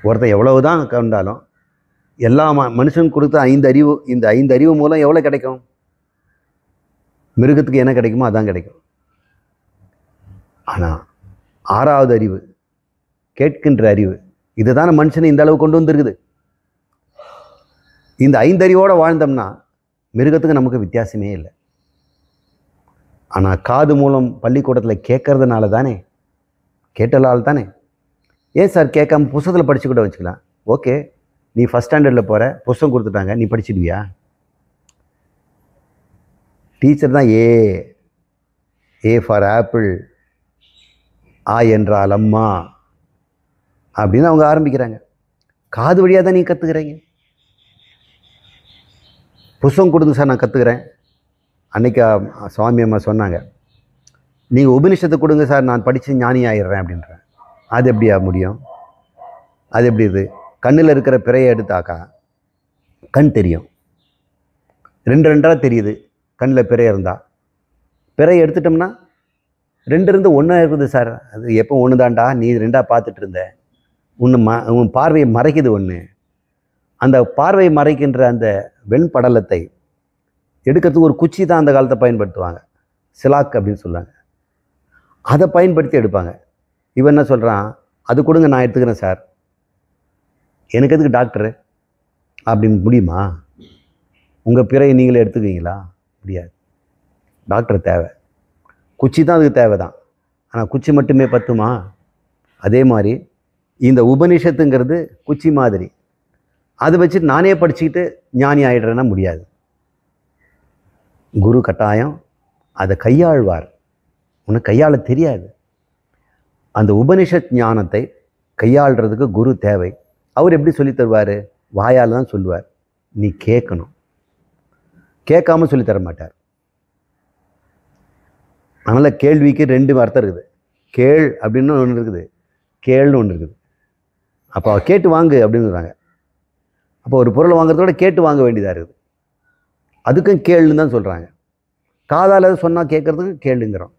ஒருத்தன் எவ்வளவு தான் கண்டாலும் எல்லா மனுஷனுக்கு கொடுத்த 5 அறிவு, இந்த 5 அறிவு மூலம் எவ்வளோ கிடைக்கும்? மிருகத்துக்கு என்ன கிடைக்குமோ அதான் கிடைக்கும். ஆனால் 6வது அறிவு, கேட்கின்ற அறிவு, இதுதானே மனுஷனை இந்த அளவு கொண்டு வந்துருக்குது. இந்த 5 அறிவோடு வாழ்ந்தோம்னா மிருகத்துக்கு நமக்கு வித்தியாசமே இல்லை. ஆனால் காது மூலம் பள்ளிக்கூடத்தில் கேட்கறதுனால தானே, கேட்டலால் தானே. ஏன் சார் கேட்காம புத்தகத்தில் படித்து கூட வச்சுக்கலாம். ஓகே, நீ ஃபஸ்ட் ஸ்டாண்டர்டில் போகிற, புத்தகம் கொடுத்துட்டாங்க, நீ படிச்சிடுவியா? டீச்சர் தான் ஏ ஃபார் ஆப்பிள், ஆ என்றால் அம்மா அப்படின்னு அவங்க ஆரம்பிக்கிறாங்க. காது வழியாக தான் நீ கற்றுக்கிறீங்க. புத்தகம் கொடுங்க சார், நான் கற்றுக்கிறேன். அன்னைக்கு சுவாமி அம்மா சொன்னாங்க, நீங்கள் உபனிஷத்தை கொடுங்க சார், நான் படித்து ஞானி ஆயிடுறேன் அப்படின்றேன். அது எப்படியா முடியும்? அது எப்படி? இது கண்ணில் இருக்கிற பிறையை எடுத்தாக்கா கண் தெரியும். 2 தெரியுது கண்ணில் பிறை இருந்தால். பிறை எடுத்துட்டோம்னா 2 இருந்து 1 இருக்குது சார். அது எப்போ 1 தான்டா, நீ 2 பார்த்துட்டு இருந்த. உன் பார்வையை மறைக்குது 1. அந்த பார்வை மறைக்கின்ற அந்த வெண்படலத்தை எடுக்கிறதுக்கு ஒரு குச்சி தான் அந்த காலத்தை பயன்படுத்துவாங்க. சிலாக் அப்படின்னு சொல்லுவாங்க. அதை பயன்படுத்தி எடுப்பாங்க. இவன் என்ன சொல்கிறான், அது கொடுங்க நான் எடுத்துக்கிறேன் சார். எனக்கு எதுக்கு டாக்டரு அப்படின்னு முடியுமா? உங்கள் பிறையை நீங்களே எடுத்துக்குவீங்களா? முடியாது. டாக்டர் தேவை, குச்சி தான் அதுக்கு தேவை தான். ஆனால் குச்சி மட்டுமே பத்துமா? அதே மாதிரி இந்த உபனிஷத்துங்கிறது குச்சி மாதிரி. அதை வச்சுட்டு நானே படிச்சுக்கிட்டு ஞானி ஆகிடுறேன்னா முடியாது. குரு கட்டாயம் அதை கையாள்வார். உனக்கு கையாள தெரியாது. அந்த உபனிஷத் ஞானத்தை கையாளுறதுக்கு குரு தேவை. அவர் எப்படி சொல்லி தருவார்? வாயால் தான் சொல்லுவார். நீ கேட்கணும். கேட்காம சொல்லித்தர மாட்டார். அதனால் கேள்விக்கு 2 அர்த்தம் இருக்குது. கேள் அப்படின்னு ஒன்று இருக்குது, கேள்னு ஒன்று இருக்குது. அப்போ கேட்டு வாங்கு அப்படின்னுறாங்க. அப்போ ஒரு பொருளை வாங்குறதோட கேட்டு வாங்க வேண்டியதாக இருக்குது. அதுக்கும் கேள்னு தான் சொல்கிறாங்க. காதால் சொன்னால் கேட்குறதுக்கு கேளுங்கிறோம்.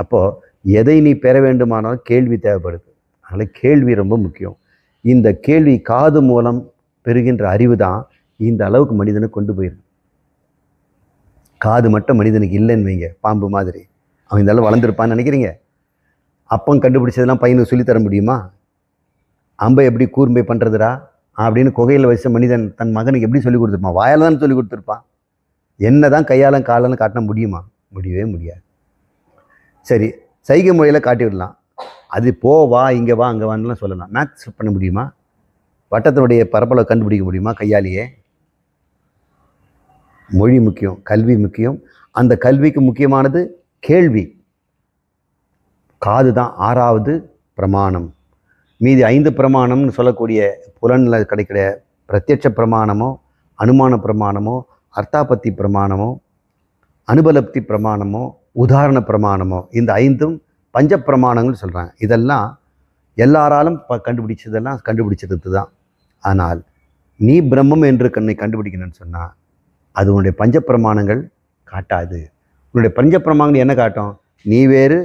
அப்போது எதை நீ பெற வேண்டுமானாலும் கேள்வி தேவைப்படுது. அதனால் கேள்வி ரொம்ப முக்கியம். இந்த கேள்வி காது மூலம் பெறுகின்ற அறிவு தான் இந்த அளவுக்கு மனிதனை கொண்டு போயிருக்கு. காது மட்டும் மனிதனுக்கு இல்லைன்னு வைங்க, பாம்பு மாதிரி. அவன் இதெல்லாம் வளர்ந்துருப்பான்னு நினைக்கிறீங்க? அப்பம் கண்டுபிடிச்சதெல்லாம் பையனுக்கு சொல்லித்தர முடியுமா? அம்பை எப்படி கூர்மை பண்ணுறதுடா அப்படின்னு குகையில் வச்ச மனிதன் தன் மகனுக்கு எப்படி சொல்லி கொடுத்துருப்பான்? வாயால் தான் சொல்லி கொடுத்துருப்பான். என்ன தான் கையாலும் காலாலும் காட்டினா முடியுமா? முடியவே முடியாது. சரி, சைகை மொழியில் காட்டி விடலாம். அது போ, வா, இங்கே வா, அங்கே வான்லாம் சொல்லலாம். மேத்ஸ் பண்ண முடியுமா? வட்டத்தினுடைய பரப்பளவை கண்டுபிடிக்க முடியுமா கையாலேயே? மொழி முக்கியம், கல்வி முக்கியம். அந்த கல்விக்கு முக்கியமானது கேள்வி. காது தான் 6வது பிரமாணம். மீதி 5 பிரமாணம்னு சொல்லக்கூடிய புலனில் கிடைக்கிற பிரத்யட்ச பிரமாணமோ, அனுமான பிரமாணமோ, அர்த்தாபத்தி பிரமாணமோ, அனுபலப்தி பிரமாணமோ, உதாரண பிரமாணமோ, இந்த 5ம் பஞ்ச பிரமாணங்கள் சொல்கிறாங்க. இதெல்லாம் எல்லாராலும் கண்டுபிடிச்சதெல்லாம் கண்டுபிடிச்சது தான். ஆனால் நீ பிரம்மம் என்று கண்ணை கண்டுபிடிக்கணும்னு சொன்னால் அது உன்னுடைய பஞ்ச பிரமாணங்கள் காட்டாது. உன்னுடைய பஞ்ச பிரமாணங்கள் என்ன காட்டும்? நீ வேறு,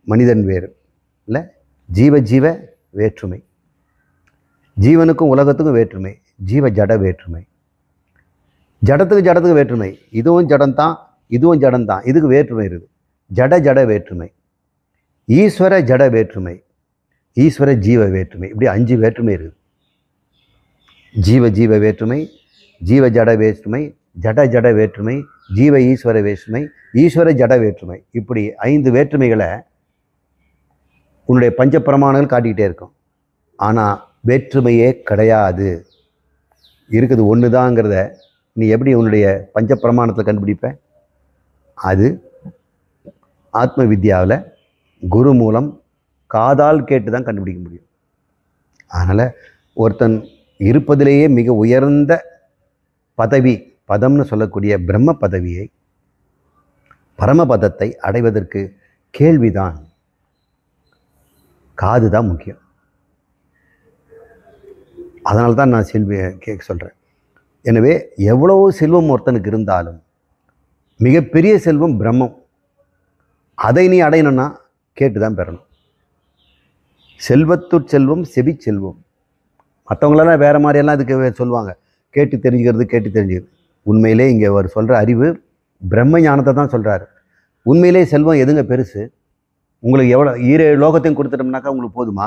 மனிதன் வேறு இல்லை, ஜீவ வேற்றுமை. ஜீவனுக்கும் உலகத்துக்கும் வேற்றுமை, ஜீவ ஜட வேற்றுமை. ஜடத்துக்கு வேற்றுமை. இதுவும் ஜடம்தான், இதுவும் ஜடம்தான். இதுக்கு வேற்றுமை இருக்குது. ஜட வேற்றுமை. ஈஸ்வர ஜட வேற்றுமை, ஈஸ்வர ஜீவ வேற்றுமை. இப்படி 5 வேற்றுமை இருக்குது. ஜீவ வேற்றுமை, ஜீவ ஜட வேற்றுமை, ஜட வேற்றுமை, ஜீவ ஈஸ்வர வேற்றுமை, ஈஸ்வர ஜட வேற்றுமை. இப்படி 5 வேற்றுமைகளை உன்னுடைய பஞ்ச பிரமாணங்கள் காட்டிக்கிட்டே இருக்கும். ஆனால் வேற்றுமையே கிடையாது, இருக்குது ஒன்று தாங்கிறத நீ எப்படி உன்னுடைய பஞ்ச பிரமாணத்தில் கண்டுபிடிப்ப? அது ஆத்ம வித்யாவில் குரு மூலம் காதால் கேட்டு தான் கண்டுபிடிக்க முடியும். அதனால் ஒருத்தன் இருப்பதிலேயே மிக உயர்ந்த பதவி, பதம்னு சொல்லக்கூடிய பிரம்ம பதவியை, பரமபதத்தை அடைவதற்கு கேள்விதான், காது தான் முக்கியம். அதனால தான் நான் கேட்க சொல்கிறேன். எனவே எவ்வளோ செல்வம் ஒருத்தனுக்கு இருந்தாலும் மிகப்பெரிய செல்வம் பிரம்மம். அதை நீ அடையணும்னா கேட்டு தான் பெறணும். செல்வத்துட் செல்வம் செவி செல்வம். மற்றவங்களெல்லாம் வேறு மாதிரியெல்லாம் இதுக்கு சொல்லுவாங்க, கேட்டு தெரிஞ்சுக்கிறது. உண்மையிலே இங்கே அவர் சொல்கிற அறிவு பிரம்ம ஞானத்தை தான் சொல்கிறாரு. உண்மையிலே செல்வம் எதுங்க பெருசு? உங்களுக்கு எவ்வளோ 7 லோகத்தையும் கொடுத்துட்டோம்னாக்கா உங்களுக்கு போதுமா?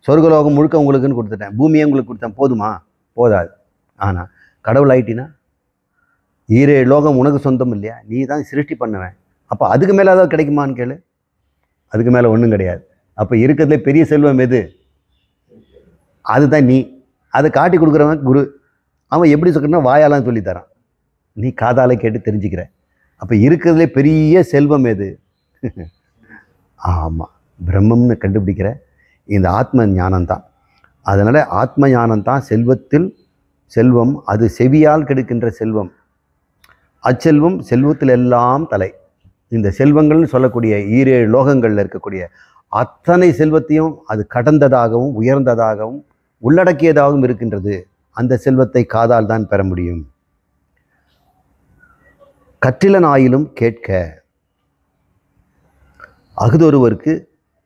சொர்க்கலோகம் முழுக்க உங்களுக்குன்னு கொடுத்துட்டேன், பூமியை உங்களுக்கு கொடுத்தேன், போதுமா? போதாது. ஆனால் கடவுள் ஆயிட்டினா 7 லோகம் உனக்கு சொந்தம் இல்லையா? நீ தான் சிருஷ்டி பண்ணுவேன். அப்போ அதுக்கு மேலே ஏதாவது கிடைக்குமான்னு கேளு. அதுக்கு மேலே ஒன்றும் கிடையாது. அப்போ இருக்கிறதுலே பெரிய செல்வம் எது? அதுதான் நீ. அதை காட்டி கொடுக்குறவன் குரு. அவன் எப்படி சொல்கிறனா வாயாலாம் சொல்லித்தரான், நீ காதால் கேட்டு தெரிஞ்சுக்கிற. அப்போ இருக்கிறதுலே பெரிய செல்வம் எது? ஆமாம், பிரம்மம்னு கண்டுபிடிக்கிற இந்த ஆத்ம ஞானம்தான். அதனால் ஆத்ம ஞானம்தான் செல்வத்தில் செல்வம். அது செவியால் கெடுக்கின்ற செல்வம். அச்செல்வம் செல்வத்தில் எல்லாம் தலை. இந்த செல்வங்கள்னு சொல்லக்கூடிய 7 லோகங்களில் இருக்கக்கூடிய அத்தனை செல்வத்தையும் அது கடந்ததாகவும் உயர்ந்ததாகவும் உள்ளடக்கியதாகவும் இருக்கின்றது. அந்த செல்வத்தை காதால் தான் பெற முடியும். கற்றிலனாயிலும் கேட்க அகுதொருவருக்கு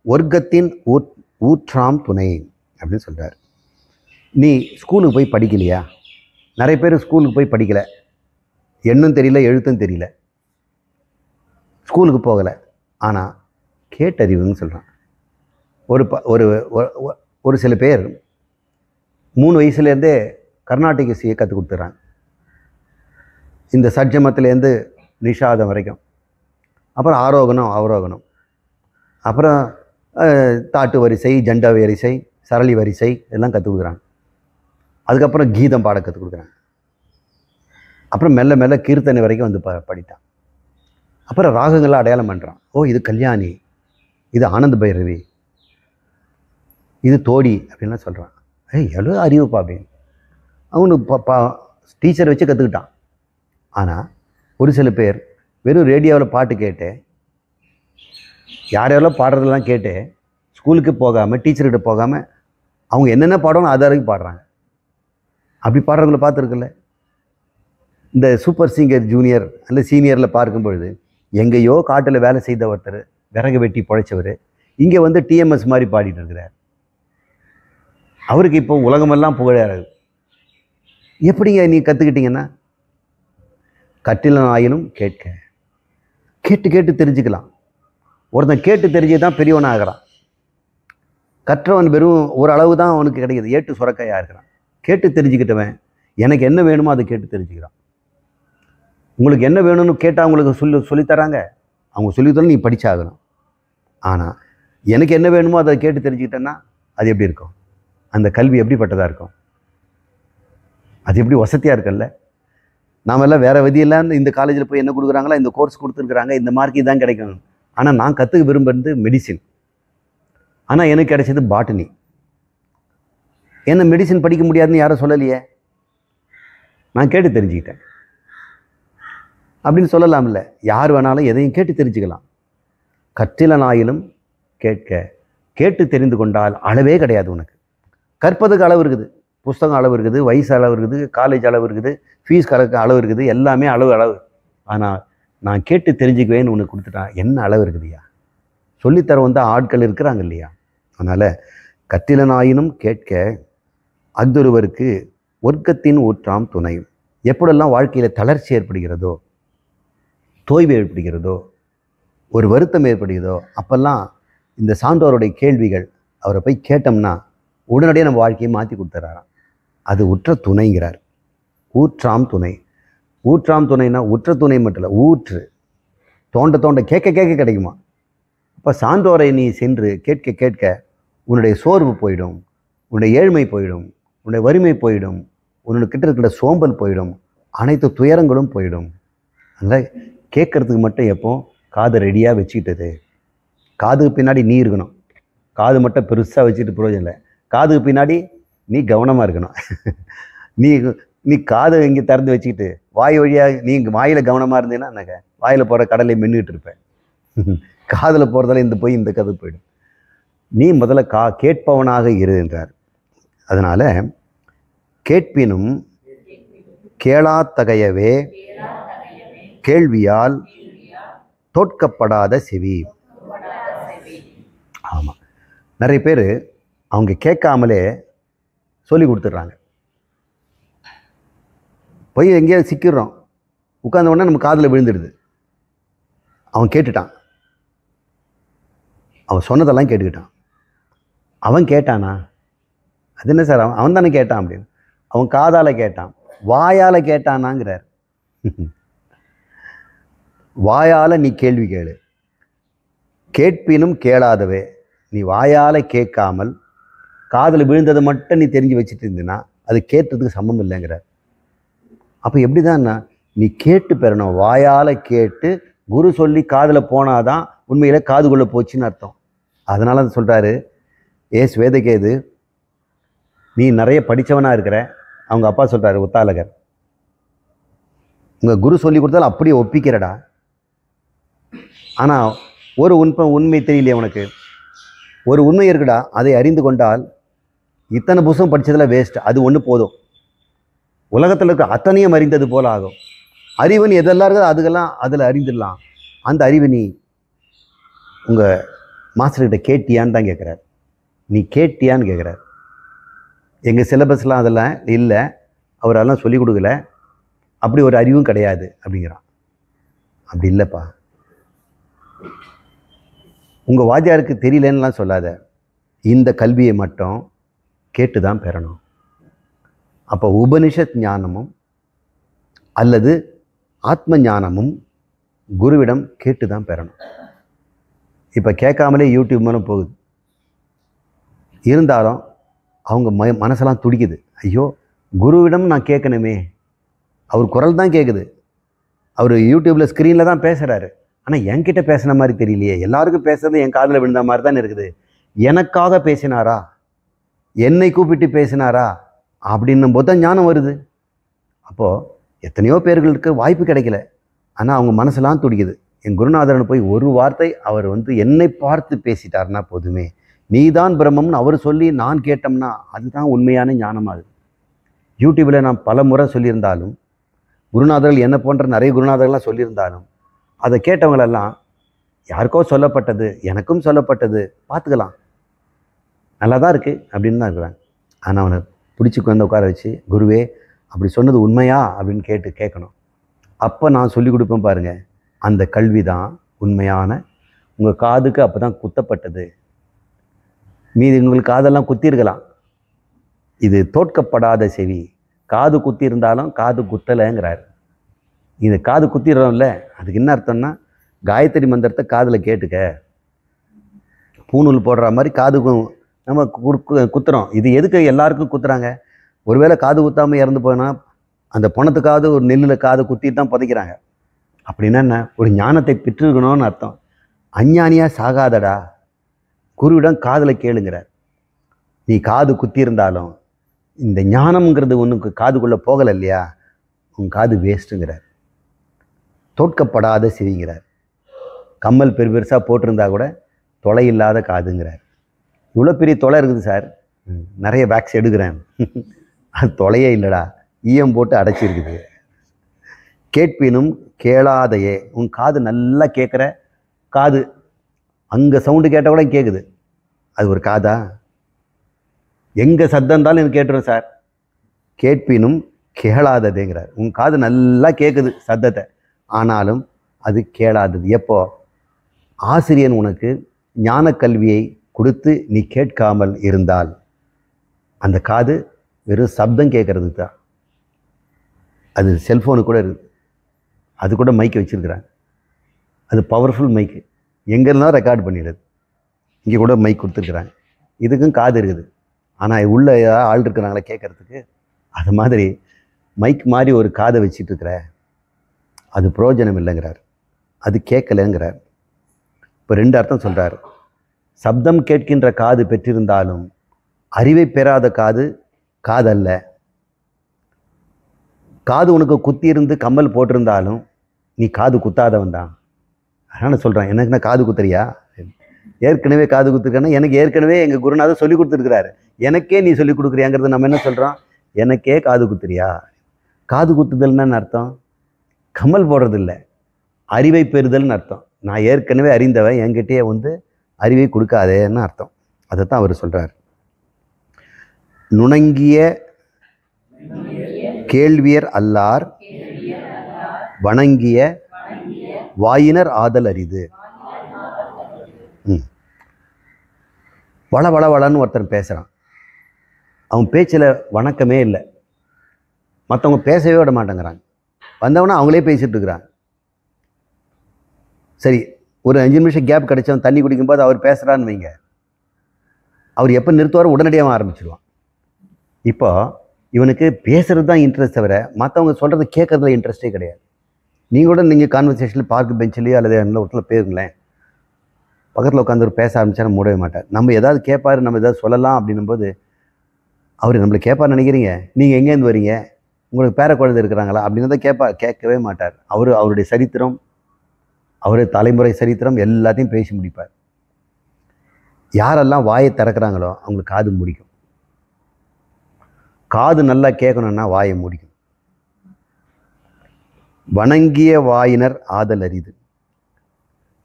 ஒர்க்கத்தின் ஊற்றாம் துணை அப்படின்னு சொல்கிறார். நீ ஸ்கூலுக்கு போய் படிக்கலையா? நிறைய பேர் ஸ்கூலுக்கு போய் படிக்கலை, எண்ணும் தெரியல, எழுத்தும் தெரியல, ஸ்கூலுக்கு போகலை. ஆனால் கேட்டறிவுன்னு சொல்கிறான். ஒரு சில பேர் 3 வயசுலேருந்தே கர்நாடக இசையை கற்றுக் கொடுத்துட்றாங்க. இந்த சட்ஜமத்துலேருந்து நிஷாதம் வரைக்கும். அப்புறம் ஆரோகணம், அவரோகணம், அப்புறம் தாட்டு வரிசை, ஜண்ட வரிசை, சரளி வரிசை எல்லாம் கற்றுக் கொடுக்குறாங்க. அதுக்கப்புறம் கீதம் பாட கற்றுக் கொடுக்குறாங்க. அப்புறம் மெல்ல மெல்ல கீர்த்தனை வரைக்கும் வந்து படித்தான். அப்புறம் ராகங்களை அடையாளம் பண்ணுறான். ஓ, இது கல்யாணி, இது ஆனந்த பைரவி, இது தோடி அப்படின்லாம் சொல்கிறான். எவ்வளோ அறிவுப்பா அப்படின்னு அவனுக்கு டீச்சரை வச்சு கற்றுக்கிட்டான். ஆனால் ஒரு சில பேர் வெறும் ரேடியோவில் பாட்டு கேட்டு, யாரெவ்வளோ பாடுறதெல்லாம் கேட்டு, ஸ்கூலுக்கு போகாமல், டீச்சர்கிட்ட போகாமல் அவங்க என்னென்ன பாடணும் அது வரைக்கும் பாடுறாங்க. அப்படி பாடுறவங்கள பார்த்துருக்குல்ல. இந்த சூப்பர் சிங்கர் ஜூனியர் அல்ல சீனியரில் பார்க்கும்பொழுது எங்கேயோ காட்டில் வேலை செய்த ஒருத்தர், விறகு வெட்டி பிழைச்சவர், இங்கே வந்து டிஎம்எஸ் மாதிரி பாடிட்டு இருக்கிறார். அவருக்கு இப்போ உலகமெல்லாம் புகழாரு. எப்படிங்க நீ கற்றுக்கிட்டீங்கன்னா? கற்றிலன் ஆயினும் கேட்க. கேட்டு கேட்டு தெரிஞ்சுக்கலாம். ஒருத்தன் கேட்டு தெரிஞ்சு தான் பெரியவனாக ஆகிறான். கற்றவன் வெறும் ஒரு அளவு தான் அவனுக்கு கிடைக்கிது, ஏட்டு சுரக்காயாக இருக்கிறான். கேட்டு தெரிஞ்சுக்கிட்டவன் எனக்கு என்ன வேணுமோ அதை கேட்டு தெரிஞ்சுக்கிறான். உங்களுக்கு என்ன வேணும்னு கேட்டால் அவங்களுக்கு சொல்லித்தராங்க, அவங்க சொல்லித்தரணும், நீ படித்தாகணும். ஆனால் எனக்கு என்ன வேணுமோ அதை கேட்டு தெரிஞ்சுக்கிட்டேன்னா அது எப்படி இருக்கும்? அந்த கல்வி எப்படிப்பட்டதாக இருக்கும்? அது எப்படி வசதியாக இருக்குல்ல? நாமெல்லாம் வேறு விதியெல்லாம் இந்த காலேஜில் போய் என்ன கொடுக்குறாங்களா, இந்த கோர்ஸ் கொடுத்துருக்குறாங்க, இந்த மார்க் இதான் கிடைக்கும். ஆனால் நான் கற்றுக்க விரும்புறது மெடிசின். ஆனால் எனக்கு கிடைச்சது பாட்டனி. என்ன மெடிசின் படிக்க முடியாதுன்னு யாரும் சொல்லலையே, நான் கேட்டு தெரிஞ்சுக்கிட்டேன் அப்படின்னு சொல்லலாம்ல. யார் வேணாலும் எதையும் கேட்டு தெரிஞ்சுக்கலாம். கற்றிலனாயிலும் கேட்க. கேட்டு தெரிந்து கொண்டால் அளவே கிடையாது உனக்கு. கற்பதுக்கு அளவு இருக்குது, புஸ்தகம் அளவு இருக்குது, வயசு அளவு இருக்குது, காலேஜ் அளவு இருக்குது, ஃபீஸ் கணக்கு அளவு இருக்குது, எல்லாமே அளவு. ஆனால் நான் கேட்டு தெரிஞ்சுக்குவேன்னு உனக்கு கொடுத்துட்டான், என்ன அளவு இருக்குதுயா? சொல்லித்தர வந்தால் ஆட்கள் இருக்கிறாங்க இல்லையா? அதனால் கற்றிலனாயினும் கேட்க அஃதொருவருக்கு ஒர்க்கத்தின் ஊற்றாம் துணையும். எப்பொழுதெல்லாம் வாழ்க்கையில் தளர்ச்சி ஏற்படுகிறதோ, தோய்வு ஏற்படுகிறதோ, ஒரு வருத்தம் ஏற்படுகிறதோ, அப்போல்லாம் இந்த சான்றோருடைய கேள்விகள் அவரை போய் கேட்டோம்னா உடனடியாக நம்ம வாழ்க்கையை மாற்றி கொடுத்துறாராம். அது உற்ற துணைங்கிறார். ஊற்றாம் துணை. ஊற்றாம் துணைனா உற்ற துணை மட்டும் இல்லை, ஊற்று. தோண்ட தோண்ட கேட்க கேட்க கிடைக்குமா? அப்போ சான்றோரை நீ சென்று கேட்க கேட்க உன்னுடைய சோர்வு போயிடும், உன்னுடைய ஏழ்மை போயிடும், உன்னுடைய வறுமை போயிடும், உன்னுடைய கிட்ட இருக்கிற சோம்பல் போயிடும், அனைத்து துயரங்களும் போயிடும். அதனால் கேட்கறதுக்கு மட்டும் எப்போ காது ரெடியாக வச்சுக்கிட்டது. காதுக்கு பின்னாடி நீ இருக்கணும். காது மட்டும் பெருசாக வச்சுட்டு பிரயோஜனம் இல்லை. காதுக்கு பின்னாடி நீ கவனமாக இருக்கணும். நீ காதை இங்கே திறந்து வச்சுக்கிட்டு வாய் வழியாக நீ இங்கே வாயில் கவனமாக இருந்தீங்கன்னா என்னங்க, வாயில் போகிற கடலை மென்னுக்கிட்டு இருப்பேன். காதில் போகிறதால இந்த போய் இந்த கதை போயிடும். நீ முதல்ல கேட்பவனாக இரு என்றார். அதனால் கேட்பினும் கேளாத்தகையவே கேள்வியால் தோற்கப்படாத செவி. ஆமாம், நிறைய பேர் அவங்க கேட்காமலே சொல்லி கொடுத்துட்றாங்க. போய் எங்கேயாவது சிக்கிடுறோம், உட்கார்ந்த உடனே நம்ம காதில் விழுந்துடுது. அவன் கேட்டுட்டான், அவன் சொன்னதெல்லாம் கேட்டுக்கிட்டான். அவன் கேட்டானா? அது என்ன சார், அவன் தானே கேட்டான் அப்படின்னு. அவன் காதால் கேட்டான், வாயால் கேட்டானாங்கிறார். வாயால் நீ கேள்வி கேளு. கேட்பினும் கேளாதவே. நீ வாயால் கேட்காமல் காதில் விழுந்ததை மட்டும் நீ தெரிஞ்சு வச்சுட்டு இருந்தீன்னா அது கேட்டதுக்கு சமம் இல்லைங்கிறார். அப்போ எப்படி தான்னா நீ கேட்டு பெறணும். வாயால் கேட்டு குரு சொல்லி காதில் போனாதான் உண்மையில் காதுக்குள்ளே போச்சுன்னு அர்த்தம். அதனால தான் சொல்கிறாரு வேதகேது, நீ நிறைய படித்தவனாக இருக்கிற. அவங்க அப்பா சொல்கிறாரு உத்தாலகர், உங்கள் குரு சொல்லி கொடுத்தாலும் அப்படியே ஒப்பிக்கிறடா. ஆனால் ஒரு உண்மை தெரியலையே உனக்கு. ஒரு உண்மை இருக்குடா, அதை அறிந்து கொண்டால் இத்தனை புத்தகம் படித்ததில் வேஸ்ட். அது ஒன்று போதும். உலகத்தில் இருக்க அத்தனையும் அறிந்தது போல் ஆகும். அறிவுன்னு எதெல்லாம் இருக்குதோ அதுக்கெல்லாம் அதில் அறிந்துடலாம். அந்த அறிவு நீ உங்கள் மாஸ்டர்கிட்ட கேட்டியான்னு தான் கேட்குறார். நீ கேட்டியான்னு கேட்குறார். எங்கள் சிலபஸ்லாம் அதெல்லாம் இல்லை, அவர் அதெல்லாம் சொல்லிக் கொடுக்கல, அப்படி ஒரு அறிவும் கிடையாது அப்படிங்கிறான். அப்படி இல்லைப்பா, உங்கள் வாத்தியாருக்கு தெரியலன்னுலாம் சொல்லாத. இந்த கல்வியை மட்டும் கேட்டு தான் பெறணும். அப்போ உபனிஷத் ஞானமும் அல்லது ஆத்ம ஞானமும் குருவிடம் கேட்டு தான் பெறணும். இப்போ கேட்காமலே யூடியூப் மூலம் போகுது. இருந்தாலும் அவங்க மனசெல்லாம் துடிக்குது. ஐயோ, குருவிடம் நான் கேட்கணுமே. அவர் குரல் தான் கேட்குது, அவர் யூடியூப்பில் ஸ்க்ரீனில் தான் பேசுகிறாரு. ஆனால் என்கிட்ட பேசின மாதிரி தெரியலையே. எல்லாருக்கும் பேசுறது என் காதில் விழுந்த மாதிரி தான் இருக்குது. எனக்காக பேசினாரா, என்னை கூப்பிட்டு பேசினாரா அப்படின்னும் போது தான் ஞானம் வருது. அப்போது எத்தனையோ பேர்களுக்கு வாய்ப்பு கிடைக்கல, ஆனால் அவங்க மனசெல்லாம் துடிக்குது. என் குருநாதரன் போய் ஒரு வார்த்தை அவர் என்னை பார்த்து பேசிட்டார்னா போதுமே, நீதான் பிரம்மம்னு அவர் சொல்லி நான் கேட்டோம்னா அதுதான் உண்மையான ஞானமாகுது. யூடியூப்பில் நான் பல முறை சொல்லியிருந்தாலும், குருநாதர்கள் என்ன போன்ற நிறைய குருநாதர்கள்லாம் சொல்லியிருந்தாலும், அதை கேட்டவங்களெல்லாம் யாருக்கோ சொல்லப்பட்டது, எனக்கும் சொல்லப்பட்டது, பார்த்துக்கலாம், நல்லா தான் இருக்குது அப்படின்னு தான் இருக்கிறாங்க. ஆனால் அவனை பிடிச்சி உட்கார வச்சு, குருவே அப்படி சொன்னது உண்மையா அப்படின்னு கேட்கணும். அப்போ நான் சொல்லிக் கொடுப்பேன் பாருங்கள், அந்த கல்வி தான் உண்மையான உங்கள் காதுக்கு அப்போ தான் குத்தப்பட்டது. மீதி உங்களுக்கு காதெல்லாம் குத்திருக்கலாம். இது தோற்கப்படாத செவி. காது குத்தி இருந்தாலும் காது குத்தலைங்கிறார். இது காது குத்திடுறோம்ல, அதுக்கு என்ன அர்த்தம்னா காயத்ரி மந்திரத்தை காதில் கேட்டுக்க. பூநூல் போடுற மாதிரி காதுக்கும் நம்ம குத்துறோம். இது எதுக்கு எல்லாருக்கும் குத்துறாங்க? ஒருவேளை காது குத்தாமல் இறந்து போனால் அந்த பணத்துக்காவது ஒரு நெல்லில் காது குத்திட்டு தான் புதைக்கிறாங்க. அப்படின்னா என்ன? ஒரு ஞானத்தை பெற்றிருக்கணும்னு அர்த்தம். அஞ்ஞானியாக சாகாதடா, குருவிடம் காதில் கேளுங்கிறார். நீ காது குத்தியிருந்தாலும் இந்த ஞானம்ங்கிறது ஒன்றுக்கு காதுக்குள்ளே போகலை இல்லையா, உன் காது வேஸ்ட்டுங்கிறார். தோற்கப்படாத செவிங்கிறார். கம்மல் பெருசாக போட்டிருந்தா கூட தொலை இல்லாத காதுங்கிறார். இவ்வளோ பெரிய தொலை இருக்குது சார், நிறைய வேக்ஸ் எடுக்கிறேன். அது தொலையே இல்லைடா, ஈயம் போட்டு அடைச்சிருக்குது. கேட்பினும் கேளாதையே, உன் காது நல்லா கேட்குற காது, அங்கே சவுண்டு கேட்டால் கூட கேட்குது. அது ஒரு காதா? எங்கே சத்தம் இருந்தாலும் எனக்கு கேட்டுரும் சார். கேட்பினும் கேளாததேங்கிறார். உன் காது நல்லா கேட்குது சத்தத்தை, ஆனாலும் அது கேளாதது. எப்போ? ஆசிரியன் உனக்கு ஞான கல்வியை கொடுத்து நீ கேட்காமல் இருந்தால் அந்த காது வெறும் சப்தம் கேட்கறது தான். அது செல்ஃபோனு கூட இருக்குது, அது கூட மைக்கு வச்சுருக்குறாங்க. அது பவர்ஃபுல் மைக்கு, எங்கே இருந்தாலும் ரெக்கார்ட் பண்ணிடுது. இங்கே கூட மைக் கொடுத்துருக்குறாங்க. இதுக்கும் காது இருக்குது, ஆனால் உள்ள ஆள் இருக்கிறாங்களே கேட்குறதுக்கு. அது மாதிரி மைக் மாதிரி ஒரு காதை வச்சிட்டு இருக்கிற, அது பிரயோஜனம் இல்லைங்கிறார், அது கேட்கலைங்கிறார். இப்போ ரெண்டு அர்த்தம் சொல்கிறார். சப்தம் கேட்கின்ற காது பெற்றிருந்தாலும் அறிவை பெறாத காது காதல்ல. காது உனக்கு குத்தி இருந்து கம்மல் போட்டிருந்தாலும் நீ காது குத்தாதவன் தான். அதனால் சொல்கிறேன், எனக்கு நான் காது குத்துறியா? ஏற்கனவே காது குத்துருக்கேன்னா எனக்கு ஏற்கனவே எங்கள் குருநாதர் சொல்லி கொடுத்துருக்கிறாரு. எனக்கே நீ சொல்லி கொடுக்குறியாங்கிறது நம்ம என்ன சொல்கிறோம்? எனக்கே காது குத்துறியா? காது குத்துதல்னு அர்த்தம் கம்மல் போடுறதில்ல, அறிவை பெறுதல்னு அர்த்தம். நான் ஏற்கனவே அறிந்தவன், என்கிட்டயே வந்து அறிவை கொடுக்காதேன்னு அர்த்தம். அதைத்தான் அவர் சொல்கிறார். நுணங்கிய கேள்வியர் அல்லார் வணங்கிய வாயினர் ஆதல் அரிது. வள வள வளன்னு ஒருத்தன் பேசுகிறான், அவன் பேச்சில் வணக்கமே இல்லை. மற்றவங்க பேசவே விட மாட்டேங்கிறாங்க, வந்தவனா அவங்களே பேசிகிட்டு இருக்கிறாங்க. சரி, ஒரு 5 நிமிஷம் கேப் கிடைச்சவன் தண்ணி குடிக்கும்போது அவர் பேசுகிறான்னு வைங்க, அவர் எப்போ நிறுத்துவாரோ உடனடியாக ஆரம்பிச்சிடுவான். இப்போ இவனுக்கு பேசுகிறது தான் இன்ட்ரெஸ்ட் தவிர மற்றவங்க சொல்கிறது கேட்குறதுல இன்ட்ரெஸ்டே கிடையாது. நீங்கள் கான்வர்சேஷனில் பார்க் பெஞ்சிலேயோ அல்லது என்ன ஒருத்தில் பேருங்களேன், பக்கத்தில் உட்காந்து ஒரு பேச ஆரம்பித்தா மூடவே மாட்டார். நம்ம ஏதாவது கேட்பார், நம்ம ஏதாவது சொல்லலாம் அப்படின்னும்போது அவர் நம்மளை கேட்பார் நினைக்கிறீங்க, நீங்கள் எங்கேருந்து வரீங்க, உங்களுக்கு பேர குழந்தை இருக்கிறாங்களா அப்படின்னு தான் கேட்கவே மாட்டார். அவருடைய சரித்திரம், அவருடைய தலைமுறை சரித்திரம் எல்லாத்தையும் பேசி முடிப்பார். யாரெல்லாம் வாயை திறக்கிறாங்களோ அவங்களுக்கு காது முடிக்கும். காது நல்லா கேட்கணுன்னா வாயை முடிக்கும். வணங்கிய வாயினர் ஆதல் அரிது.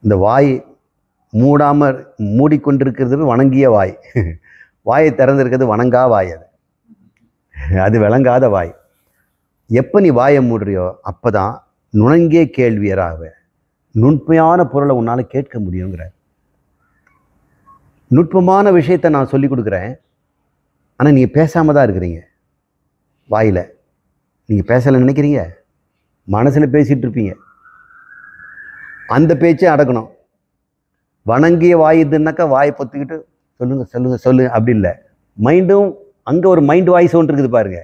இந்த வாய் மூடாமல் மூடிக்கொண்டிருக்கிறது வணங்கிய வாய். வாயை திறந்திருக்கிறது வணங்கா வாய். அது விளங்காத வாய். எப்போ நீ வாயை மூடுறியோ அப்போ தான் நுணங்கிய கேள்வியராக நுட்பமான பொருளை உன்னால் கேட்க முடியுங்கிறார். நுட்பமான விஷயத்தை நான் சொல்லி கொடுக்குறேன், ஆனால் நீங்கள் பேசாமல் தான் இருக்கிறீங்க. வாயில் நீங்கள் பேசலை நினைக்கிறீங்க, மனசில் பேசிகிட்டு இருப்பீங்க. அந்த பேச்சை அடக்கணும். வணங்கிய வாய் இதுன்னாக்கா வாயை பொத்துக்கிட்டு சொல்லு அப்படி இல்லை. மைண்டும் அங்கே ஒரு மைண்ட் வாய்ஸ் ஒன்று இருக்குது பாருங்க,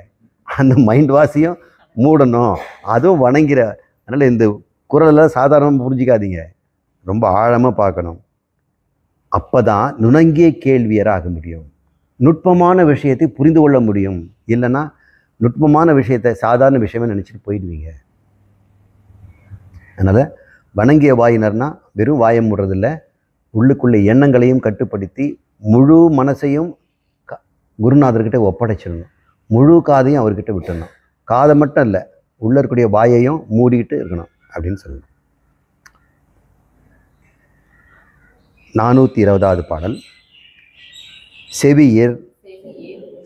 அந்த மைண்ட் வாய்ஸையும் மூடணும். அதுவும் வணங்கிற. அதனால் இந்த குரலெல்லாம் சாதாரணமாக புரிஞ்சிக்காதீங்க, ரொம்ப ஆழமாக பார்க்கணும். அப்போ தான் நுணங்கிய கேள்வியராக முடியும், நுட்பமான விஷயத்தை புரிந்து கொள்ள முடியும். இல்லைன்னா நுட்பமான விஷயத்தை சாதாரண விஷயமே நினச்சிட்டு போயிடுவீங்க. அதனால் வணங்கிய வாயினர்னா வெறும் வாயை மூடுறதில்லை, உள்ளுக்குள்ளே எண்ணங்களையும் கட்டுப்படுத்தி முழு மனசையும் குருநாதர்கிட்ட ஒப்படைச்சிடணும். முழு காதையும் அவர்கிட்ட விட்டுடணும். காதை மட்டும் இல்லை, உள்ள இருக்கக்கூடிய வாயையும் மூடிக்கிட்டு இருக்கணும் அப்படின்னு சொல்லணும். 420வது பாடல். செவியிர்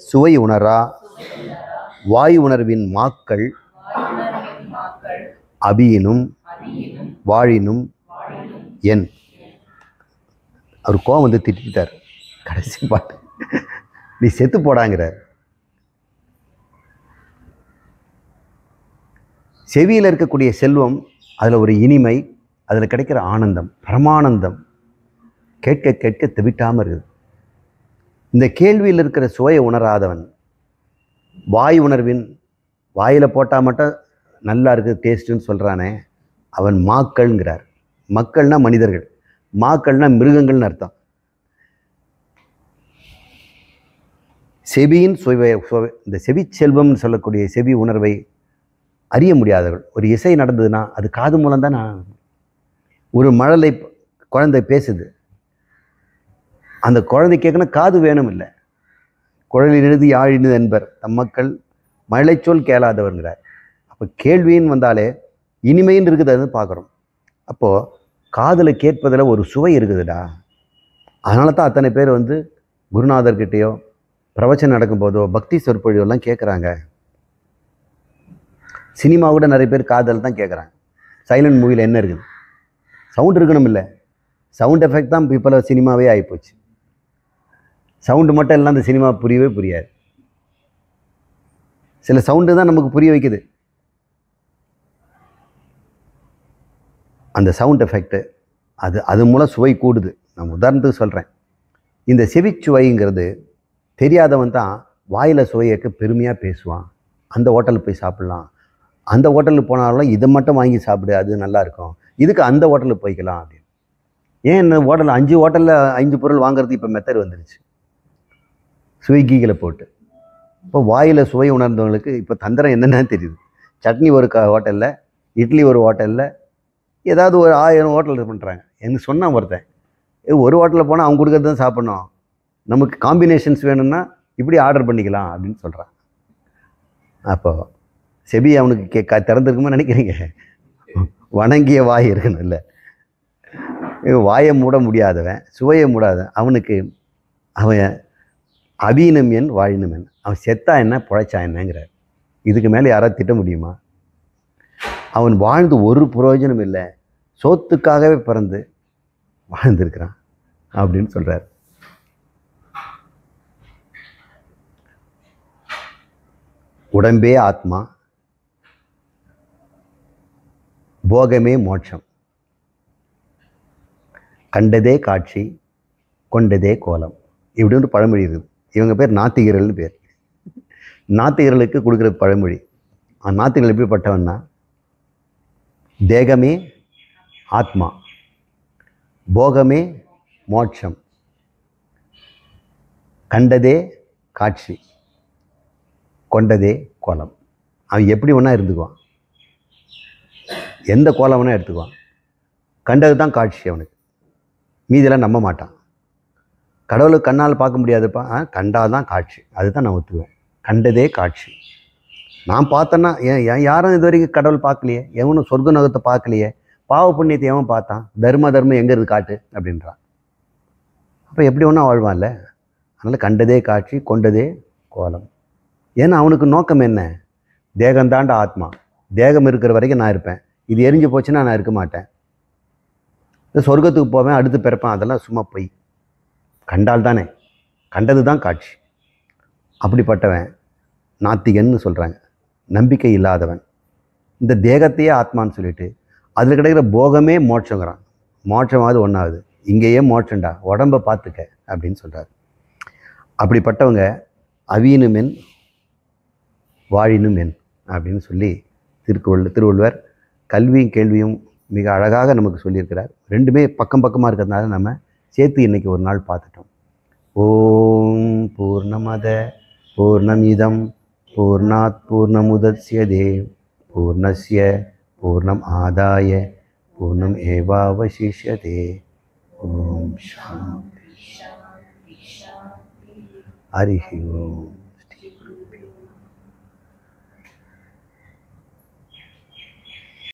சுவை உணரா வாய் உணர்வின் மாக்கள் அபியினும் வாழினும் என். அவர் கோவம் வந்து திட்டார். கடைசி பாட்டு நீ செத்து போடாங்கிறார். செவியில் இருக்கக்கூடிய செல்வம், அதில் ஒரு இனிமை, அதில் கிடைக்கிற ஆனந்தம், பரமானந்தம் கேட்க கேட்க திவிட்டாமல் இருக்குது. இந்த கேள்வியில் இருக்கிற சுவையை உணராதவன், வாய் உணர்வின் வாயில் போட்டால் மட்டும் நல்லா இருக்குது டேஸ்ட்டுன்னு சொல்கிறானே, அவன் மாக்கள்ங்கிறார். மக்கள்னா மனிதர்கள், மாக்கள்னா மிருகங்கள்னு அர்த்தம். செவியின் சுவை, இந்த செவி செல்வம்னு சொல்லக்கூடிய செவி உணர்வை அறிய முடியாதவர்கள். ஒரு இசை நடந்ததுன்னா அது காது மூலம் தான். ஒரு மழலை குழந்தை பேசுது, அந்த குழந்தை கேட்கணும், காது வேணும் இல்லை. குழலில் எழுதி யாழினது என்பர் தம் மக்கள் மழை சொல் கேளாதவர்ங்கிறார். அப்போ கேள்வின்னு வந்தாலே இனிமைன்னு இருக்குது, அது பார்க்குறோம். அப்போது காதில் கேட்பதில் ஒரு சுவை இருக்குதுடா. அதனால தான் அத்தனை பேர் வந்து குருநாதர்கிட்டையோ பிரவச்சனம் நடக்கும்போதோ பக்தி சொற்பொழிவெல்லாம் கேட்குறாங்க. சினிமா கூட நிறைய பேர் காதல் தான் கேட்குறாங்க. சைலண்ட் மூவியில் என்ன இருக்குது? சவுண்ட் இருக்கணும் இல்லை, சவுண்ட் எஃபெக்ட் தான் இப்போ சினிமாவே ஆகிப்போச்சு. சவுண்டு மட்டும் எல்லாம் அந்த சினிமா புரியவே புரியாது. சில சவுண்டு தான் நமக்கு புரிய வைக்குது. அந்த சவுண்ட் எஃபெக்ட்டு அது மூலம் சுவை கூடுது. நான் உதாரணத்துக்கு சொல்கிறேன். இந்த செவிச்சுவைங்கிறது தெரியாதவன் தான் வாயில் சுவையக்க பெருமையாக பேசுவான். அந்த ஹோட்டலுக்கு போய் சாப்பிட்லாம், அந்த ஹோட்டலுக்கு போனாலும் இதை மட்டும் வாங்கி சாப்பிடு, அது நல்லாயிருக்கும், இதுக்கு அந்த ஹோட்டலுக்கு போய்க்கலாம் அப்படின்னு. ஏன் இந்த ஹோட்டலில் 5 ஹோட்டலில் 5 பொருள் வாங்குறதுக்கு இப்போ மெத்தட் வந்துருச்சு, ஸ்விக்கிகளை போட்டு. இப்போ வாயில் சுவை உணர்ந்தவங்களுக்கு இப்போ தந்திரம் என்னென்னு தெரியுது. சட்னி ஒரு ஹோட்டலில், இட்லி ஒரு ஹோட்டலில், ஏதாவது ஒரு 1000 ஹோட்டல் பண்ணுறாங்க. எனக்கு சொன்னால் ஒருத்தன், ஒரு ஹோட்டலில் போனால் அவங்க கொடுக்கறது தான் சாப்பிட்ணும், நமக்கு காம்பினேஷன்ஸ் வேணும்னா இப்படி ஆர்டர் பண்ணிக்கலாம் அப்படின்னு சொல்கிறான். அப்போது செபி அவனுக்கு திறந்துருக்குமா நினைக்கிறீங்க? வணங்கிய வாய் இருக்கணும் இல்லை. வாயை மூட முடியாதவன், சுவையை மூடாதவன், அவனுக்கு அவன் அபீனம் என் வாழினும் என். அவன் செத்தா என்ன பிழைச்சா என்னங்கிறார். இதுக்கு மேலே யாராவது திட்ட முடியுமா? அவன் வாழ்ந்து ஒரு பிரயோஜனம் இல்லை, சோத்துக்காகவே பிறந்து வாழ்ந்திருக்கிறான் அப்படின்னு சொல்கிறார். உடம்பே ஆத்மா, போகமே மோட்சம், கண்டதே காட்சி, கொண்டதே கோலம், இப்படி ஒரு பழமொழி இருக்குது. இவங்க பேர் நாத்திகர்கள்னு பேர். நாத்திகர்களுக்கு கொடுக்குற பழமொழி. நாத்திகர்கள் எப்படிப்பட்டவன்னா, தேகமே ஆத்மா, போகமே மோட்சம், கண்டதே காட்சி, கொண்டதே கோலம். அவன் எப்படி வேணா இருந்துக்குவான், எந்த கோலம் வேணா எடுத்துக்குவான். கண்டது தான் காட்சி அவனுக்கு, மீதெல்லாம் நம்ப மாட்டான். கடவுளுக்கு கண்ணால் பார்க்க முடியாதுப்பா, கண்டால் தான் காட்சி, அதுதான் நான் ஒத்துக்குவேன். கண்டதே காட்சி. நான் பார்த்தேன்னா யாரும் இது வரைக்கும் கடவுள் பார்க்கலையே, எவனும் சொர்க்க நகத்தை பார்க்கலையே, பாவ புண்ணியத்தை எவன் பார்த்தான், தர்மம் எங்கே இருக்குது காட்டு அப்படின்றான். அப்போ எப்படி ஒன்றா வாழ்வான்ல. அதனால் கண்டதே காட்சி, கொண்டதே கோலம். ஏன்னா அவனுக்கு நோக்கம் என்ன? தேகந்தாண்ட ஆத்மா, தேகம் இருக்கிற வரைக்கும் நான் இருப்பேன், இது எரிஞ்சு போச்சுன்னா நான் இருக்க மாட்டேன், இந்த சொர்க்கத்துக்கு போவேன், அடுத்து பிறப்பேன், அதெல்லாம் சும்மா போய். கண்டால் தானே, கண்டது தான் காட்சி. அப்படிப்பட்டவன் நாத்திகன்னு சொல்கிறாங்க, நம்பிக்கை இல்லாதவன். இந்த தேகத்தையே ஆத்மான்னு சொல்லிட்டு அதில் கிடைக்கிற போகமே மோட்சங்கிறான். மோட்சமாவது ஒன்றாவது, இங்கேயே மோட்சண்டா, உடம்பை பார்த்துக்க அப்படின்னு சொல்கிறார். அப்படிப்பட்டவங்க அவியினுமென் வாழினுமென் அப்படின்னு சொல்லி திருவள்ளுவர் கல்வியும் கேள்வியும் மிக அழகாக நமக்கு சொல்லியிருக்கிறார். ரெண்டுமே பக்கம் பக்கமாக இருக்கிறதுனால நம்ம சேர்த்து இன்றைக்கி ஒரு நாள் பார்த்துட்டோம். ஓம் பூர்ணமத பூர்ணமிதம் பூர்ணாத் பூர்ணமுதச்யதே பூர்ணஸ்ய பூர்ணம் ஆதாய பூர்ணம் ஏவாவசிஷ்யதே. ஓம் சாந்தி. ஹரி ஓம்.